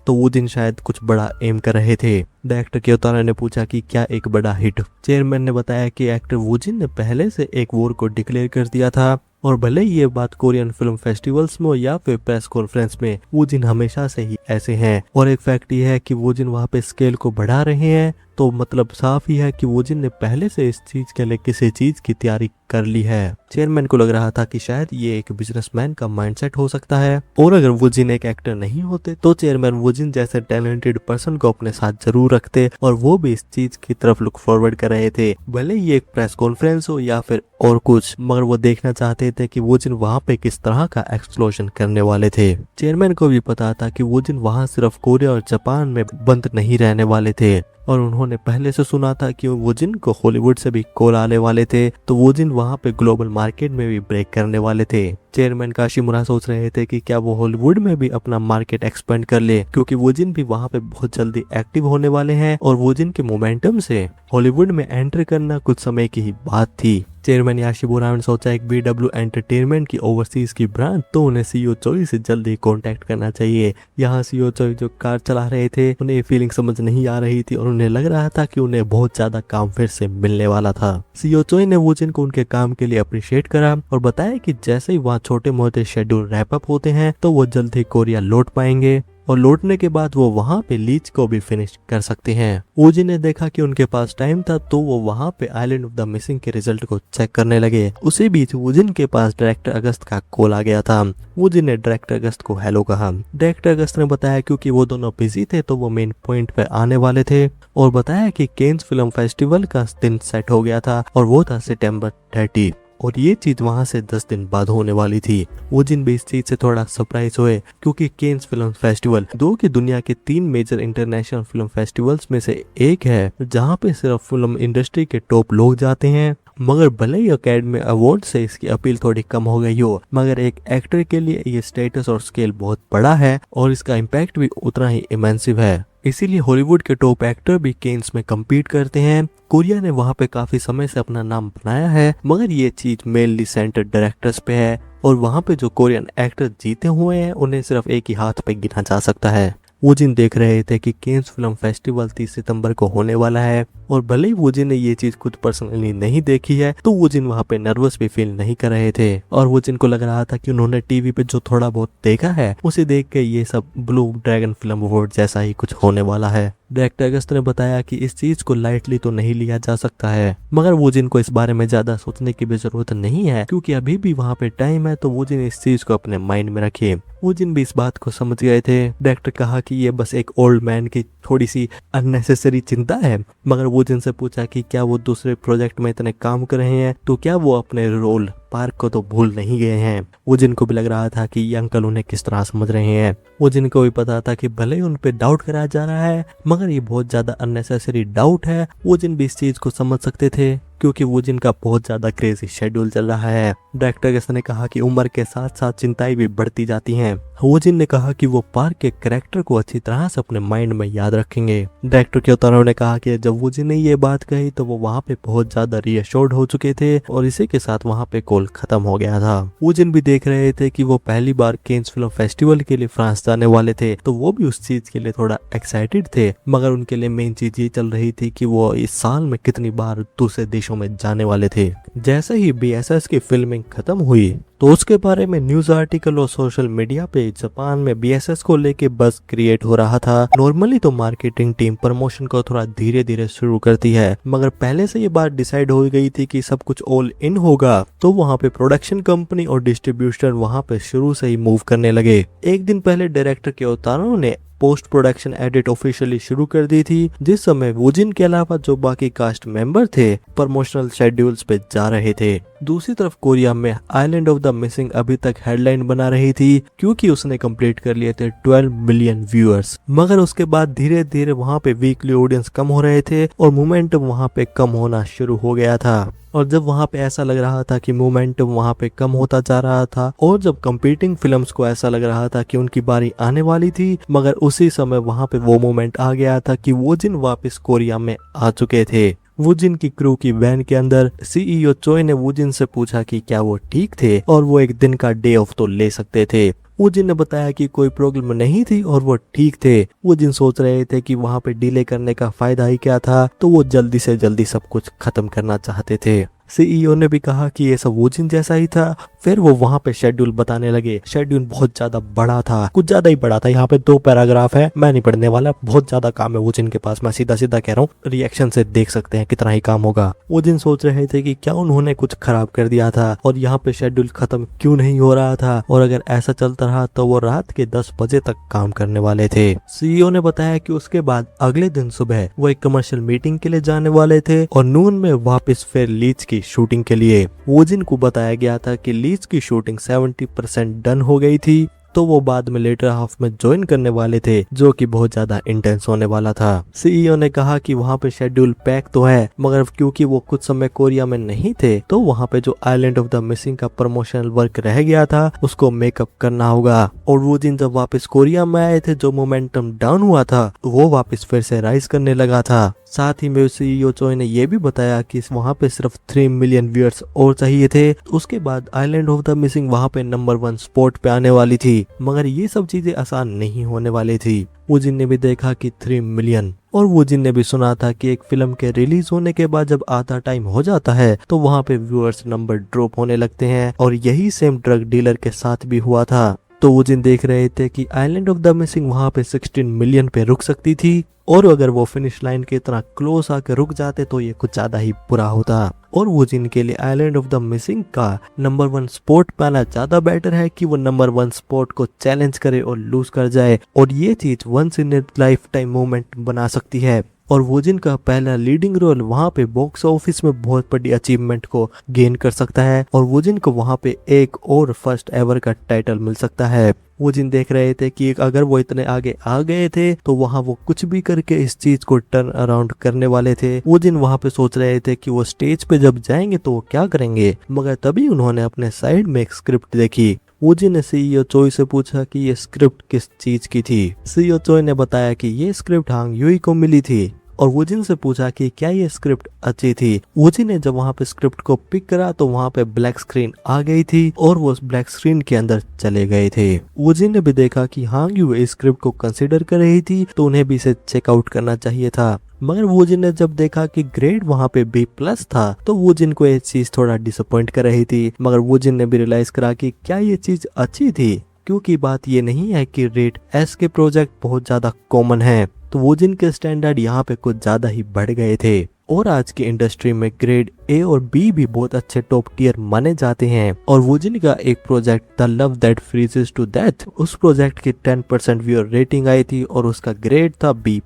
Speaker 1: तो वुजिन शायद कुछ बड़ा एम कर रहे थे। डायरेक्टर क्योतारो ने पूछा कि क्या एक बड़ा हिट। चेयरमैन ने बताया कि एक्टर वुजिन ने पहले से एक वॉर को डिक्लेयर कर दिया था और भले ही ये बात कोरियन फिल्म फेस्टिवल्स में या फिर प्रेस कॉन्फ्रेंस में, वुजिन हमेशा से ही ऐसे हैं। और एक फैक्ट ये है कि वुजिन वहाँ पे स्केल को बढ़ा रहे हैं, तो मतलब साफ ही है कि वुजिन ने पहले से इस चीज के लिए किसी चीज की तैयारी कर ली है। चेयरमैन को लग रहा था कि शायद ये एक बिजनेसमैन का माइंडसेट हो सकता है, और अगर वुजिन एक एक्टर नहीं होते तो चेयरमैन वुजिन जैसे टैलेंटेड पर्सन को अपने साथ जरूर रखते और वो भी इस चीज की तरफ लुक फॉरवर्ड कर रहे थे। भले ही एक प्रेस कॉन्फ्रेंस हो या फिर और कुछ, मगर वो देखना चाहते थे कि वुजिन वहाँ पे किस तरह का एक्सप्लोजन करने वाले थे। चेयरमैन को भी पता था कि वुजिन वहाँ सिर्फ कोरिया और जापान में बंद नहीं रहने वाले थे, और उन्होंने पहले से सुना था कि वुजिन को हॉलीवुड से भी कॉल आने वाले थे, तो वुजिन वहां पे ग्लोबल मार्केट में भी ब्रेक करने वाले थे। चेयरमैन काशिमुरा सोच रहे थे कि क्या वो हॉलीवुड में भी अपना मार्केट एक्सपेंड कर ले, क्योंकि वुजिन भी वहां पे बहुत जल्दी एक्टिव होने वाले हैं और वुजिन के मोमेंटम से हॉलीवुड में एंटर करना कुछ समय की ही बात थी। चेयरमैन याशिबुरा ने सोचा एक BW एंटरटेनमेंट की ओवरसीज की ब्रांड, तो उन्हें सीईओ चोई से जल्दी कांटेक्ट करना चाहिए। यहाँ सीईओ चोई जो कार चला रहे थे उन्हें फीलिंग समझ नहीं आ रही थी और उन्हें लग रहा था कि उन्हें बहुत ज्यादा काम फिर से मिलने वाला था। सीईओ चोई ने वुजिन को उनके काम के लिए अप्रिशिएट करा और बताया कि जैसे ही वहाँ छोटे मोटे शेड्यूल रैप अप होते हैं तो वो जल्द ही कोरिया लौट पाएंगे और लौटने के बाद वो वहाँ पे लीच को भी फिनिश कर सकते हैं। वुजिन ने देखा कि उनके पास टाइम था तो वो वहाँ पे आइलैंड ऑफ द मिसिंग के रिजल्ट को चेक करने लगे। उसी बीच वुजिन के पास डायरेक्टर अगस्त का कॉल आ गया था। वुजिन ने डायरेक्टर अगस्त को हेलो कहा। डायरेक्टर अगस्त ने बताया क्योंकि वो दोनों बिजी थे तो वो मेन पॉइंट पे आने वाले थे, और बताया कि केन्स फिल्म फेस्टिवल का दिन सेट हो गया था और वो था सितंबर 30, और ये चीज वहां से 10 दिन बाद होने वाली थी। वुजिन भी इस चीज से थोड़ा सरप्राइज हुए क्योंकि केन्स फिल्म फेस्टिवल की दुनिया के 3 मेजर इंटरनेशनल फिल्म फेस्टिवल्स में से एक है, जहां पे सिर्फ फिल्म इंडस्ट्री के टॉप लोग जाते हैं मगर भले ही अकेडमी अवार्ड से इसकी अपील थोड़ी कम हो गई हो, मगर एक एक्टर के लिए ये स्टेटस और स्केल बहुत बड़ा है और इसका इम्पैक्ट भी उतना ही इमेंसिव है। इसीलिए हॉलीवुड के टॉप एक्टर भी केन्स में कम्पीट करते हैं। कोरिया ने वहाँ पे काफी समय से अपना नाम बनाया है, मगर ये चीज मेनली सेंटर्ड डायरेक्टर्स पे है और वहाँ पे जो कोरियन एक्टर जीते हुए हैं उन्हें सिर्फ एक ही हाथ पे गिना जा सकता है। वो जिन देख रहे थे कि केन्स फिल्म फेस्टिवल 30 सितंबर को होने वाला है और भले ही वो जिन ने ये चीज खुद पर्सनली नहीं देखी है तो वो जिन वहाँ पे नर्वस भी फील नहीं कर रहे थे और वो जिनको लग रहा था कि उन्होंने टीवी पे जो थोड़ा बहुत देखा है उसे देख के ये सब ब्लू ड्रैगन फिल्म अवार्ड जैसा ही कुछ होने वाला है। डायरेक्टर अगस्त ने बताया कि इस चीज को लाइटली तो नहीं लिया जा सकता है, मगर वो जिनको इस बारे में ज्यादा सोचने की भी जरूरत नहीं है क्योंकि अभी भी वहाँ पे टाइम है, तो वो जिन इस चीज को अपने माइंड में रखे। वो जिन भी इस बात को समझ गए थे। डायरेक्टर कहा कि ये बस एक ओल्ड मैन की थोड़ी सी अननेसेसरी चिंता है, मगर वो जिनसे पूछा कि क्या वो दूसरे प्रोजेक्ट में इतने काम कर रहे हैं तो क्या वो अपने रोल पार्क को तो भूल नहीं गए हैं। वो जिनको भी लग रहा था कि ये अंकल उन्हें किस तरह समझ रहे हैं। वो जिनको भी पता था कि भले ही उन पे डाउट कराया जा रहा है मगर ये बहुत ज्यादा अननेसेसरी डाउट है। वो जिन भी इस चीज को समझ सकते थे क्योंकि वो जिनका बहुत ज्यादा क्रेजी शेड्यूल चल रहा है। डायरेक्टर ने कहा कि उम्र के साथ साथ चिंताएं भी बढ़ती जाती हैं। वो जिन ने कहा कि वो पार्क के कैरेक्टर को अच्छी तरह से अपने माइंड में याद रखेंगे। डायरेक्टर क्योतारो ने कहा कि जब वो जिन ने ये बात कही तो वो वहाँ पे बहुत ज्यादा रीअश्योर्ड हो चुके थे और इसी के साथ वहाँ पे कॉल खत्म हो गया था। वो जिन भी देख रहे थे कि वो पहली बार केन्स फिल्म फेस्टिवल के लिए फ्रांस जाने वाले थे, तो वो भी उस चीज के लिए थोड़ा एक्साइटेड थे, मगर उनके लिए मेन चीज ये चल रही थी कि वो इस साल में कितनी बार दूसरे देशों में जाने वाले थे। जैसे ही BSS की फिल्मिंग खत्म हुई तो उसके बारे में न्यूज आर्टिकल और सोशल मीडिया पे जापान में BSS को लेके बस क्रिएट हो रहा था। नॉर्मली तो मार्केटिंग टीम प्रमोशन को थोड़ा धीरे धीरे शुरू करती है, मगर पहले से ये बात डिसाइड हो गई थी कि सब कुछ ऑल इन होगा, तो वहाँ पे प्रोडक्शन कंपनी और डिस्ट्रीब्यूटर वहाँ पे शुरू से ही मूव करने लगे। एक दिन पहले डायरेक्टर क्योतारो ने पोस्ट प्रोडक्शन एडिट ऑफिशियली शुरू कर दी थी, जिस समय वोजिन के अलावा जो बाकी कास्ट मेंबर थे प्रमोशनल शेड्यूल्स पे जा रहे थे। दूसरी तरफ कोरिया में आइलैंड ऑफ द मिसिंग अभी तक हेडलाइन बना रही थी क्योंकि उसने कंप्लीट कर लिए थे 12 मिलियन व्यूअर्स, मगर उसके बाद धीरे धीरे वहाँ पे वीकली ऑडियंस कम हो रहे थे और मोमेंटम वहाँ पे कम होना शुरू हो गया था। और जब वहाँ पे ऐसा लग रहा था कि मोमेंटम वहाँ पे कम होता जा रहा था और जब कंपीटिंग फिल्म्स को ऐसा लग रहा था कि उनकी बारी आने वाली थी, मगर उसी समय वहाँ पे वो मोमेंट आ गया था कि वो जिन वापस कोरिया में आ चुके थे। वुजिन की क्रू की वैन के अंदर CEO चोय ने वुजिन से पूछा कि क्या वो ठीक थे और वो एक दिन का डे ऑफ तो ले सकते थे। वुजिन ने बताया कि कोई प्रॉब्लम नहीं थी और वो ठीक थे। वुजिन सोच रहे थे कि वहाँ पे डिले करने का फायदा ही क्या था, तो वो जल्दी से जल्दी सब कुछ खत्म करना चाहते थे। CEO ने भी कहा कि ये सब वुजिन जैसा ही था। फिर वो वहाँ पे शेड्यूल बताने लगे। शेड्यूल बहुत ज्यादा बड़ा था, कुछ ज्यादा ही बड़ा था। यहाँ पे 2 पैराग्राफ है, मैं नहीं पढ़ने वाला, बहुत ज्यादा काम है वुजिन के पास। मैं सीधा सीधा कह रहा हूँ, रिएक्शन से देख सकते हैं कितना ही काम होगा। वुजिन सोच रहे थे कि क्या उन्होंने कुछ खराब कर दिया था और यहाँ पे शेड्यूल खत्म क्यों नहीं हो रहा था, और अगर ऐसा चलता रहा तो वो रात के 10 बजे तक काम करने वाले थे। CEO ने बताया कि उसके बाद अगले दिन सुबह वो एक कमर्शियल मीटिंग के लिए जाने वाले थे और नून में वापस फिर लीच की शूटिंग के लिए। वुजिन को बताया गया था कि लीच की शूटिंग 70% डन हो गई थी, तो वो बाद में लेटर हाफ में ज्वाइन करने वाले थे, जो कि बहुत ज्यादा इंटेंस होने वाला था। CEO ने कहा कि वहाँ पे शेड्यूल पैक तो है, मगर क्योंकि वो कुछ समय कोरिया में नहीं थे, तो वहाँ पे जो आइलैंड ऑफ द मिसिंग का प्रमोशनल वर्क रह गया था उसको मेकअप करना होगा। और वो दिन जब वापस कोरिया में आए थे, जो मोमेंटम डाउन हुआ था वो वापस फिर से राइज करने लगा था। साथ ही में CEO चोय ने यह भी बताया कि वहाँ पे सिर्फ 3 मिलियन व्यूअर्स और चाहिए थे। उसके बाद आइलैंड ऑफ द मिसिंग वहाँ पे नंबर 1 स्पॉट पे आने वाली थी, मगर ये सब चीजें आसान नहीं होने वाली थी। वुजिन ने भी देखा कि 3 मिलियन, और वुजिन ने भी सुना था कि एक फिल्म के रिलीज होने के बाद जब आधा टाइम हो जाता है तो वहाँ पे व्यूअर्स नंबर ड्रॉप होने लगते हैं, और यही सेम ड्रग डीलर के साथ भी हुआ था। तो वुजिन देख रहे थे कि आइलैंड ऑफ द मिसिंग वहाँ पे 16 मिलियन पे रुक सकती थी, और अगर वो फिनिश लाइन के इतना क्लोज आके रुक जाते तो ये कुछ ज्यादा ही बुरा होता। और वुजिन के लिए आइलैंड ऑफ द मिसिंग का नंबर 1 स्पॉट पाना ज्यादा बेटर है कि वो नंबर 1 स्पॉट को चैलेंज करे और लूज कर जाए, और ये चीज once in a lifetime moment बना सकती है। और वुजिन का पहला लीडिंग रोल वहाँ पे बॉक्स ऑफिस में बहुत बड़ी अचीवमेंट को गेन कर सकता है, और वुजिन को वहाँ पे एक और फर्स्ट एवर का टाइटल मिल सकता है। वो जिन देख रहे थे कि अगर वो इतने आगे आ गए थे तो वहाँ वो कुछ भी करके इस चीज को टर्न अराउंड करने वाले थे। वो जिन वहाँ पे सोच रहे थे कि वो स्टेज पे जब जाएंगे तो वो क्या करेंगे, मगर तभी उन्होंने अपने साइड में एक स्क्रिप्ट देखी। वूजिन ने सीईओ चोई से पूछा कि ये स्क्रिप्ट किस चीज की थी। सीईओ चोई ने बताया कि ये स्क्रिप्ट हांग यूई को मिली थी और वूजिन से पूछा कि क्या ये स्क्रिप्ट अच्छी थी। वूजिन ने जब वहाँ पे स्क्रिप्ट को पिक करा तो वहाँ पे ब्लैक स्क्रीन आ गई थी और वो उस ब्लैक स्क्रीन के अंदर चले गए थे। वूजिन ने भी देखा कि हांग यूई इस स्क्रिप्ट को कंसिडर कर रही थी तो उन्हें भी इसे चेकआउट करना चाहिए था। मगर वूजिन ने जब देखा कि ग्रेड वहाँ पे B+ था तो वूजिन को ये चीज थोड़ा डिसअपॉइंट कर रही थी। मगर वूजिन ने भी रियलाइज करा कि क्या ये चीज अच्छी थी, क्योंकि बात ये नहीं है कि रेट S के प्रोजेक्ट बहुत ज्यादा कॉमन है, तो वूजिन के स्टैंडर्ड यहाँ पे कुछ ज्यादा ही बढ़ गए थे। और आज की इंडस्ट्री में ग्रेड A और B भी बहुत अच्छे टॉप टियर माने जाते हैं। और वूजिन का एक project the love that freezes to death, उस प्रोजेक्ट की 10% व्यूअर रेटिंग आई थी और उसका ग्रेड था B+।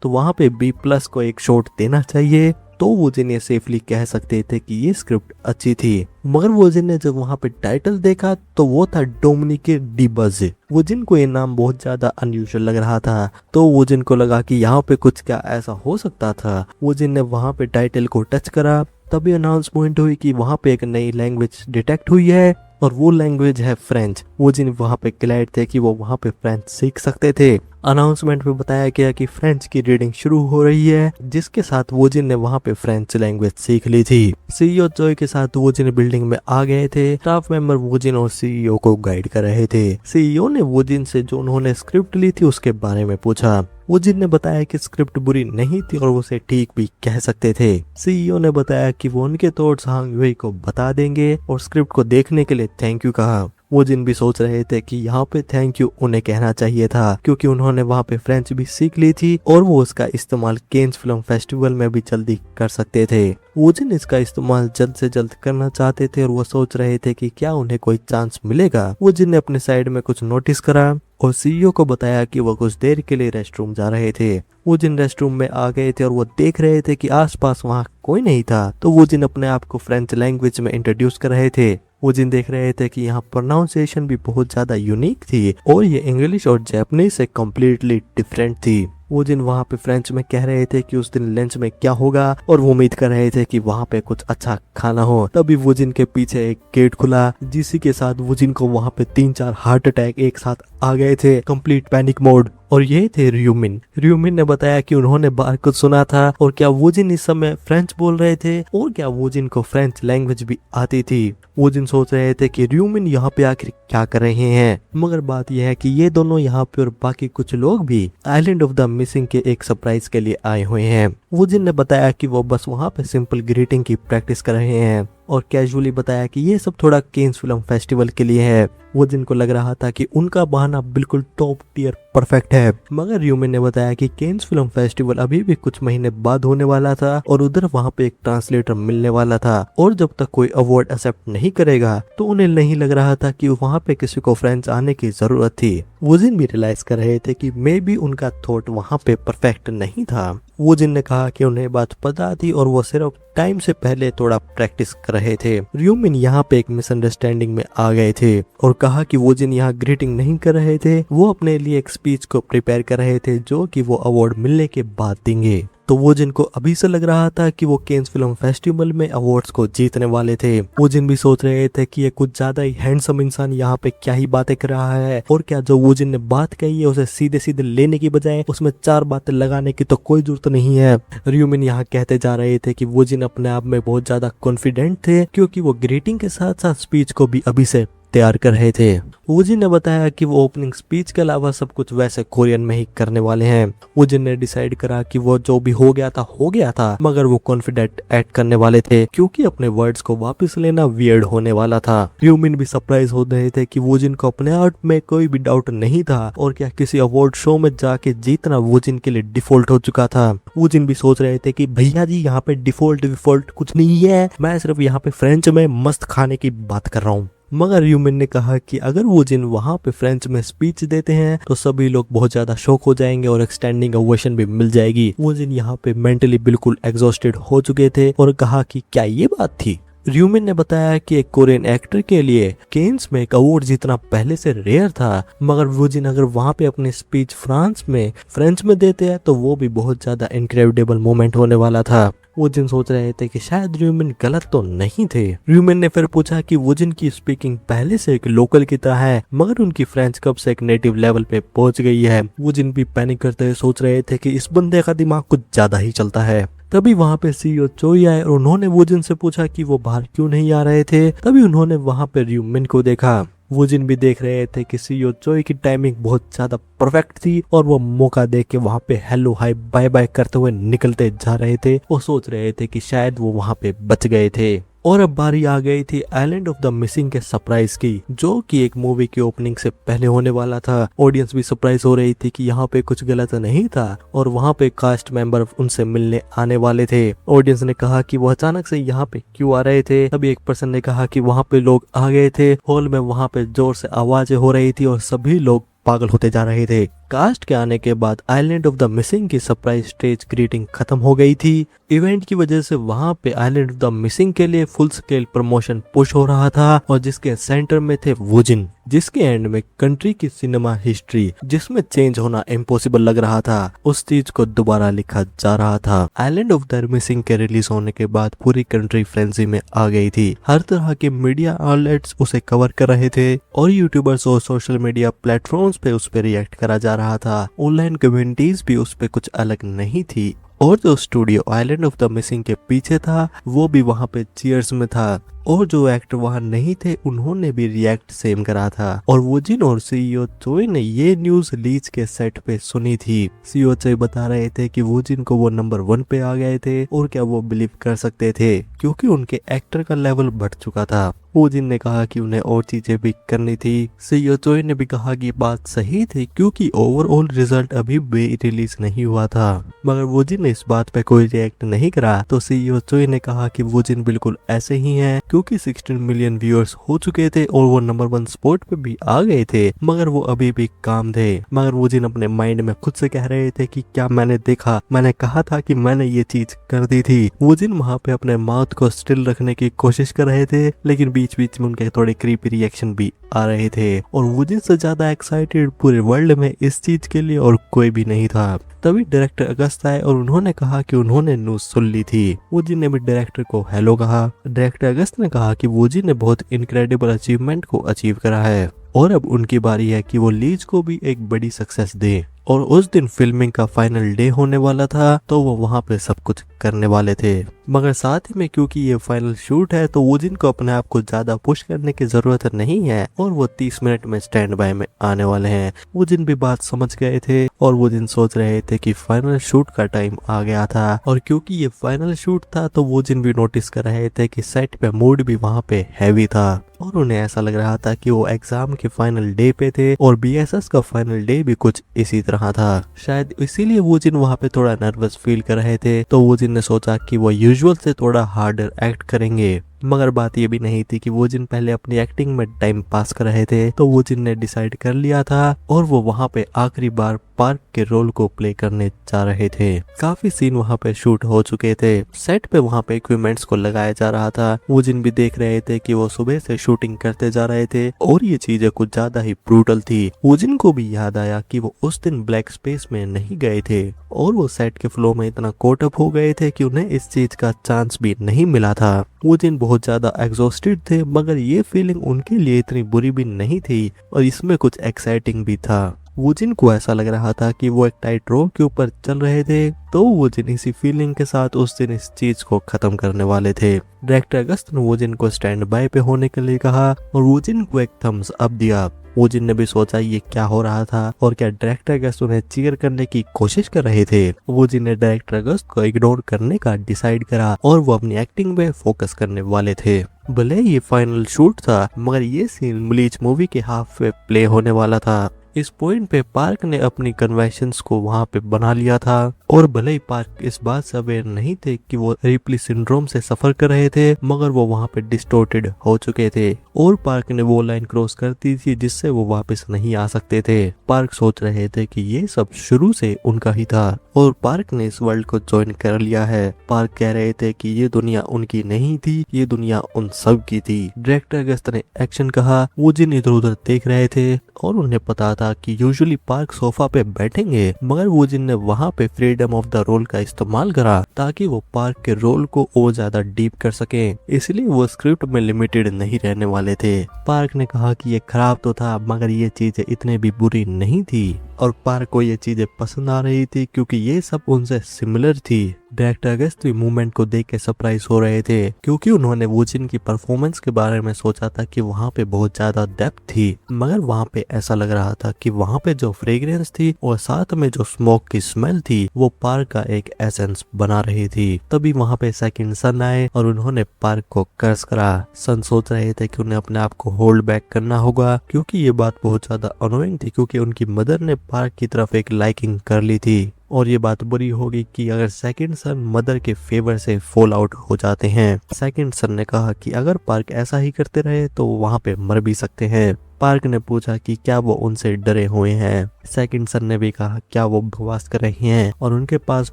Speaker 1: तो वहाँ पे B+ को एक शॉट देना चाहिए, तो वूजिन ये सेफली कह सकते थे कि ये स्क्रिप्ट अच्छी थी। मगर वूजिन ने जब वहाँ पे टाइटल देखा तो वो था डोमिनिक डिबज। वूजिन को ये नाम बहुत ज्यादा अनयूजुअल लग रहा था, तो वूजिन को लगा कि यहाँ पे कुछ क्या ऐसा हो सकता था। वूजिन ने वहाँ पे टाइटल को टच करा, तभी अनाउंसमेंट हुई कि वहाँ पे एक नई लैंग्वेज डिटेक्ट हुई है और वो लैंग्वेज है फ्रेंच। वूजिन वहाँ पे ग्लैड थे कि वो वहाँ पे फ्रेंच सीख सकते थे। अनाउंसमेंट में बताया गया कि फ्रेंच की रीडिंग शुरू हो रही है, जिसके साथ वूजिन ने वहाँ पे फ्रेंच लैंग्वेज सीख ली थी। सीईओ चोई के साथ वूजिन बिल्डिंग में आ गए थे। स्टाफ मेंबर वूजिन और सीईओ को गाइड कर रहे थे। सीईओ ने वूजिन से जो उन्होंने स्क्रिप्ट ली थी उसके बारे में पूछा। वूजिन ने बताया कि स्क्रिप्ट बुरी नहीं थी और उसे ठीक भी कह सकते थे। सीईओ ने बताया कि वो उनके थॉट्स हांग यूई को बता देंगे और स्क्रिप्ट को देखने के लिए थैंक यू कहा। वूजिन भी सोच रहे थे कि यहाँ पे थैंक यू उन्हें कहना चाहिए था, क्योंकि उन्होंने वहाँ पे फ्रेंच भी सीख ली थी और वो उसका इस्तेमाल केन्स फिल्म फेस्टिवल में भी जल्दी कर सकते थे। वूजिन इसका इस्तेमाल जल्द से जल्द करना चाहते थे और वो सोच रहे थे कि क्या उन्हें कोई चांस मिलेगा। वूजिन ने अपने साइड में कुछ नोटिस करा और सीईओ को बताया कि वो कुछ देर के लिए रेस्टरूम जा रहे थे। वूजिन रेस्टरूम में आ गए थे और वो देख रहे थे कि आसपास वहाँ कोई नहीं था, तो वूजिन अपने आप को फ्रेंच लैंग्वेज में इंट्रोड्यूस कर रहे थे। वूजिन देख रहे थे कि यहाँ प्रोनाउंसिएशन भी बहुत ज्यादा यूनिक थी और ये इंग्लिश और जापानीज से कम्प्लीटली डिफरेंट थी। वूजिन वहाँ पे फ्रेंच में कह रहे थे कि उस दिन लंच में क्या होगा और वो उम्मीद कर रहे थे कि वहाँ पे कुछ अच्छा खाना हो। तभी वूजिन के पीछे एक गेट खुला, जिसी के साथ वूजिन को वहाँ पे 3-4 हार्ट अटैक एक साथ आ गए थे, कंप्लीट पैनिक मोड। और ये थे र्यूमिन। र्यूमिन ने बताया कि उन्होंने बाहर कुछ सुना था और क्या वूजिन इस समय फ्रेंच बोल रहे थे और क्या वूजिन को फ्रेंच लैंग्वेज भी आती थी। वूजिन सोच रहे थे कि र्यूमिन यहाँ पे आखिर क्या कर रहे हैं, मगर बात यह है कि ये दोनों यहाँ पे और बाकी कुछ लोग भी आइलैंड ऑफ द मिसिंग के एक सरप्राइज के लिए आए हुए हैं। वूजिन ने बताया कि वो बस वहाँ पे सिंपल ग्रीटिंग की प्रैक्टिस कर रहे हैं और कैजुअली बताया कि ये सब थोड़ा केन्स फिल्म फेस्टिवल के लिए है। वूजिन को लग रहा था कि उनका बहाना बिल्कुल टॉप टियर परफेक्ट है, मगर र्यूमिन ने बताया कि केन्स फिल्म फेस्टिवल अभी भी कुछ महीने बाद होने वाला था और उधर वहाँ पे एक ट्रांसलेटर मिलने वाला था और जब तक कोई अवार्ड एक्सेप्ट नहीं करेगा तो उन्हें नहीं लग रहा था कि वहाँ पे किसी को फ्रेंच आने की जरूरत थी। वूजिन भी रियलाइज कर रहे थे कि मे बी उनका थॉट वहाँ पे परफेक्ट नहीं था। वूजिन ने कहा कि उन्हें बात पता थी और वो सिर्फ टाइम से पहले थोड़ा प्रैक्टिस कर रहे थे। र्यूमिन यहाँ पे एक मिसअंडरस्टैंडिंग में आ गए थे और कहा कि वूजिन यहाँ ग्रीटिंग नहीं कर रहे थे, वो अपने लिए एक स्पीच को प्रिपेयर कर रहे थे जो कि वो अवार्ड मिलने के बाद देंगे। तो वूजिन को अभी से लग रहा था कि वो केन्स फिल्म फेस्टिवल में अवार्ड्स को जीतने वाले थे। वूजिन भी सोच रहे थे कि ये कुछ ज्यादा ही हैंडसम इंसान यहाँ पे क्या ही बातें कर रहा है और क्या जो वूजिन ने बात कही है उसे सीधे सीधे लेने की बजाय उसमें 4 बातें लगाने की तो कोई जरूरत नहीं है। र्यूमिन यहाँ कहते जा रहे थे कि वूजिन अपने आप में बहुत ज्यादा कॉन्फिडेंट थे, क्योंकि वो ग्रीटिंग के साथ साथ स्पीच को भी अभी से तैयार कर रहे थे। वूजिन ने बताया कि वो ओपनिंग स्पीच के अलावा सब कुछ वैसे कोरियन में ही करने वाले हैं। वूजिन ने डिसाइड करा कि वो जो भी हो गया था, मगर वो कॉन्फिडेंट एक्ट करने वाले थे, क्योंकि अपने वर्ड्स को वापस लेना वियर्ड होने वाला था। र्यूमिन भी सरप्राइज हो रहे थे कि वूजिन को अपने आर्ट में कोई भी डाउट नहीं था और क्या किसी अवार्ड शो में जाके जीतना वूजिन के लिए डिफॉल्ट हो चुका था। वूजिन भी सोच रहे थे कि भैया जी यहाँ पे डिफॉल्ट कुछ नहीं है, मैं सिर्फ यहाँ पे फ्रेंच में मस्त खाने की बात कर रहा हूँ। मगर र्यूमिन ने कहा कि अगर वूजिन वहाँ पे फ्रेंच में स्पीच देते हैं तो सभी लोग बहुत ज्यादा शॉक हो जाएंगे और एक स्टैंडिंग ओवेशन भी मिल जाएगी। वूजिन यहाँ पे मेंटली बिल्कुल एग्जॉस्टेड हो चुके थे और कहा कि क्या ये बात थी। र्यूमिन ने बताया कि एक कोरियन एक्टर के लिए केन्स में एक अवार्ड जीतना पहले से रेयर था, मगर वूजिन अगर वहाँ पे अपनी स्पीच फ्रेंच में देते हैं तो वो भी बहुत ज्यादा इनक्रेडिबल मोमेंट होने वाला था। वूजिन सोच रहे थे कि शायद र्यूमिन गलत तो नहीं थे। र्यूमिन ने फिर पूछा कि वूजिन की स्पीकिंग पहले से एक लोकल की तरह है, मगर उनकी फ्रेंच कब से एक नेटिव लेवल पे पहुंच गई है। वूजिन भी पैनिक करते हुए सोच रहे थे कि इस बंदे का दिमाग कुछ ज्यादा ही चलता है। तभी वहाँ पे सीईओ चोई आए और उन्होंने वूजिन से पूछा कि वो बाहर क्यों नहीं आ रहे थे। तभी उन्होंने वहाँ पे र्यूमिन को देखा। वूजिन भी देख रहे थे कि सीईओ चोई की टाइमिंग बहुत ज्यादा परफेक्ट थी और वो मौका देख के वहाँ पे हेलो हाय बाय बाय करते हुए निकलते जा रहे थे और सोच रहे थे कि शायद वो वहाँ पे बच गए थे। और अब बारी आ गई थी आइलैंड ऑफ द मिसिंग के सरप्राइज की, जो कि एक मूवी की ओपनिंग से पहले होने वाला था। ऑडियंस भी सरप्राइज हो रही थी कि यहाँ पे कुछ गलत नहीं था और वहाँ पे कास्ट मेंबर उनसे मिलने आने वाले थे। ऑडियंस ने कहा कि वो अचानक से यहाँ पे क्यों आ रहे थे। तभी एक पर्सन ने कहा कि वहाँ पे लोग आ गए थे हॉल में, वहाँ पे जोर से आवाजें हो रही थी और सभी लोग पागल होते जा रहे थे। कास्ट के आने के बाद आइलैंड ऑफ द मिसिंग की सरप्राइज स्टेज ग्रीटिंग खत्म हो गई थी। इवेंट की वजह से वहां पे आइलैंड ऑफ द मिसिंग के लिए फुल स्केल प्रमोशन पुश हो रहा था और जिसके सेंटर में थे वूजिन, जिसके एंड में कंट्री की सिनेमा हिस्ट्री जिसमें चेंज होना इम्पॉसिबल लग रहा था, उस चीज को दोबारा लिखा जा रहा था। आइलैंड ऑफ द मिसिंग के रिलीज होने के बाद पूरी कंट्री फ्रेंजी में आ गई थी। हर तरह के मीडिया आउटलेट्स उसे कवर कर रहे थे और यूट्यूबर्स और सोशल मीडिया प्लेटफॉर्म्स पे उस पे रिएक्ट करा जा रहा था। ऑनलाइन कम्युनिटीज भी उस पे कुछ अलग नहीं थी और जो studio island of the missing के पीछे था वो भी वहाँ पे चीयर्स में था और जो एक्टर वहाँ नहीं थे उन्होंने भी रिएक्ट सेम करा था। और वूजिन और सीईओ चोई ने ये न्यूज लीच के सेट पे सुनी थी। सीईओ चोई बता रहे थे कि वूजिन को वो नंबर 1 पे आ गए थे और क्या वो बिलीव कर सकते थे क्योंकि उनके एक्टर का लेवल बढ़ चुका था। वूजिन ने कहा कि उन्हें और चीजें भी करनी थी। सीईओ चोई ने भी कहा कि बात सही थी क्योंकि ओवरऑल रिजल्ट अभी भी रिलीज नहीं हुआ था, मगर वूजिन ने इस बात पे कोई रिएक्ट नहीं करा। तो सीईओ चोई ने कहा कि वूजिन बिल्कुल ऐसे ही हैं क्योंकि 16 मिलियन व्यूअर्स हो चुके थे और वो नंबर 1 स्पॉट पे भी आ गए थे, मगर वो अभी भी काम थे। मगर वूजिन अपने माइंड में खुद से कह रहे थे कि क्या मैंने देखा, मैंने कहा था कि मैंने ये चीज कर दी थी। वूजिन वहाँ पे अपने माउथ को स्टिल रखने की कोशिश कर रहे थे, लेकिन बीच बीच में उनके थोड़े क्रीपी रिएक्शन भी आ रहे थे और वूजिन से ज्यादा एक्साइटेड पूरे वर्ल्ड में इस चीज के लिए और कोई भी नहीं था। तभी डायरेक्टर अगस्त आए और उन्होंने कहा कि उन्होंने न्यूज सुन ली थी। वूजिन ने भी डायरेक्टर को हेलो कहा। डायरेक्टर अगस्त ने कहा कि वूजिन ने बहुत इनक्रेडिबल अचीवमेंट को अचीव करा है और अब उनकी बारी है कि वो लीज को भी एक बड़ी सक्सेस दे। और उस दिन फिल्मिंग का फाइनल डे होने वाला था तो वो वहाँ पे सब कुछ करने वाले थे, मगर साथ ही में क्योंकि ये फाइनल शूट है तो वूजिन को अपने आप को ज्यादा पुश करने की जरूरत नहीं है और वो 30 मिनट में स्टैंड बाय में आने वाले हैं। वूजिन भी बात समझ गए थे और वूजिन सोच रहे थे कि फाइनल शूट का टाइम आ गया था और क्योंकि ये फाइनल शूट था तो वूजिन भी नोटिस कर रहे थे कि सेट पे मूड भी वहाँ पे हैवी था और उन्हें ऐसा लग रहा था कि वो एग्जाम के फाइनल डे पे थे और बीएसएस का फाइनल डे भी कुछ इसी तरह था। शायद इसीलिए वूजिन वहाँ पे थोड़ा नर्वस फील कर रहे थे। तो वूजिन ने सोचा कि वो यूजुअल से थोड़ा हार्डर एक्ट करेंगे, मगर बात ये भी नहीं थी कि वूजिन पहले अपनी एक्टिंग में टाइम पास कर रहे थे। तो वूजिन ने डिसाइड कर लिया था और वो वहाँ पे आखिरी बार पार्क के रोल को प्ले करने जा रहे थे। काफी सीन वहाँ पे शूट हो चुके थे। सेट पे वहाँ पे इक्विपमेंट्स को लगाया जा रहा था। वूजिन भी देख रहे थे कि वो सुबह से शूटिंग करते जा रहे थे और ये चीजें कुछ ज्यादा ही ब्रूटल थी। वूजिन को भी याद आया कि वो उस दिन ब्लैक स्पेस में नहीं गए थे और वो सेट के फ्लो में इतना कोट अप हो गए थे कि उन्हें इस चीज का चांस भी नहीं मिला था। वूजिन बहुत ज्यादा एग्जॉस्टेड थे, मगर ये फीलिंग उनके लिए इतनी बुरी भी नहीं थी और इसमें कुछ एक्साइटिंग भी था। वूजिन को ऐसा लग रहा था कि वो एक टाइट रोप के ऊपर चल रहे थे, तो वूजिन इसी फीलिंग के साथ उस दिन इस चीज को खत्म करने वाले थे। डायरेक्टर अगस्त ने वूजिन को स्टैंड बाय पे होने के लिए कहा और वूजिन को एक थम्स अप दिया। वूजिन ने भी सोचा ये क्या हो रहा था और क्या डायरेक्टर अगस्त उन्हें चीयर करने की कोशिश कर रहे थे। वूजिन ने डायरेक्टर अगस्त को इग्नोर करने का डिसाइड करा और वो अपनी एक्टिंग पे फोकस करने वाले थे। भले ये फाइनल शूट था, मगर ये सीन ब्लीच मूवी के हाफ पे प्ले होने वाला था। इस पॉइंट पे पार्क ने अपनी कन्वेंशंस को वहाँ पे बना लिया था और भले ही पार्क इस बात से अवेयर नहीं थे कि वो रिप्ली सिंड्रोम से सफर कर रहे थे, मगर वो वहाँ पे डिस्टोर्टेड हो चुके थे और पार्क ने वो लाइन क्रॉस कर दी थी जिससे वो वापस नहीं आ सकते थे। पार्क सोच रहे थे कि ये सब शुरू से उनका ही था और पार्क ने इस वर्ल्ड को ज्वाइन कर लिया है। पार्क कह रहे थे कि ये दुनिया उनकी नहीं थी, ये दुनिया उन सब की थी। डायरेक्टर अगस्त ने एक्शन कहा। वो जिन इधर उधर देख रहे थे और उन्हें पता था कि यूजुअली पार्क सोफा पे बैठेंगे, मगर वो जिन ने वहाँ पे फ्रीडम ऑफ द रोल का इस्तेमाल करा ताकि वो पार्क के रोल को और ज्यादा डीप कर सके, इसलिए वो स्क्रिप्ट में लिमिटेड नहीं रहने वाले थे। पार्क ने कहा कि ये खराब तो था मगर ये चीजें इतने भी बुरी नहीं थी और पार्क को ये चीजें पसंद आ रही थी क्योंकि ये सब उनसे सिमिलर थी। डायरेक्टर अगस्त भी मूवमेंट को देख के सरप्राइज हो रहे थे क्योंकि उन्होंने वूजिन की परफॉर्मेंस के बारे में सोचा था कि वहाँ पे बहुत ज्यादा डेप्थ थी, मगर वहाँ पे ऐसा लग रहा था कि वहाँ पे जो फ्रेग्रेंस थी और साथ में जो स्मोक की स्मेल थी वो पार्क का एक एसेंस बना रही थी। तभी वहाँ पे सेकंड सन आए और उन्होंने पार्क को कर्स करा। सन सोच रहे थे कि उन्हें अपने आप को होल्ड बैक करना होगा क्योंकि ये बात बहुत ज्यादा अनोइंग थी क्योंकि उनकी मदर ने पार्क की तरफ एक लाइकिंग कर ली थी और ये बात बुरी होगी कि अगर सेकंड सन मदर के फेवर से फॉल आउट हो जाते हैं। सेकंड सन ने कहा कि अगर पार्क ऐसा ही करते रहे तो वहाँ पे मर भी सकते हैं। पार्क ने पूछा कि क्या वो उनसे डरे हुए हैं। सेकंड सन ने भी कहा क्या वो बकवास कर रही हैं और उनके पास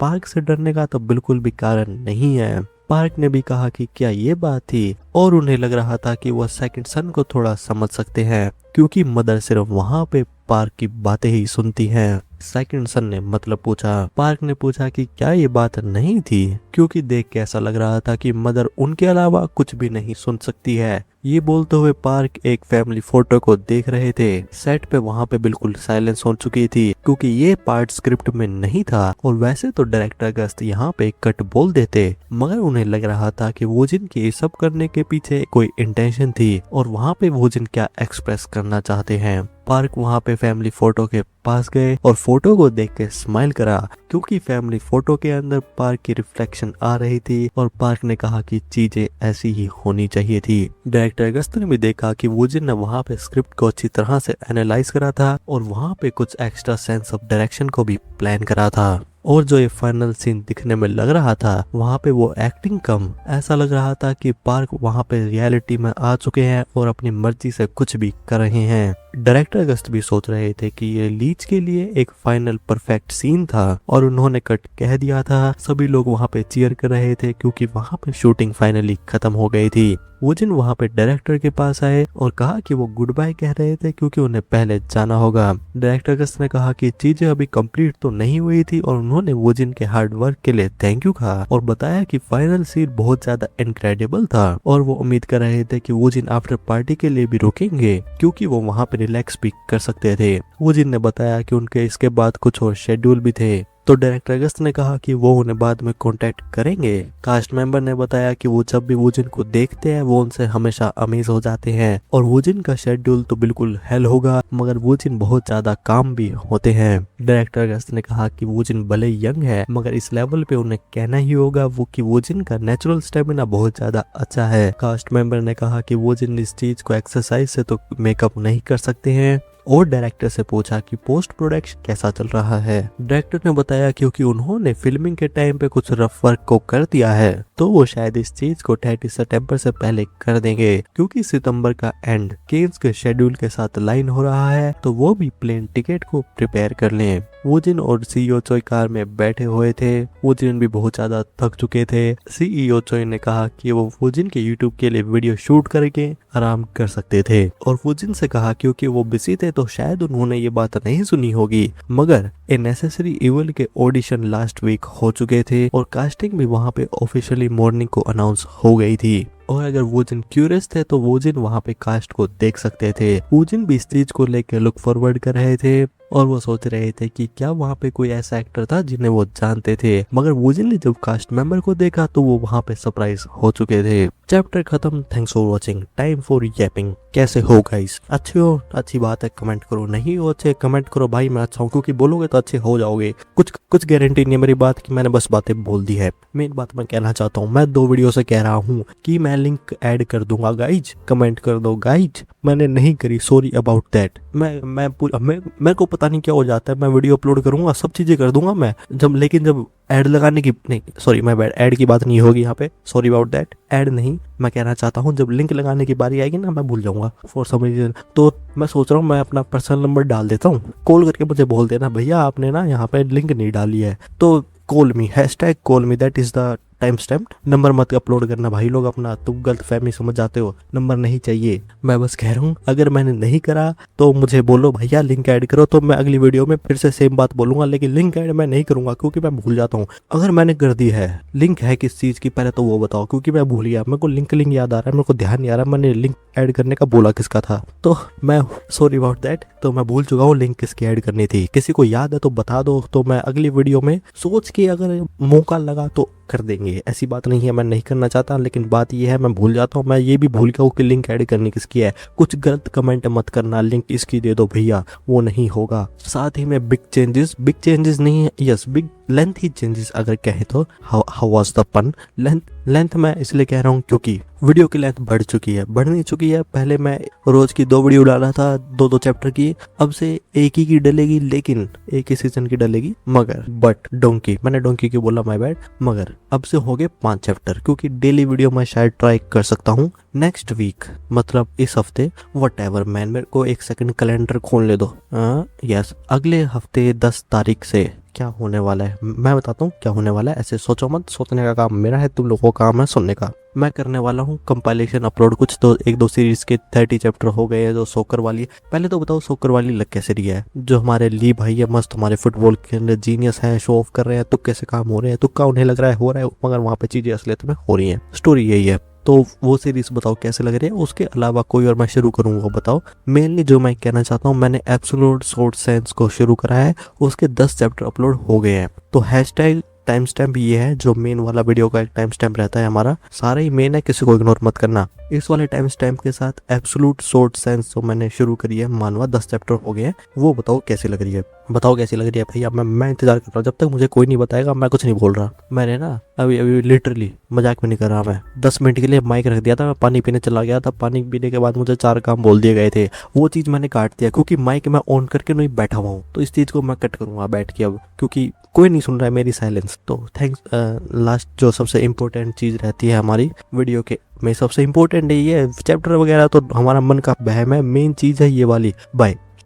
Speaker 1: पार्क से डरने का तो बिल्कुल भी कारण नहीं है। पार्क ने भी कहा कि क्या ये बात थी और उन्हें लग रहा था कि वो सेकंड सन को थोड़ा समझ सकते हैं क्योंकि मदर सिर्फ वहाँ पे पार्क की बातें ही सुनती हैं। सेकंड सन ने मतलब पूछा। पार्क ने पूछा कि क्या ये बात नहीं थी क्योंकि देख के ऐसा लग रहा था कि मदर उनके अलावा कुछ भी नहीं सुन सकती है। ये बोलते हुए पार्क एक फैमिली फोटो को देख रहे थे। सेट पे वहाँ पे बिल्कुल साइलेंस हो चुकी थी क्योंकि ये पार्ट स्क्रिप्ट में नहीं था और वैसे तो डायरेक्टर अगस्त यहाँ पे कट बोल देते, मगर उन्हें लग रहा था कि वोजिन के सब करने के पीछे कोई इंटेंशन थी और वहाँ पे वोजिन क्या एक्सप्रेस करना चाहते हैं। पार्क वहाँ पे फैमिली फोटो के पास गए और फोटो को देख के स्माइल करा क्योंकि फैमिली फोटो के अंदर पार्क की रिफ्लेक्शन आ रही थी और पार्क ने कहा कि चीजें ऐसी ही होनी चाहिए थी। डायरेक्टर अगस्त ने भी देखा कि वोजिन ने वहाँ पे स्क्रिप्ट को अच्छी तरह से एनालाइज करा था और वहाँ पे कुछ एक्स्ट्रा सेंस ऑफ डायरेक्शन को भी प्लान करा था और जो ये फाइनल सीन दिखने में लग रहा था वहाँ पे वो एक्टिंग कम ऐसा लग रहा था कि पार्क वहाँ पे रियलिटी में आ चुके हैं और अपनी मर्जी से कुछ भी कर रहे हैं। डायरेक्टर अगस्त भी सोच रहे थे कि ये लीच के लिए एक फाइनल परफेक्ट सीन था और उन्होंने कट कह दिया था। सभी लोग वहाँ पे चीयर कर रहे थे क्योंकि वहाँ पे शूटिंग फाइनली खत्म हो गई थी। वोजिन वहाँ पे डायरेक्टर के पास आए और कहा कि वो गुड बाय कह रहे थे क्योंकि उन्हें पहले जाना होगा। डायरेक्टर अगस्त ने कहा कि चीजें अभी कंप्लीट तो नहीं हुई थी और उन्होंने वोजिन के हार्ड वर्क के लिए थैंक यू कहा और बताया कि फाइनल सीन बहुत ज्यादा इनक्रेडिबल था और वो उम्मीद कर रहे थे कि वोजिन आफ्टर पार्टी के लिए भी रुकेंगे क्योंकि वो वहाँ पे रिलैक्स भी कर सकते थे। वोजिन ने बताया कि उनके इसके बाद कुछ और शेड्यूल भी थे तो डायरेक्टर अगस्त ने कहा कि वो उन्हें बाद में कांटेक्ट करेंगे। कास्ट मेंबर ने बताया कि वो जब भी वोजिन को देखते हैं वो उनसे हमेशा अमेज हो जाते हैं और वोजिन का शेड्यूल तो बिल्कुल हेल होगा मगर वोजिन बहुत ज्यादा काम भी होते हैं। डायरेक्टर अगस्त ने कहा कि वोजिन भले यंग है मगर इस लेवल पे उन्हें कहना ही होगा वो कि वोजिन का नेचुरल स्टेमिना बहुत ज्यादा अच्छा है। कास्ट मेंबर ने कहा कि वोजिन इस चीज को एक्सरसाइज से तो मेकअप नहीं कर सकते हैं और डायरेक्टर से पूछा कि पोस्ट प्रोडक्शन कैसा चल रहा है। डायरेक्टर ने बताया क्योंकि उन्होंने फिल्मिंग के टाइम पे कुछ रफ वर्क को कर दिया है तो वो शायद इस चीज को 30 सितंबर से पहले कर देंगे क्योंकि सितंबर का एंड केन्स के शेड्यूल के साथ लाइन हो रहा है तो वो भी प्लेन टिकट को प्रिपेयर कर लें। वोजिन और सीईओ चोई कार में बैठे हुए थे। वोजिन भी बहुत ज्यादा थक चुके थे। सीईओ चोई ने कहा कि वो वोजिन के यूट्यूब के लिए वीडियो शूट करके आराम कर सकते थे और वोजिन से कहा क्योंकि वो बिजी थे तो शायद उन्होंने ये बात नहीं सुनी होगी मगर ए नेसेसरी इवल के ऑडिशन लास्ट वीक हो चुके थे और कास्टिंग भी वहाँ पे ऑफिशियली मॉर्निंग को अनाउंस हो गई थी और अगर वोजिन क्यूरियस थे तो वोजिन वहाँ पे कास्ट को देख सकते थे। वोजिन भी इस चीज को लेकर लुक फॉरवर्ड कर रहे थे और वो सोच रहे थे कि क्या वहाँ पे कोई ऐसा एक्टर था जिन्हें वो जानते थे मगर वोजिन ने जब कास्ट मेंबर को देखा तो वो वहाँ पे सरप्राइज हो चुके थे। चैप्टर खत्म। Thanks for watching. Time for yapping. कैसे हो गाइस? अच्छे हो? अच्छी बात है, कमेंट करो। नहीं हो अच्छे कमेंट करो भाई, मैं अच्छा हूँ क्योंकि बोलोगे तो अच्छे हो जाओगे। कुछ गारंटी नहीं है मेरी बात की, मैंने बस बातें बोल दी है। मेन बात मैं कहना चाहता हूँ, मैं 2 वीडियो से कह रहा हूँ कि मैं लिंक ऐड कर दूंगा गाइज, कमेंट कर दो गाइज। मैंने नहीं करी, सॉरी अबाउट दैट। मेरे को पता नहीं क्या हो जाता है, मैं वीडियो अपलोड करूंगा, सब चीजें कर दूंगा मैं, लेकिन जब ऐड लगाने की, नहीं सॉरी माय बैड, ऐड की बात नहीं होगी यहाँ पे, सॉरी अबाउट दैट। ऐड नहीं, मैं कहना चाहता हूँ जब लिंक लगाने की बारी आएगी ना, मैं भूल जाऊंगा फॉर सम रीजन। तो मैं सोच रहा हूँ मैं अपना पर्सनल नंबर डाल देता हूँ, कॉल करके मुझे बोल देना भैया आपने ना यहाँ पे लिंक नहीं डाली है, तो call me, hashtag call me, that is the time stamp. Number मत अपलोड करना भाई लोग अपना, तुम गलत फहमी समझ जाते हो, नंबर नहीं चाहिए। मैं बस कह रहा हूँ अगर मैंने नहीं करा तो मुझे बोलो भैया लिंक ऐड करो, तो मैं अगली वीडियो में फिर से सेम बात बोलूंगा, लेकिन लिंक ऐड मैं नहीं करूंगा क्योंकि मैं भूल जाता हूँ। अगर मैंने कर दी है, लिंक है किस चीज की पहले तो वो बताओ, क्योंकि मैं भूल गया, मेरे को लिंक याद आ रहा है, मेरे को ध्यान नहीं आ रहा मैंने लिंक ऐड करने का बोला किसका था, तो मैं सॉरी अबाउट दैट। तो मैं भूल चुका हूँ लिंक किसकी ऐड करनी थी, किसी को याद है तो बता दो, तो मैं अगली वीडियो में सोच के अगर मौका लगा तो कर देंगे। ऐसी बात नहीं है मैं नहीं करना चाहता, लेकिन बात यह है मैं भूल जाता हूँ, मैं ये भी भूल गया हूँ कि लिंक ऐड करनी किसकी है। कुछ गलत कमेंट मत करना लिंक इसकी दे दो भैया, वो नहीं होगा। साथ ही में बिग चेंजेस नहीं है, यस बिग लेंथ ही चेंजेस अगर कहे तो, हाउ वाज द पन। लेंथ मैं इसलिए कह रहा हूँ क्योंकि वीडियो की लेंथ बढ़नी चुकी है। पहले मैं रोज की 2 वीडियो डाला था, 2 चैप्टर की, अब से एक ही की डलेगी, लेकिन एक ही सीजन की डलेगी, मगर बट डोंकी, मैंने डोंकी क्यों बोला माय बैड, मगर अब से हो गए 5 चैप्टर, क्योंकि डेली वीडियो मैं शायद ट्राई कर सकता हूँ नेक्स्ट वीक, मतलब इस हफ्ते, वट मैन, मेरे को एक सेकंड कैलेंडर खोल ले दो। यस, अगले हफ्ते 10 तारीख से क्या होने वाला है मैं बताता हूँ क्या होने वाला है, ऐसे सोचो मत, सोचने का काम मेरा है, तुम लोगों का काम है सुनने का। मैं करने वाला हूँ कंपाइलेशन अपलोड, कुछ तो 1-2 सीरीज के 30 चैप्टर हो गए हैं, जो सोकर वाली है। पहले तो बताओ सोकर वाली लग कैसे रही है, जो हमारे ली भाई है मस्त, हमारे फुटबॉल के अंदर जीनियस है, शो ऑफ कर रहे हैं, तुक्के से काम हो रहे हैं, तुक्का उन्हें लग रहा है हो रहा है, मगर वहाँ पे चीजें असलियत में हो रही है। स्टोरी यही है, तो वो सीरीज बताओ कैसे लग रही है। उसके अलावा कोई और मैं शुरू करूँ वो बताओ। मेनली जो मैं कहना चाहता हूँ, मैंने एब्सोल्यूट शॉर्ट साइंस को शुरू करा है, उसके 10 चैप्टर अपलोड हो गए हैं। तो हैशटैग टाइम स्टैम्प ये है, जो मेन वाला वीडियो का एक टाइम स्टैम्प रहता है हमारा, सारा ही मेन है, किसी को इग्नोर मत करना। इस वाले टाइम स्टैम्प के साथ एब्सोल्यूट शॉर्ट साइंस जो मैंने शुरू करी है, मानवा 10 चैप्टर हो गए हैं, वो बताओ कैसी लग रही है, बताओ कैसी लग रही है भैया। मैं इंतजार कर रहा हूँ, जब तक मुझे कोई नहीं बताएगा मैं कुछ नहीं बोल रहा। मैंने ना अभी लिटरली मजाक में नहीं कर रहा, मैं 10 मिनट के लिए माइक रख दिया था, मैं पानी पीने चला गया था, पानी पीने के बाद मुझे 4 काम बोल दिए गए थे, वो चीज़ मैंने काट दिया क्योंकि माइक मैं ऑन करके नहीं बैठा हुआ हूँ, तो इस चीज़ को मैं कट करूँगा बैठ के अब, क्योंकि कोई नहीं सुन रहा है मेरी साइलेंस। तो थैंक्स। लास्ट जो सबसे इम्पोर्टेंट चीज़ रहती है हमारी वीडियो के में, सबसे इम्पोर्टेंट ये है, चैप्टर वगैरह तो हमारा मन का बहम है, मेन चीज़ है ये वाली, बाय।